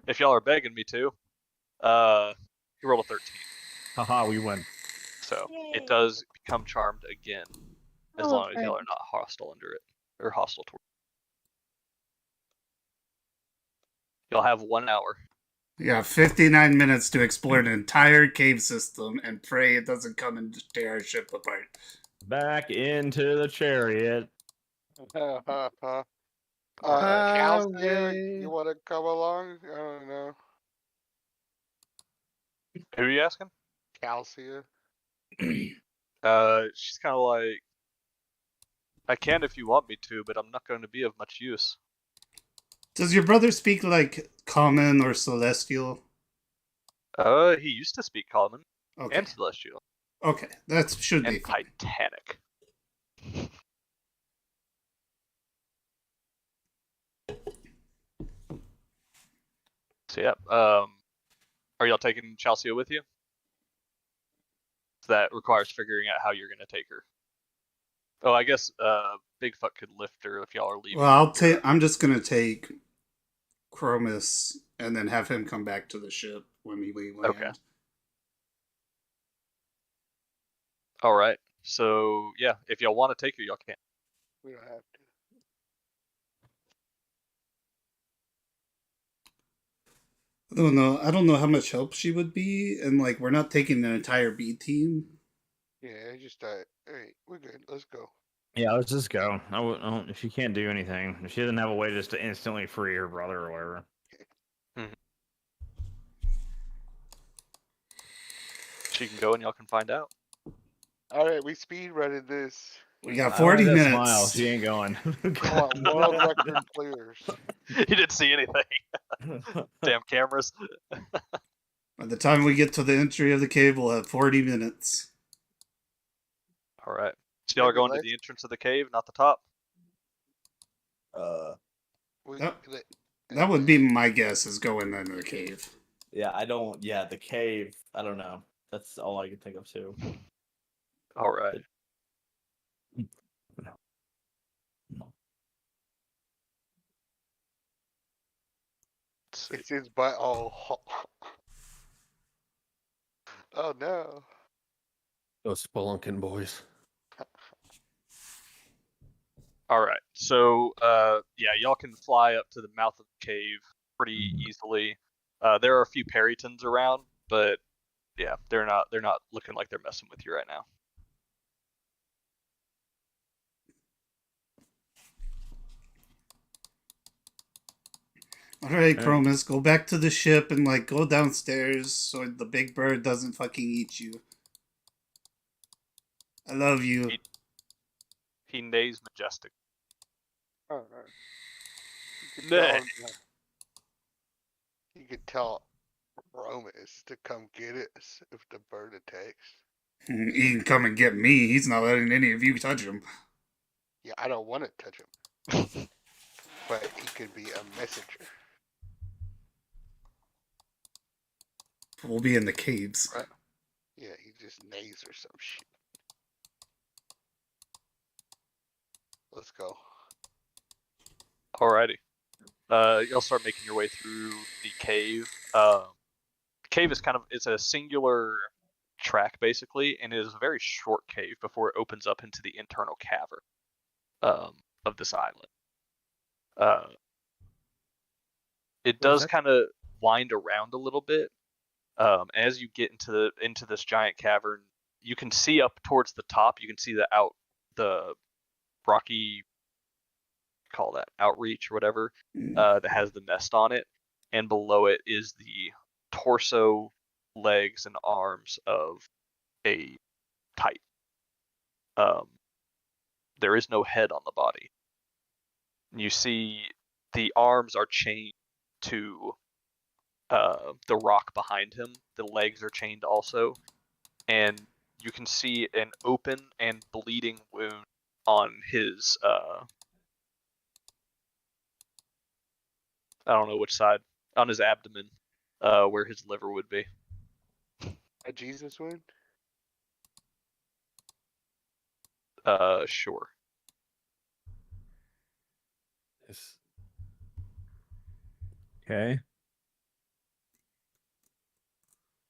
If y'all are begging me to. You rolled a 13. Haha, we win. So Yay. it does become charmed again. As Oh, long as friend. y'all are not hostile under it. Or hostile toward it. Y'all have 1 hour. You got 59 minutes to explore an entire cave system and pray it doesn't come and tear our ship apart. Back into the chariot. Calcia, Highway. you want to come along? I don't know. Who are you asking? Calcia. She's kind of like, I can if you want me to, but I'm not going to be of much use. Does your brother speak like common or celestial? He used to speak common Okay. and celestial Okay, that should be and fine. titanic. So yeah, are y'all taking Chelsea with you? So that requires figuring out how you're gonna take her. Oh, I guess Bigfoot could lift her if y'all are leaving. Well, I'm just gonna take Chromis and then have him come back to the ship when we land. Okay. All right. So yeah, if y'all want to take her, y'all can. We don't have to. I don't know. I don't know how much help she would be, and like we're not taking the entire B team. Yeah, I just thought, alright, we're good. Let's go. Yeah, let's just go. If she can't do anything, if she doesn't have a way just to instantly free her brother or whatever. She can go and y'all can find out. Alright, we speed running this. We got I 40 like that minutes. smile. She ain't going. Come on, world record clears. You didn't see anything. Damn cameras. By the time we get to the entry of the cave, we'll have 40 minutes. All right. So y'all are going to the entrance of the cave, not the top. We, That would be my guess, is going into the cave. Yeah, I don't. Yeah, the cave. I don't know. That's all I can think of too. All right. it's his butt. Oh. Oh no. Those spelunking boys. All right. So, yeah, y'all can fly up to the mouth of the cave pretty easily. There are a few Perrytons around, but yeah, they're not looking like they're messing with you right now. All right, Chromus, go back to the ship and like go downstairs so the big bird doesn't fucking eat you. I love you. He neighs majestic. Oh no. You could tell Romus to come get us if the bird attacks. He can come and get me. He's not letting any of you touch him. Yeah, I don't want to touch him. But he could be a messenger. We'll be in the caves. Right. Yeah, he just neighs or some shit. Let's go. Alrighty. You'll start making your way through the cave. Cave is it's a singular track basically, and it is a very short cave before it opens up into the internal cavern of this island. It does kind of wind around a little bit. As you get into this giant cavern, you can see up towards the top. You can see the rocky, call that outreach or whatever, that has the nest on it, and below it is the torso, legs, and arms of a Titan. There is no head on the body. You see the arms are chained to the rock behind him. The legs are chained also, and you can see an open and bleeding wound on his I don't know which side, on his abdomen, where his liver would be. A Jesus wound? Sure. Yes. Okay.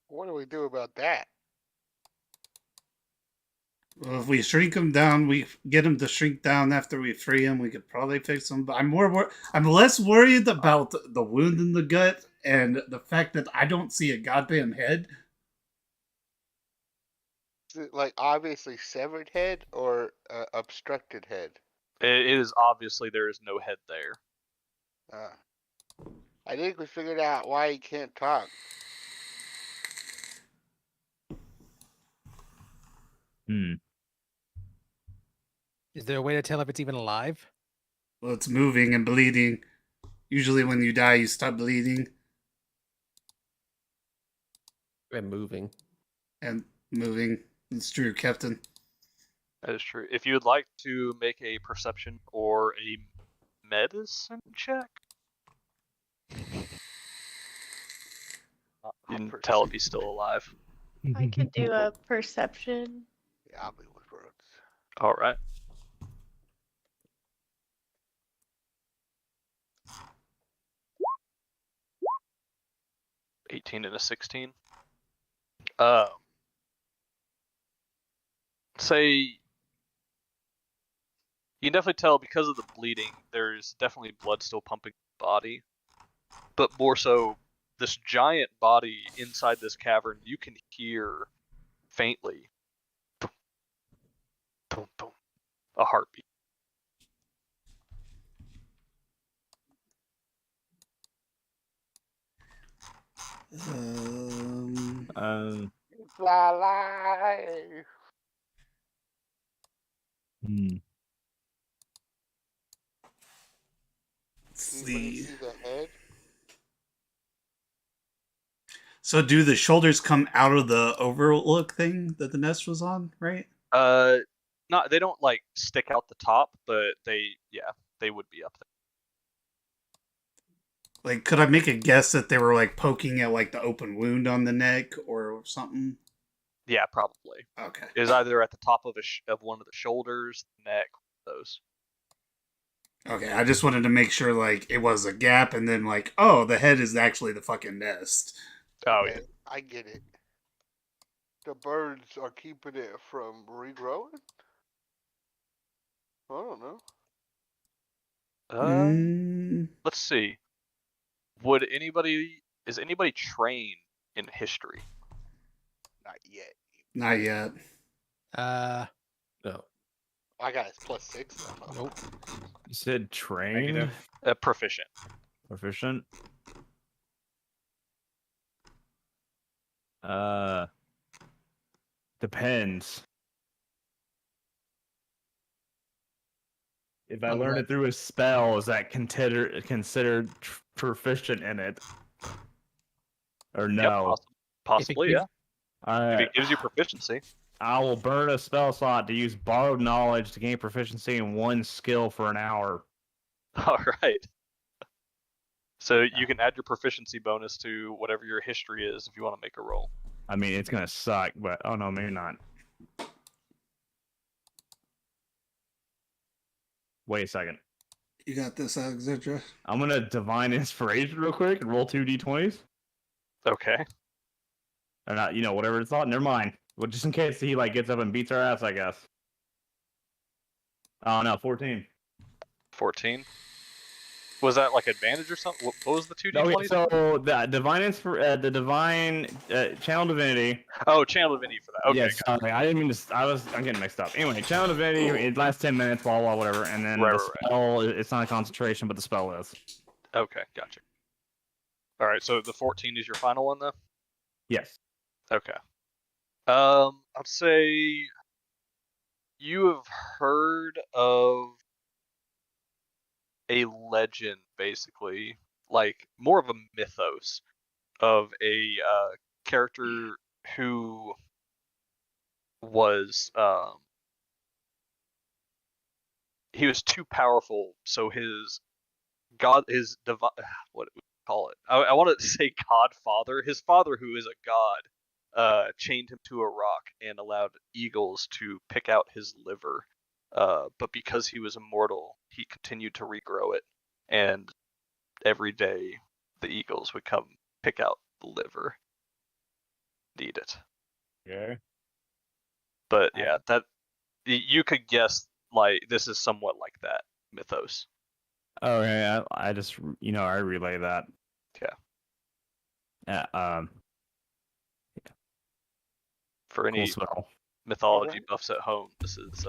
What do we do about that? Well, if we shrink him down, we get him to shrink down after we free him. We could probably fix him. But I'm less worried about the wound in the gut and the fact that I don't see a goddamn head. Is it like obviously severed head or obstructed head? It is obviously there is no head there. I think we figured out why he can't talk. Is there a way to tell if it's even alive? Well, it's moving and bleeding. Usually when you die, you stop bleeding. And moving. And moving. It's true, Captain. That is true. If you would like to make a perception or a medicine check, you can tell if he's still alive. I could do a perception. Yeah, I'll be with Rhodes. All right. $18 and a 16. Say you can definitely tell because of the bleeding. There's definitely blood still pumping the body, but more so this giant body inside this cavern, you can hear faintly boom, boom, boom, a heartbeat. Fly life. Hmm. Anybody see the head? So do the shoulders come out of the overlook thing that the nest was on, right? Not they don't like stick out the top, but they would be up there. Like, could I make a guess that they were like poking at like the open wound on the neck or something? Yeah, probably. Okay. Is either at the top of of one of the shoulders, neck, those. Okay, I just wanted to make sure like it was a gap, and then like, oh, the head is actually the fucking nest. Oh Okay, I get it. The birds are keeping it from regrowing? I don't know. Let's see. Is anybody trained in history? Not yet. Not yet. No. I got it +6 though. Nope. You said trained? Negative. Proficient. Proficient? Depends. If I On learn what? it through a spell, is that considered proficient in it? Or no? Yep, possibly, gives- yeah. If it gives you proficiency. I will burn a spell slot to use borrowed knowledge to gain proficiency in one skill for an hour. All right. So you can add your proficiency bonus to whatever your history is if you want to make a roll. I mean, it's gonna suck, but oh no, maybe not. Wait a second. You got this, Alexandra? I'm gonna divine inspiration real quick and roll 2 d20s. Okay. Or not, whatever it's not. Never mind. Well, just in case he like gets up and beats our ass, I guess. Oh no, 14. 14. Was that like advantage or something? What was the 2d20? Okay, so the divine channel divinity. Oh, channel divinity for that. Okay. Yes, sorry, I didn't mean to. I'm getting mixed up. Anyway, channel divinity. It lasts 10 minutes. Blah blah whatever, and then the spell. It's not a concentration, but the spell is. Okay, gotcha. All right, so the 14 is your final one, though. Yes. Okay. I'd say you have heard of a legend, basically, like more of a mythos of a character who was he was too powerful, so his what do we call it? I want to say godfather. His father, who is a god, chained him to a rock and allowed eagles to pick out his liver. But because he was immortal, he continued to regrow it, and every day the eagles would come pick out the liver, eat it. Okay. But yeah, that you could guess like this is somewhat like that mythos. Okay, I just I relay that. Yeah. Yeah. For any spell. mythology buffs at home, this is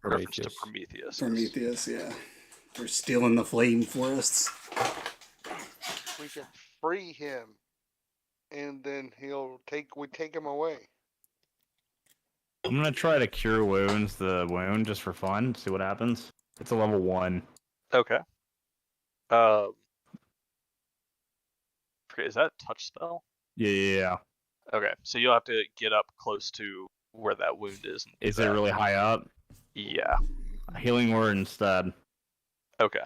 reference to Prometheus. Prometheus, yeah. We're stealing the flame forests. We can free him, and then we take him away. I'm gonna try to cure wounds. The wound just for fun. See what happens. It's a level 1. Okay. Is that a touch spell? Yeah. Okay, so you'll have to get up close to where that wound is. Is it really high up? Yeah. A healing word instead. Okay.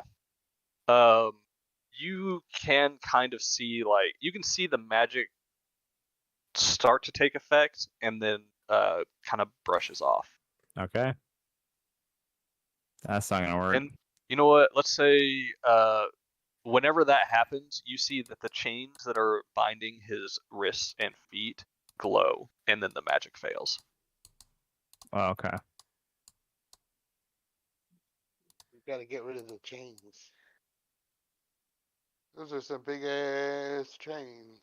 You can kind of see you can see the magic start to take effect and then kind of brushes off. Okay. That's not gonna work. And you know what? Let's say whenever that happens, you see that the chains that are binding his wrists and feet glow, and then the magic fails. Oh, okay. We gotta get rid of the chains. Those are some big ass chains.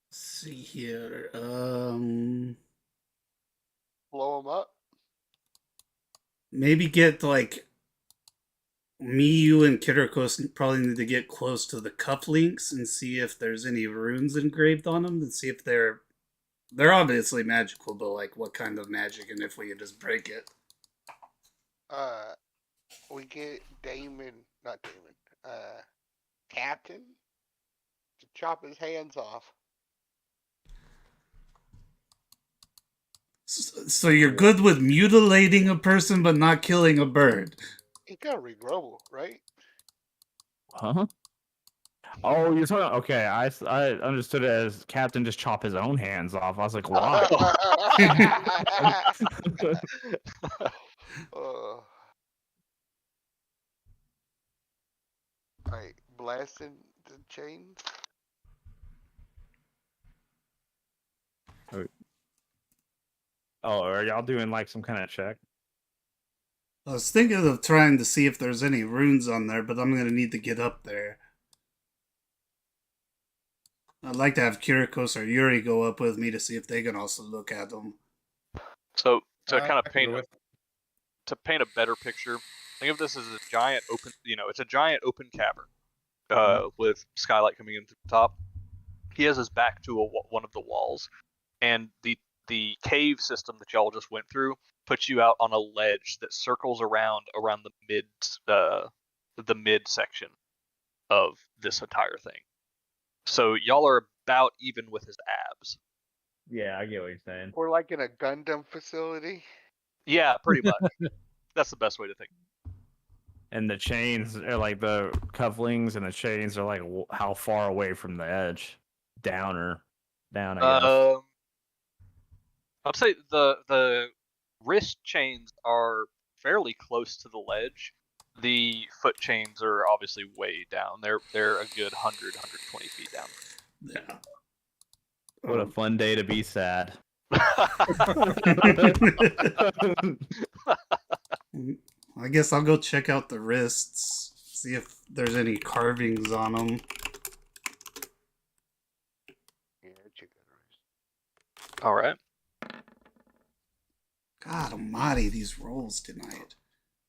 Let's see here. Blow them up. Maybe get like me, you, and Kirikos probably need to get close to the cufflinks and see if there's any runes engraved on them, and see if they're obviously magical, but like what kind of magic, and if we could just break it. We get Captain to chop his hands off. So you're good with mutilating a person but not killing a bird. He gotta regrow, right? Huh? Oh, you're talking. Okay, I understood it as Captain just chop his own hands off. I was like, why? Alright, blasting the chains. Oh, are y'all doing like some kind of check? I was thinking of trying to see if there's any runes on there, but I'm gonna need to get up there. I'd like to have Kirikos or Yuri go up with me to see if they can also look at them. So to kind I of can paint go a, with- to paint a better picture, think of this as a giant open. It's a giant open cavern, with skylight coming in through the top. He has his back to one of the walls, and the cave system that y'all just went through puts you out on a ledge that circles around the mid section of this entire thing. So y'all are about even with his abs. Yeah, I get what you're saying. We're like in a Gundam facility. Yeah, pretty much. That's the best way to think. And the chains are like the cufflinks, and the chains are like how far away from the edge? Down, I guess. I'd say the wrist chains are fairly close to the ledge. The foot chains are obviously way down. They're a good 120 feet down. Yeah. What a fun day to be sad. I guess I'll go check out the wrists, see if there's any carvings on them. Yeah, chicken rice. All right. God almighty, these rolls tonight.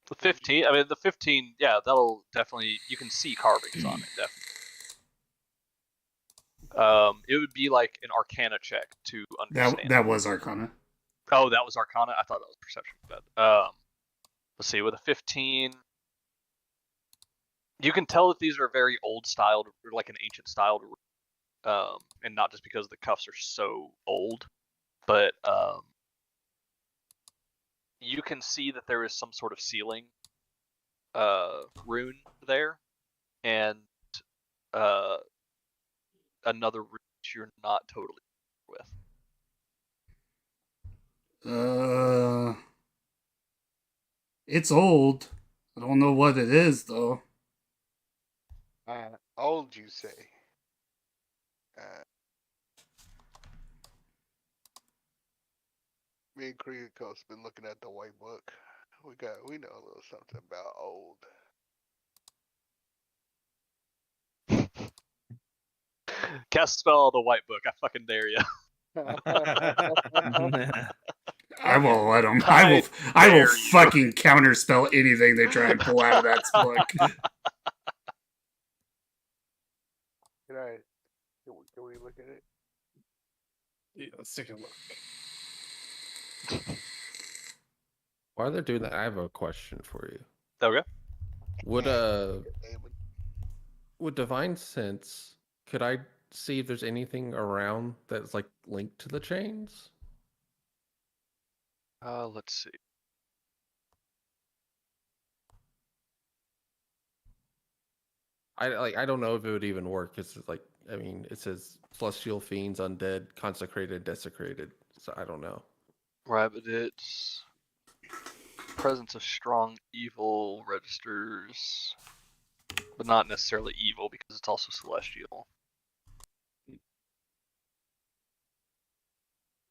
The 15. I mean, the 15. Yeah, that'll definitely. You can see carvings on it. Definitely. It would be like an Arcana check to understand. That was Arcana. Oh, that was Arcana. I thought that was Perception. But let's see. With a 15, you can tell that these are very old styled, like an ancient styled, and not just because the cuffs are so old, but you can see that there is some sort of ceiling rune there, and another rune that you're not totally with. It's old. I don't know what it is though. Old, you say? Me and Kriakos been looking at the white book. We know a little something about old. Cast a spell on the white book. I fucking dare you. I won't let them. I will fucking counterspell anything they try and pull out of that book. Can we look at it? Yeah, let's take a look. While they're doing that, I have a question for you. Okay. Would Divine Sense, could I see if there's anything around that's like linked to the chains? Let's see. I don't know if it would even work. It's like, I mean, it says celestial fiends, undead, consecrated, desecrated. So I don't know. Right, but it's presence of strong evil registers, but not necessarily evil because it's also celestial.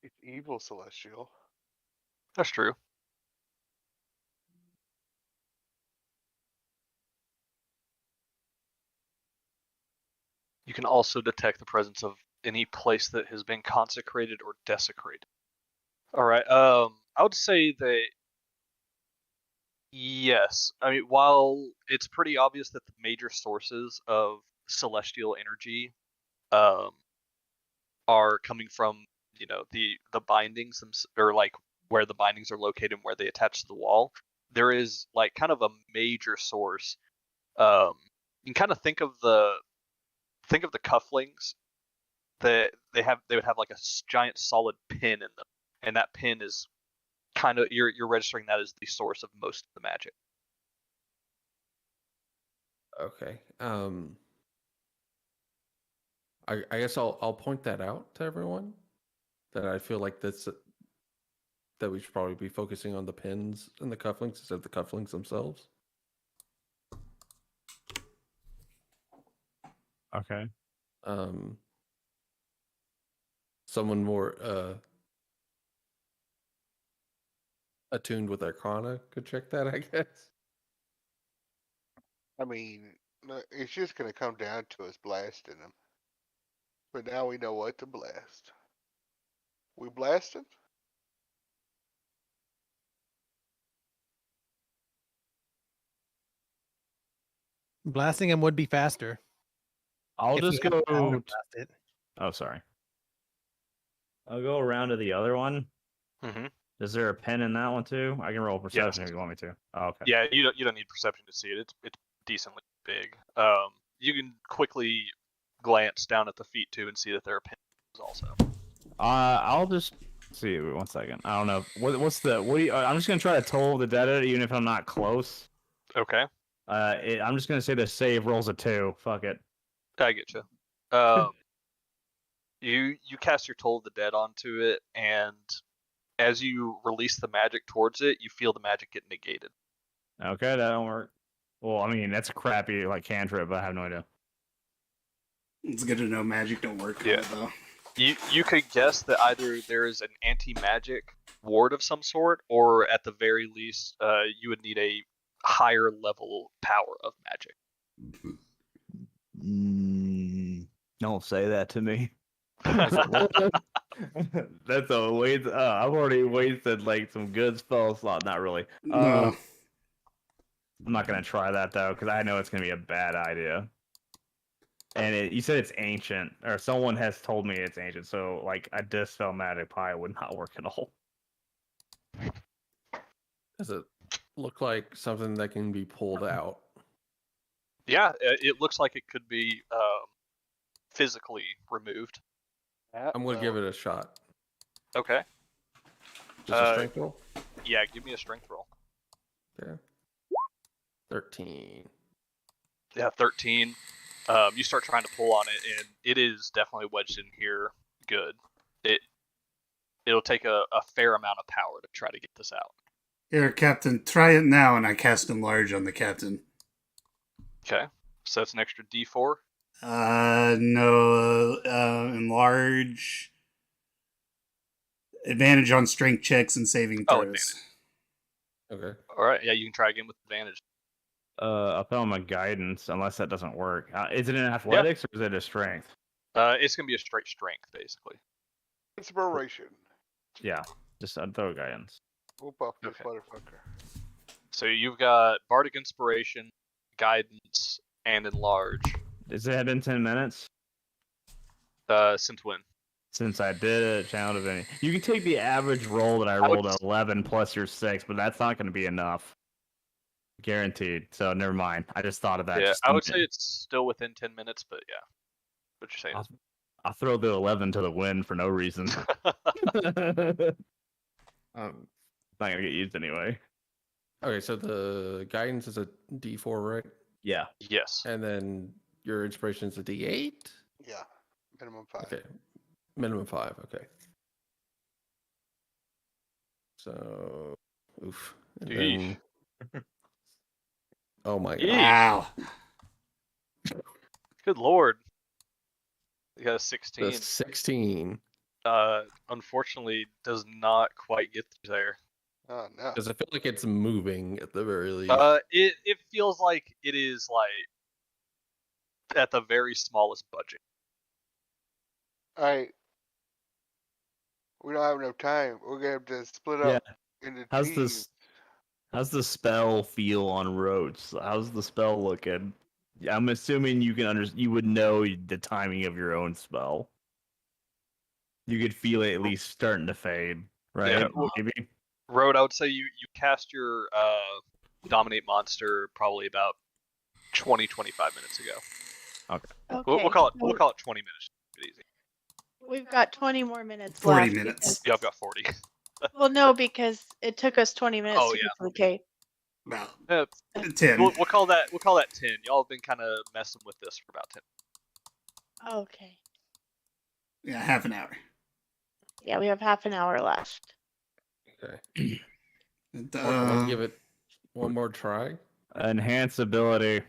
It's evil celestial. That's true. You can also detect the presence of any place that has been consecrated or desecrated. All right. I would say that yes. I mean, while it's pretty obvious that the major sources of celestial energy are coming from, you know, the bindings or like where the bindings are located and where they attach to the wall, there is like kind of a major source. You can kind of think of the cufflinks that they would have like a giant solid pin in them, and that pin is kind of you're registering that as the source of most of the magic. Okay. I guess I'll point that out to everyone. That I feel like that we should probably be focusing on the pins and the cufflinks instead of the cufflinks themselves. Okay. Someone more attuned with Arcana could check that, I guess. I mean, it's just gonna come down to us blasting them. But now we know what to blast. We blasting? Blasting him would be faster. I'll if we just have go. power to blast it. Oh, sorry. I'll go around to the other one. Mm-hmm. Is there a pen in that one too? I can roll perception if you want me to. Oh, okay. Yeah, you don't need perception to see it. It's decently big. You can quickly glance down at the feet too and see that there are pins also. I'll just see. Wait, 1 second. I don't know. What's the? What do you? I'm just gonna try to toll the dead even if I'm not close. Okay. I'm just gonna say the save rolls a 2. Fuck it. I get you. You cast your Toll of the Dead onto it, and as you release the magic towards it, you feel the magic get negated. Okay, that don't work. Well, I mean that's a crappy like cantrip, but I have no idea. It's good to know magic don't work. Yeah. Though. You could guess that either there is an anti-magic ward of some sort, or at the very least, you would need a higher level power of magic. Don't say that to me. That's a waste. I've already wasted like some good spell slot. Not really. No. I'm not gonna try that though because I know it's gonna be a bad idea. And you said it's ancient, or someone has told me it's ancient. So like a dispel magic probably would not work at all. Does it look like something that can be pulled out? Yeah, it looks like it could be physically removed. I'm gonna give it a shot. Okay. Just a strength roll? Yeah, give me a strength roll. Okay. 13. Yeah, 13. You start trying to pull on it, and it is definitely wedged in here good. It'll take a fair amount of power to try to get this out. Here, Captain, try it now, and I cast Enlarge on the Captain. Okay, so that's an extra D4? No, Enlarge. Advantage on strength checks and saving throws. Okay. Alright, yeah, you can try again with advantage. I'll throw him a guidance, unless that doesn't work. Is it an athletics or is it a strength? It's going to be a straight strength, basically. Inspiration. Yeah, just I'd throw guidance. Whoop up this motherfucker. So you've got Bardic Inspiration, Guidance, and Enlarge. Has it been 10 minutes? Since when? Since I did a Channel Divinity. You can take the average roll that I rolled at 11 plus your 6, but that's not going to be enough. Guaranteed. So never mind. I just thought of that. Yeah, just I would say it's still within 10 minutes, but yeah. What you're saying is... I'll throw the 11 to the wind for no reason. Not going to get used anyway. Okay, so the guidance is a D4, right? Yeah. Yes. And then your inspiration is a D8? Yeah. Minimum 5. Okay. Minimum 5, okay. So, oof. And then, oh my god. Wow. Good lord. You got a 16. The 16. Unfortunately, does not quite get there. Oh no. Does it feel like it's moving at the very least? It feels like it is like at the very smallest budget. Alright. We don't have enough time. We're gonna have to split Yeah. up into How's teams. this? How's the spell feel on roads? How's the spell looking? I'm assuming you can you would know the timing of your own spell. You could feel it at least starting to fade, right? Yeah, well, Maybe. Road, I would say you cast your dominate monster probably about 20-25 minutes ago. Okay. We'll call it 20 minutes. Keep it easy. We've got 20 more minutes 40 left. minutes. Yeah, I've got 40. Well, no, because it took us 20 minutes Oh, to get yeah. to the cave. About 10. We'll call that 10. Y'all have been kind of messing with this for about 10. Okay. Yeah, half an hour. Yeah, we have half an hour left. Okay. And, Want to give it one more try? Enhance ability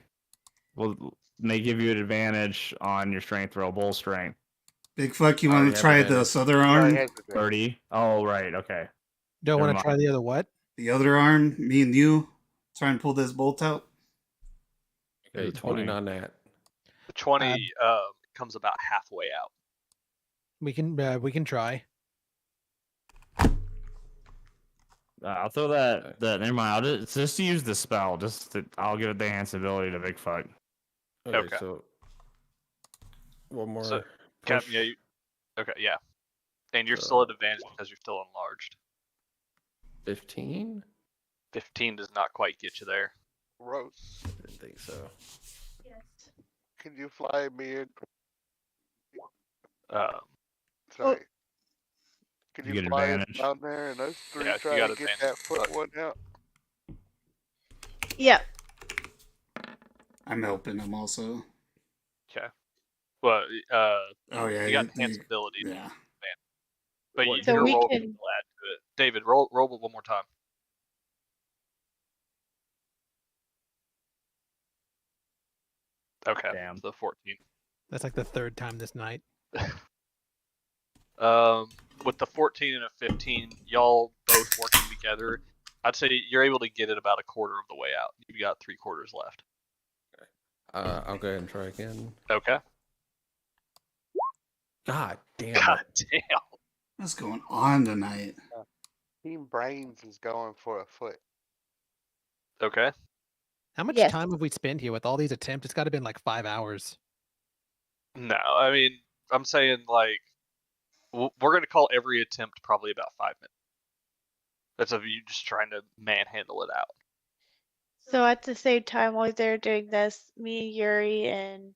may give you an advantage on your strength roll, bull strength. Big fuck, you Oh, want we to have try advantage. this other arm? 30. Oh, right. Okay. Don't Never want to try mind. the other what? The other arm, me and you, try and pull this bolt out. Okay, 20 on that. The 20 comes about halfway out. We can try. I'll throw that. Never mind. I'll just use the spell. I'll give it the enhance ability to Big Fuck. Okay. So one more. So, push. Captain, yeah. Okay, yeah. And you're So- still at advantage because you're still enlarged. 15? 15 does not quite get you there. Rose, Didn't think so. Yes. can you fly me in? Sorry. Can You you get fly us advantage. down there and us three Yeah, you try got to get advantage. that foot one out? Yeah. I'm helping him also. Okay. Well, Oh, yeah. you got enhanced ability, Yeah. but What- So your we roll can- can still add to it. David, roll it one more time. Okay. Damn. So 14. That's like the third time this night. With the 14 and a 15, y'all both working together, I'd say you're able to get it about a quarter of the way out. You've got 3/4 left. I'll go ahead and try again. Okay. God damn God it. damn. What's going on tonight? Team Brains is going for a foot. Okay. How much Yes. time have we spent here with all these attempts? It's got to been like 5 hours. No, I mean, I'm saying like we're gonna call every attempt probably about 5 minutes. That's of you just trying to manhandle it out. So at the same time, while they're doing this, me, Yuri, and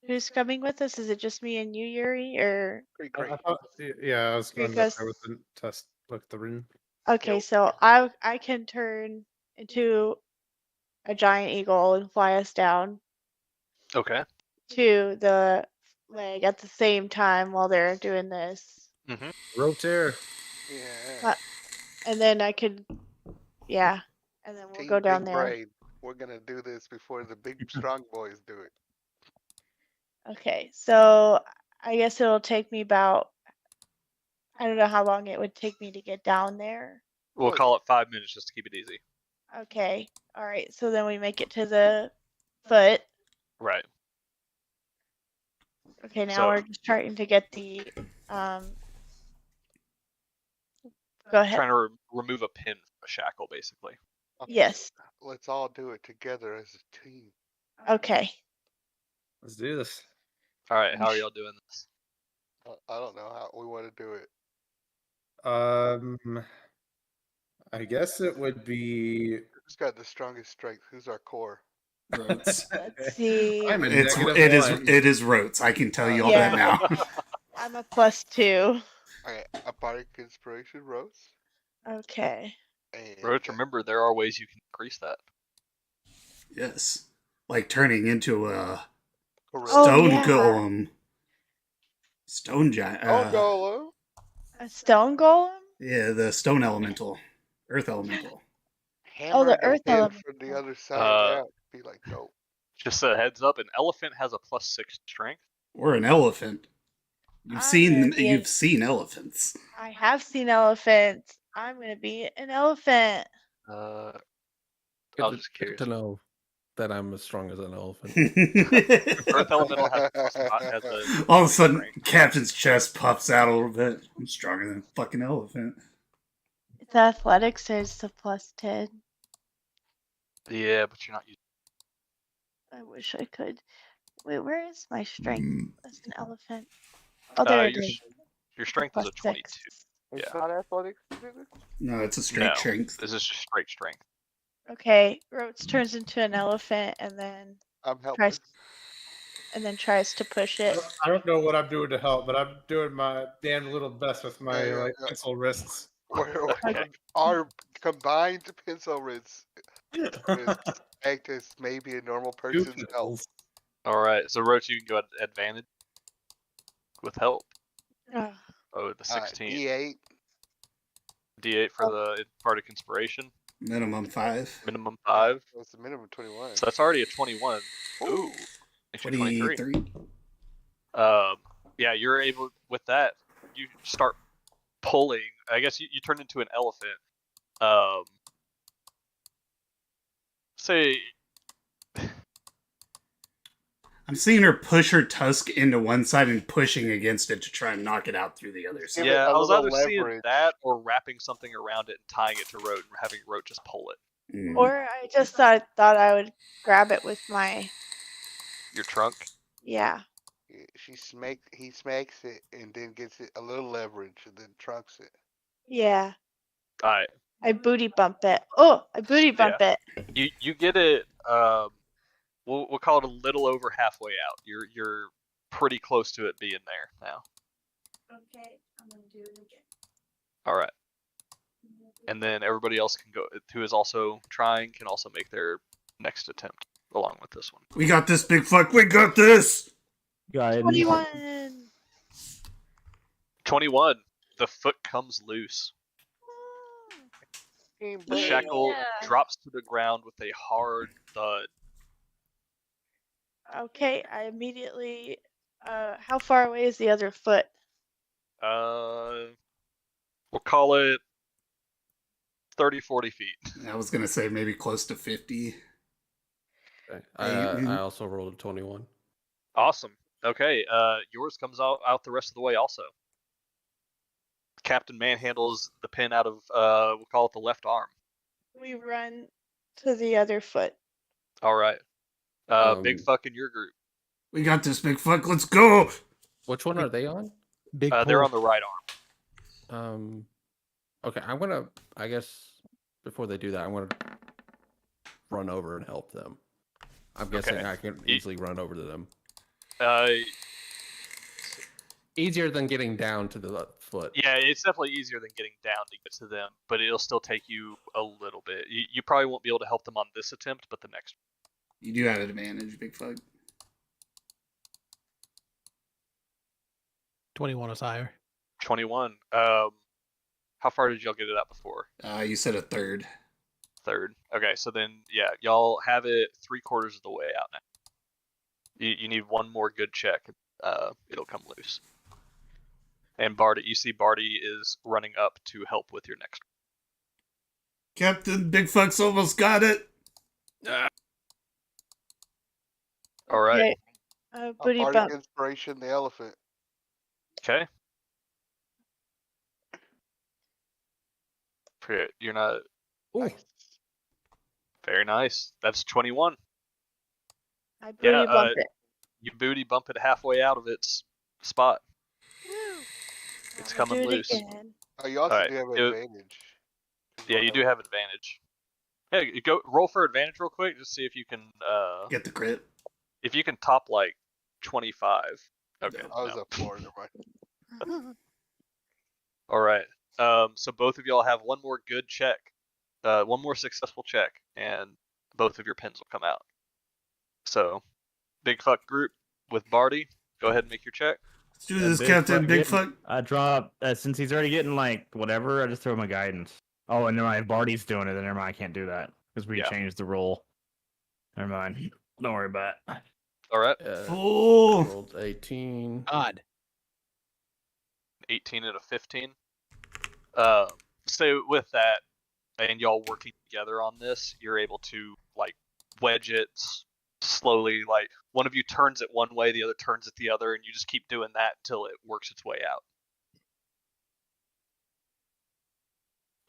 who's coming with us? Is it just me and you, Yuri, or? I thought, yeah, I was going Because- to with the test, look at the rune. Okay, Yep. so I can turn into a giant eagle and fly us down Okay. to the leg at the same time while they're doing this. Rotair. Yeah. And then I could, yeah. And then we'll Team go down Big there. Brain. We're gonna do this before the big strong boys do it. Okay, so I guess it'll take me about, I don't know how long it would take me to get down there. We'll call it 5 minutes just to keep it easy. Okay, all right. So then we make it to the foot. Right. Okay, now So- we're just trying to get the go ahead. Trying to remove a pin from a shackle, basically. Okay, Yes. Let's all do it together as a team. Okay. Let's do this. All right. How are y'all doing this? I don't know how we want to do it. I guess it would be. Who's got the strongest strength? Who's our core? Rotes. Let's see. I'm a It's -1. it is Rotes. I can tell you all that Yeah. now. I'm a +2. Okay, a bardic inspiration, Rose. Okay. And Roach, remember there are ways you can increase that. Yes. Like turning into a Correct. Oh, stone yeah. golem. Stone giant. Oh, Golem. A stone golem? Yeah, the stone elemental. Earth elemental. Hammer the it earth in elemental. from the other side. Yeah, be like dope. Just a heads up, an elephant has a +6 strength. Or an elephant. You've I'm seen gonna be you've seen elephants. I have seen elephants. I'm gonna be an elephant. I Good was to- just good curious. to know. that I'm as strong as an elephant. Earth Elemental has a All of a sudden, strength. Captain's chest puffs out a little bit. I'm stronger than a fucking elephant. It's athletics, so it's a +10. Yeah, but you're not using. I wish I could. Wait, where is my strength? Mm. That's an elephant. Oh, there it your, is. your strength is a +6. 22. It's Yeah. not athletics. No, it's a straight No, strength. this is just straight strength. Okay, Rotes turns into an elephant and then I'm helpless. tries to push it. I don't know what I'm doing to help, but I'm doing my damn little best with my Yeah. pencil wrists. Our combined pencil wrists act as maybe a normal person's help. All right, so Roach, you can go at advantage with help. Ugh. Oh, the 16. D8. D8 for the part of conspiration. Minimum 5. Minimum 5. What's the minimum? 21. So that's already a 21. Ooh. Makes you 23. Yeah, you're able with that. You start pulling. I guess you turn into an elephant. Say. I'm seeing her push her tusk into one side and pushing against it to try and knock it out through the other side. Yeah, I was either seeing leverage. that or wrapping something around it and tying it to Rote and having Rote just pull it. Or I just thought I would grab it with my Your trunk? yeah. He smacks it and then gets it a little leverage and then trucks it. Yeah. Alright. I booty bump it. Oh, I booty bump it. You get it. We'll call it a little over halfway out. You're pretty close to it being there now. Okay, I'm gonna do it again. All right. And then everybody else can go. Who is also trying can also make their next attempt along with this one. We got this, big fuck. We got this. 21. 21. The foot comes loose. The shackle drops to the ground with a hard thud. Okay, I immediately. How far away is the other foot? We'll call it 30, 40 feet. I was gonna say maybe close to 50. Okay. I also rolled a 21. Awesome. Okay, yours comes out the rest of the way also. Captain manhandles the pin out of, we'll call it the left arm. We run to the other foot. All right. Big fuck in your group. We got this, big fuck. Let's go. Which one are they on? Big they're on the right arm. Okay, I'm gonna. I guess before they do that, I'm gonna run over and help them. I'm guessing I can easily run over to them. Easier than getting down to the foot. Yeah, it's definitely easier than getting down to get to them, but it'll still take you a little bit. You probably won't be able to help them on this attempt, but the next. You do have an advantage, big fuck. 21 is higher. 21. How far did y'all get it out before? You said a third. Third. Okay, so then yeah, y'all have it 3/4 of the way out now. You need one more good check. It'll come loose. And Barty, you see Barty is running up to help with your next. Captain Big Fuck's almost got it. All right. Okay. Booty Barty bump. inspiration, the elephant. Okay. You're not. Nice. Very nice. That's 21. I booty bump it. You booty bump it halfway out of its spot. It's coming loose. Oh, you also All right, do have advantage. Yeah, you do have advantage. Hey, go roll for advantage real quick. Just see if you can get the crit. If you can top like 25. Okay. I was up 4. Never mind. All right. So both of y'all have one more good check, one more successful check, and both of your pins will come out. So, Big Fuck group with Barty, go ahead and make your check. Let's do this, Captain Big Fuck. I drop since he's already getting like whatever. I just throw my guidance. Oh, and never mind. If Barty's doing it, then never mind. I can't do that because we changed the rule. Never mind. Don't worry about it. All right. Rolled 18. God. 18 and a 15. So with that, and y'all working together on this, you're able to like wedge it slowly. Like one of you turns it one way, the other turns it the other, and you just keep doing that until it works its way out.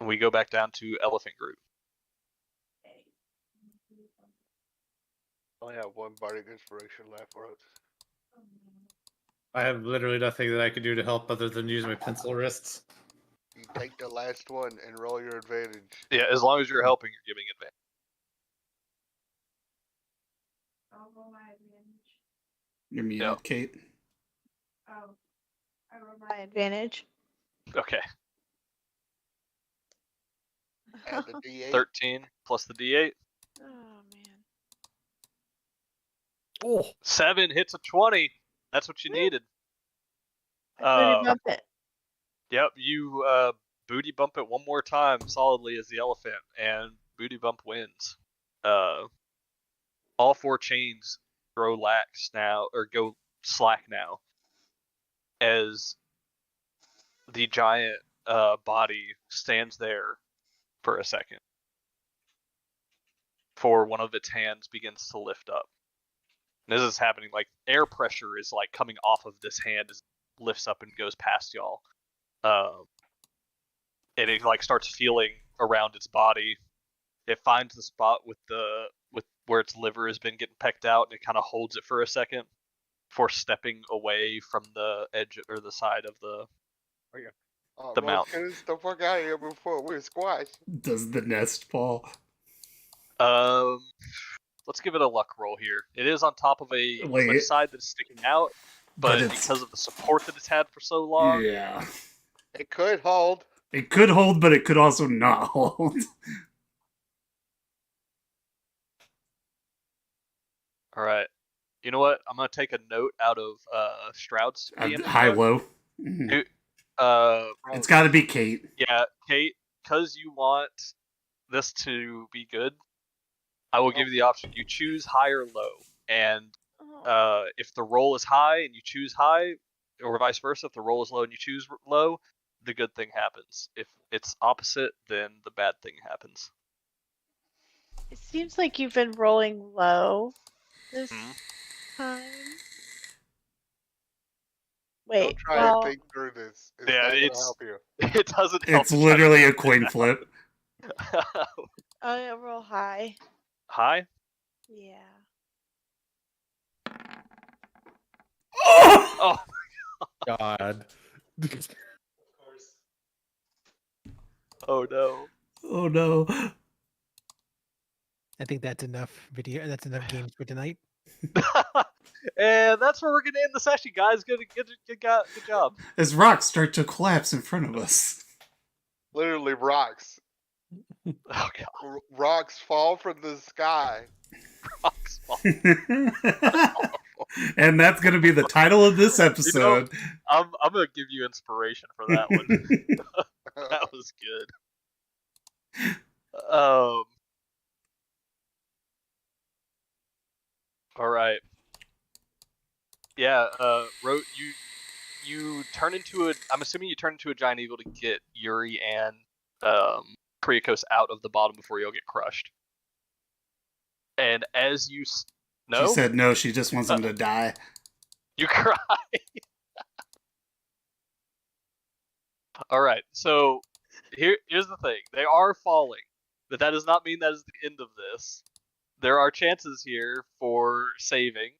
And we go back down to Elephant Group. I only have one bardic inspiration left, Rose. I have literally nothing that I can do to help other than use my pencil wrists. You take the last one and roll your advantage. Yeah, as long as you're helping, you're giving advantage. I'll roll my advantage. You're muted, Kate. Oh, I roll my advantage. Okay. Add the D8. 13 plus the D8. Oh man. Oh, 7 hits a 20. That's what you needed. Booty bump it. Yep, you booty bump it one more time solidly as the elephant, and booty bump wins. All 4 chains grow lax now, or go slack now, as the giant body stands there for a second, before one of its hands begins to lift up. And this is happening, like air pressure is like coming off of this hand as it lifts up and goes past y'all. And it like starts feeling around its body. It finds the spot with where its liver has been getting pecked out, and it kind of holds it for a second before stepping away from the edge or the side of the The mount. Get us the fuck out of here before we're squashed. Does the nest fall? Let's give it a luck roll here. It is on top of a cliffside that's sticking out, but because of the support that it's had for so long, Yeah. It could hold. It could hold, but it could also not hold. All right. You know what? I'm gonna take a note out of Stroud's DM High book. low. It's got to be Kate. Yeah, Kate. Because you want this to be good, I will give you the option. You choose high or low, and if the roll is high and you choose high, or vice versa, if the roll is low and you choose low, the good thing happens. If it's opposite, then the bad thing happens. It seems like you've been rolling low this time. Wait, Don't try well, and think through this. It's Yeah, not gonna it's help you. it doesn't help. It's literally a coin flip. I'll roll high. High? Yeah. Oh God. Oh no. Oh no. I think that's enough video. That's enough games for tonight. And that's where we're gonna end the session, guys. Good job. As rocks start to collapse in front of us. Literally rocks. Oh god. Rocks fall from the sky. Rocks fall. And that's going to be the title of this episode. I'm gonna give you inspiration for that one. That was good. All right. Yeah. Wrote you turn into a. I'm assuming you turn into a giant eagle to get Yuri and Kriakos out of the bottom before you'll get crushed. And as you no, She said no. She just wants him to die. you cry. All right. So here's the thing. They are falling, but that does not mean that is the end of this. There are chances here for saving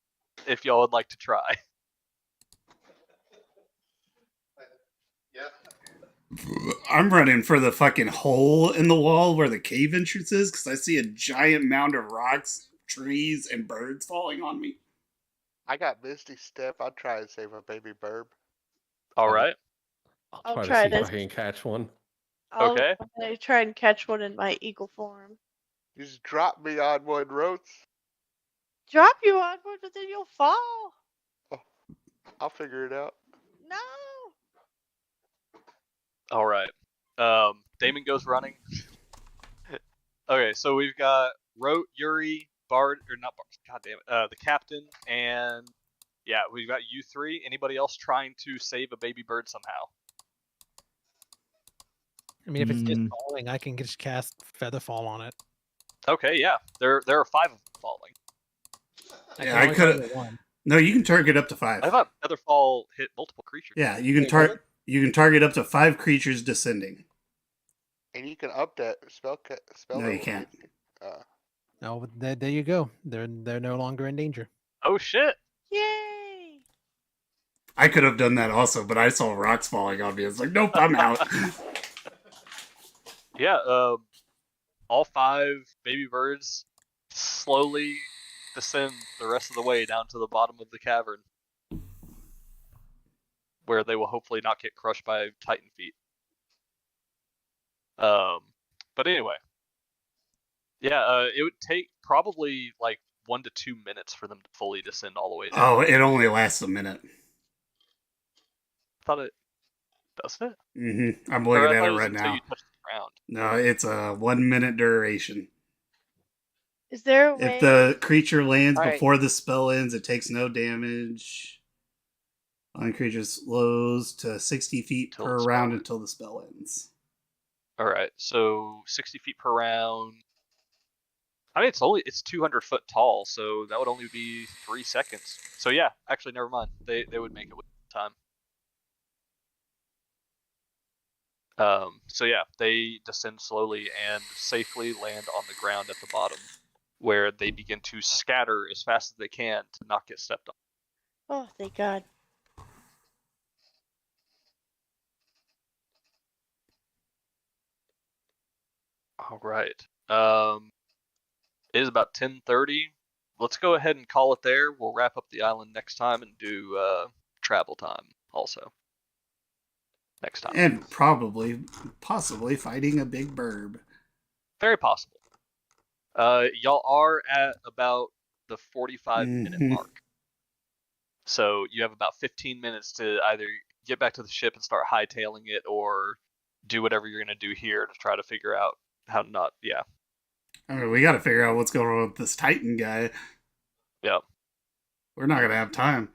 if y'all would like to try. I'm running for the fucking hole in the wall where the cave entrance is because I see a giant mound of rocks, trees, and birds falling on me. I got Misty Step. I'll try and save a baby burb. All right. I'll Try try to see this. if I can catch one. I'm Okay. gonna try and catch one in my eagle form. Just drop me on one, Rhodes. Drop you on one, but then you'll fall. I'll figure it out. No. All right. Damon goes running. Okay, so we've got Rote, Yuri, Bard, or not Bard, god damn it, the captain, and yeah, we've got you three. Anybody else trying to save a baby bird somehow? I mean, if it's just falling, I can just cast Featherfall on it. Okay, yeah. There are 5 of them. falling. Yeah, can I only could. target one. No, you can target up to 5. I thought Featherfall hit multiple creatures. Yeah, you can Wait, target. You can target up to 5 creatures descending. And you can up that spell. Spell No, you level. can't. Oh, but there you go. They're no longer in danger. Oh shit! Yay! I could have done that also, but I saw rocks falling on me. It's like, nope, I'm out. Yeah, all 5 baby birds slowly descend the rest of the way down to the bottom of the cavern, where they will hopefully not get crushed by Titan feet. But anyway, yeah, it would take probably like 1 to 2 minutes for them to fully descend all the way down. Oh, it only lasts a minute. I thought it doesn't it? I'm Or looking I at thought it was right until now. you touch the ground. No, it's a 1 minute duration. Is there a way? If the creature lands All right. before the spell ends, it takes no damage. On creature slows to 60 feet Till per the round spell until the spell ends. All right, so 60 feet per round. I mean, it's 200 foot tall, so that would only be 3 seconds. So yeah, actually, never mind. They would make it with time. So yeah, they descend slowly and safely land on the ground at the bottom, where they begin to scatter as fast as they can to not get stepped on. Oh, thank God. All right. It is about 10:30. Let's go ahead and call it there. We'll wrap up the island next time and do travel time also. Next time. And possibly fighting a big burb. Very possible. Y'all are at about the 45-minute mark. So you have about 15 minutes to either get back to the ship and start hightailing it, or do whatever you're going to do here to try to figure out how to not, yeah. I mean, we got to figure out what's going on with this Titan guy. Yep. We're not going to have time.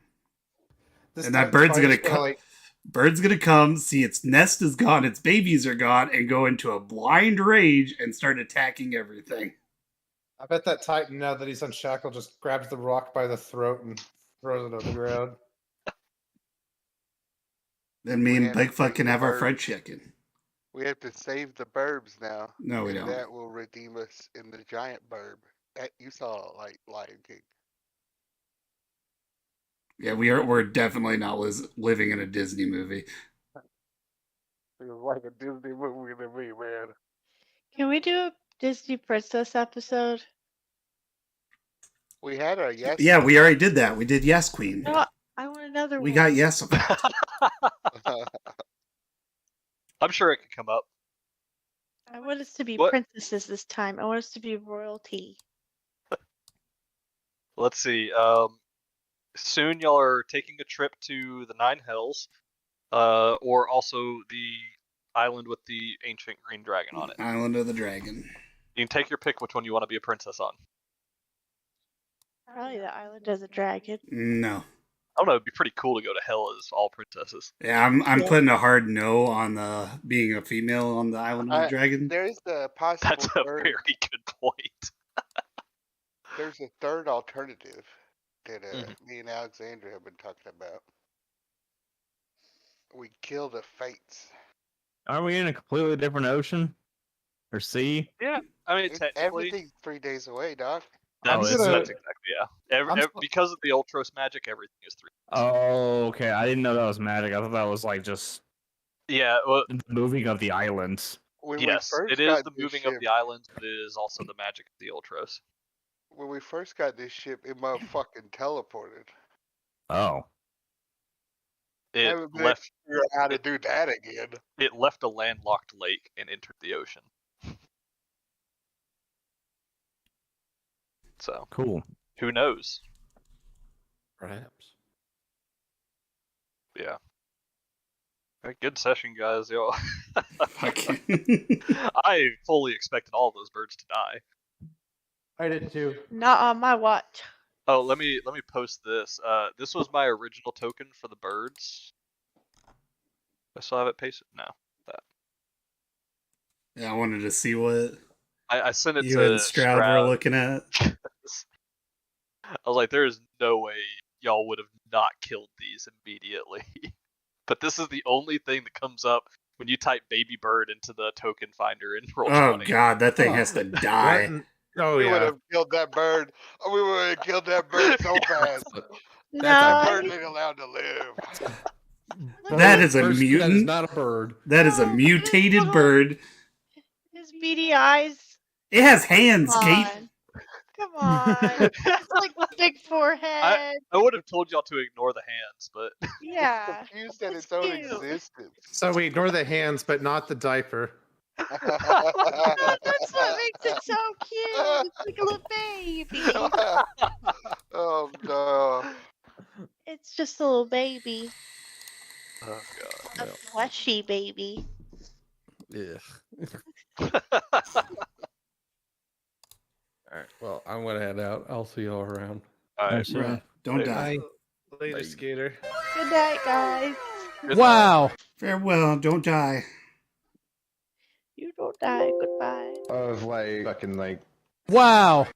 This And that Titan's bird's probably going to just come. like, Bird's going to come, see its nest is gone, its babies are gone, and go into a blind rage and start attacking everything. I bet that Titan, now that he's unshackled, just grabs the rock by the throat and throws it on the ground. Then me and have to Bigfoot take can the have our bird. fried chicken. We have to save the burbs now. No, we and don't. That will redeem us in the giant burb. You saw like Lion King. Yeah, we're definitely not living in a Disney movie. It was like a Disney movie to me, man. Can we do a Disney princess episode? We had our yes. Yeah, we already did that. We did Yes Queen. No, I want another We one. got Yes of that. I'm sure it could come up. I want us to be What? princesses this time. I want us to be royalty. Let's see. Soon y'all are taking a trip to the Nine Hells, or also the island with the ancient green dragon on it. Island of the Dragon. You can take your pick which one you want to be a princess on. Probably the island of the dragon. No. I don't know. It'd be pretty cool to go to hell as all princesses. Yeah, I'm putting a hard no on the being a female on the Island of the Dragon. There's the possible That's a third. very good point. There's a third alternative that Mhm. me and Alexandra have been talking about. We kill the fates. Are we in a completely different ocean or sea? Yeah, I mean technically, Everything's 3 days away, Doc. that's, is that's it? exactly yeah. Because of the Ultros magic, everything is 3. Oh, okay. I didn't know that was magic. I thought that was like just Yeah, well, the moving of the islands. When yes, we first it is got the this moving ship, of the islands, but it is also the magic of the Ultros. when we first got this ship, it motherfucking teleported. Oh. It Haven't been able left. to figure out how to do that again. It left a landlocked lake and entered the ocean. So Cool. who knows? Perhaps. Yeah. A good session, guys. Yo, Fucking. I fully expected all those birds to die. I did too. Not on my watch. Oh, let me post this. This was my original token for the birds. I still have it pasted. No, that. Yeah, I wanted to see what I sent it you to and Stroud were looking at. I was like, there is no way y'all would have not killed these immediately. But this is the only thing that comes up when you type baby bird into the token finder in roll Oh 20. god, that thing has to die. Oh we would yeah. have killed that bird. We would have killed that bird so fast. No, That bird ain't allowed to live. That is a That is mutant. not a bird. That is a No, mutated little- bird. his beady eyes. It has hands, Come Kate. on. Come on. It's like big forehead. I would have told y'all to ignore the hands, but Yeah. Confused at It's its own cute. existence. So we ignore the hands, but not the diaper. That's what makes it so cute. It's like a little baby. Oh no. It's just a little baby. oh A fleshy baby. Yeah. god. All right. Well, I'm gonna head out. I'll see y'all around. Alright. Bruh, don't die. Later, Bye. skater. Good night, guys. Good Wow. Farewell, don't die. You don't die. Goodbye. Of like fucking like Wow.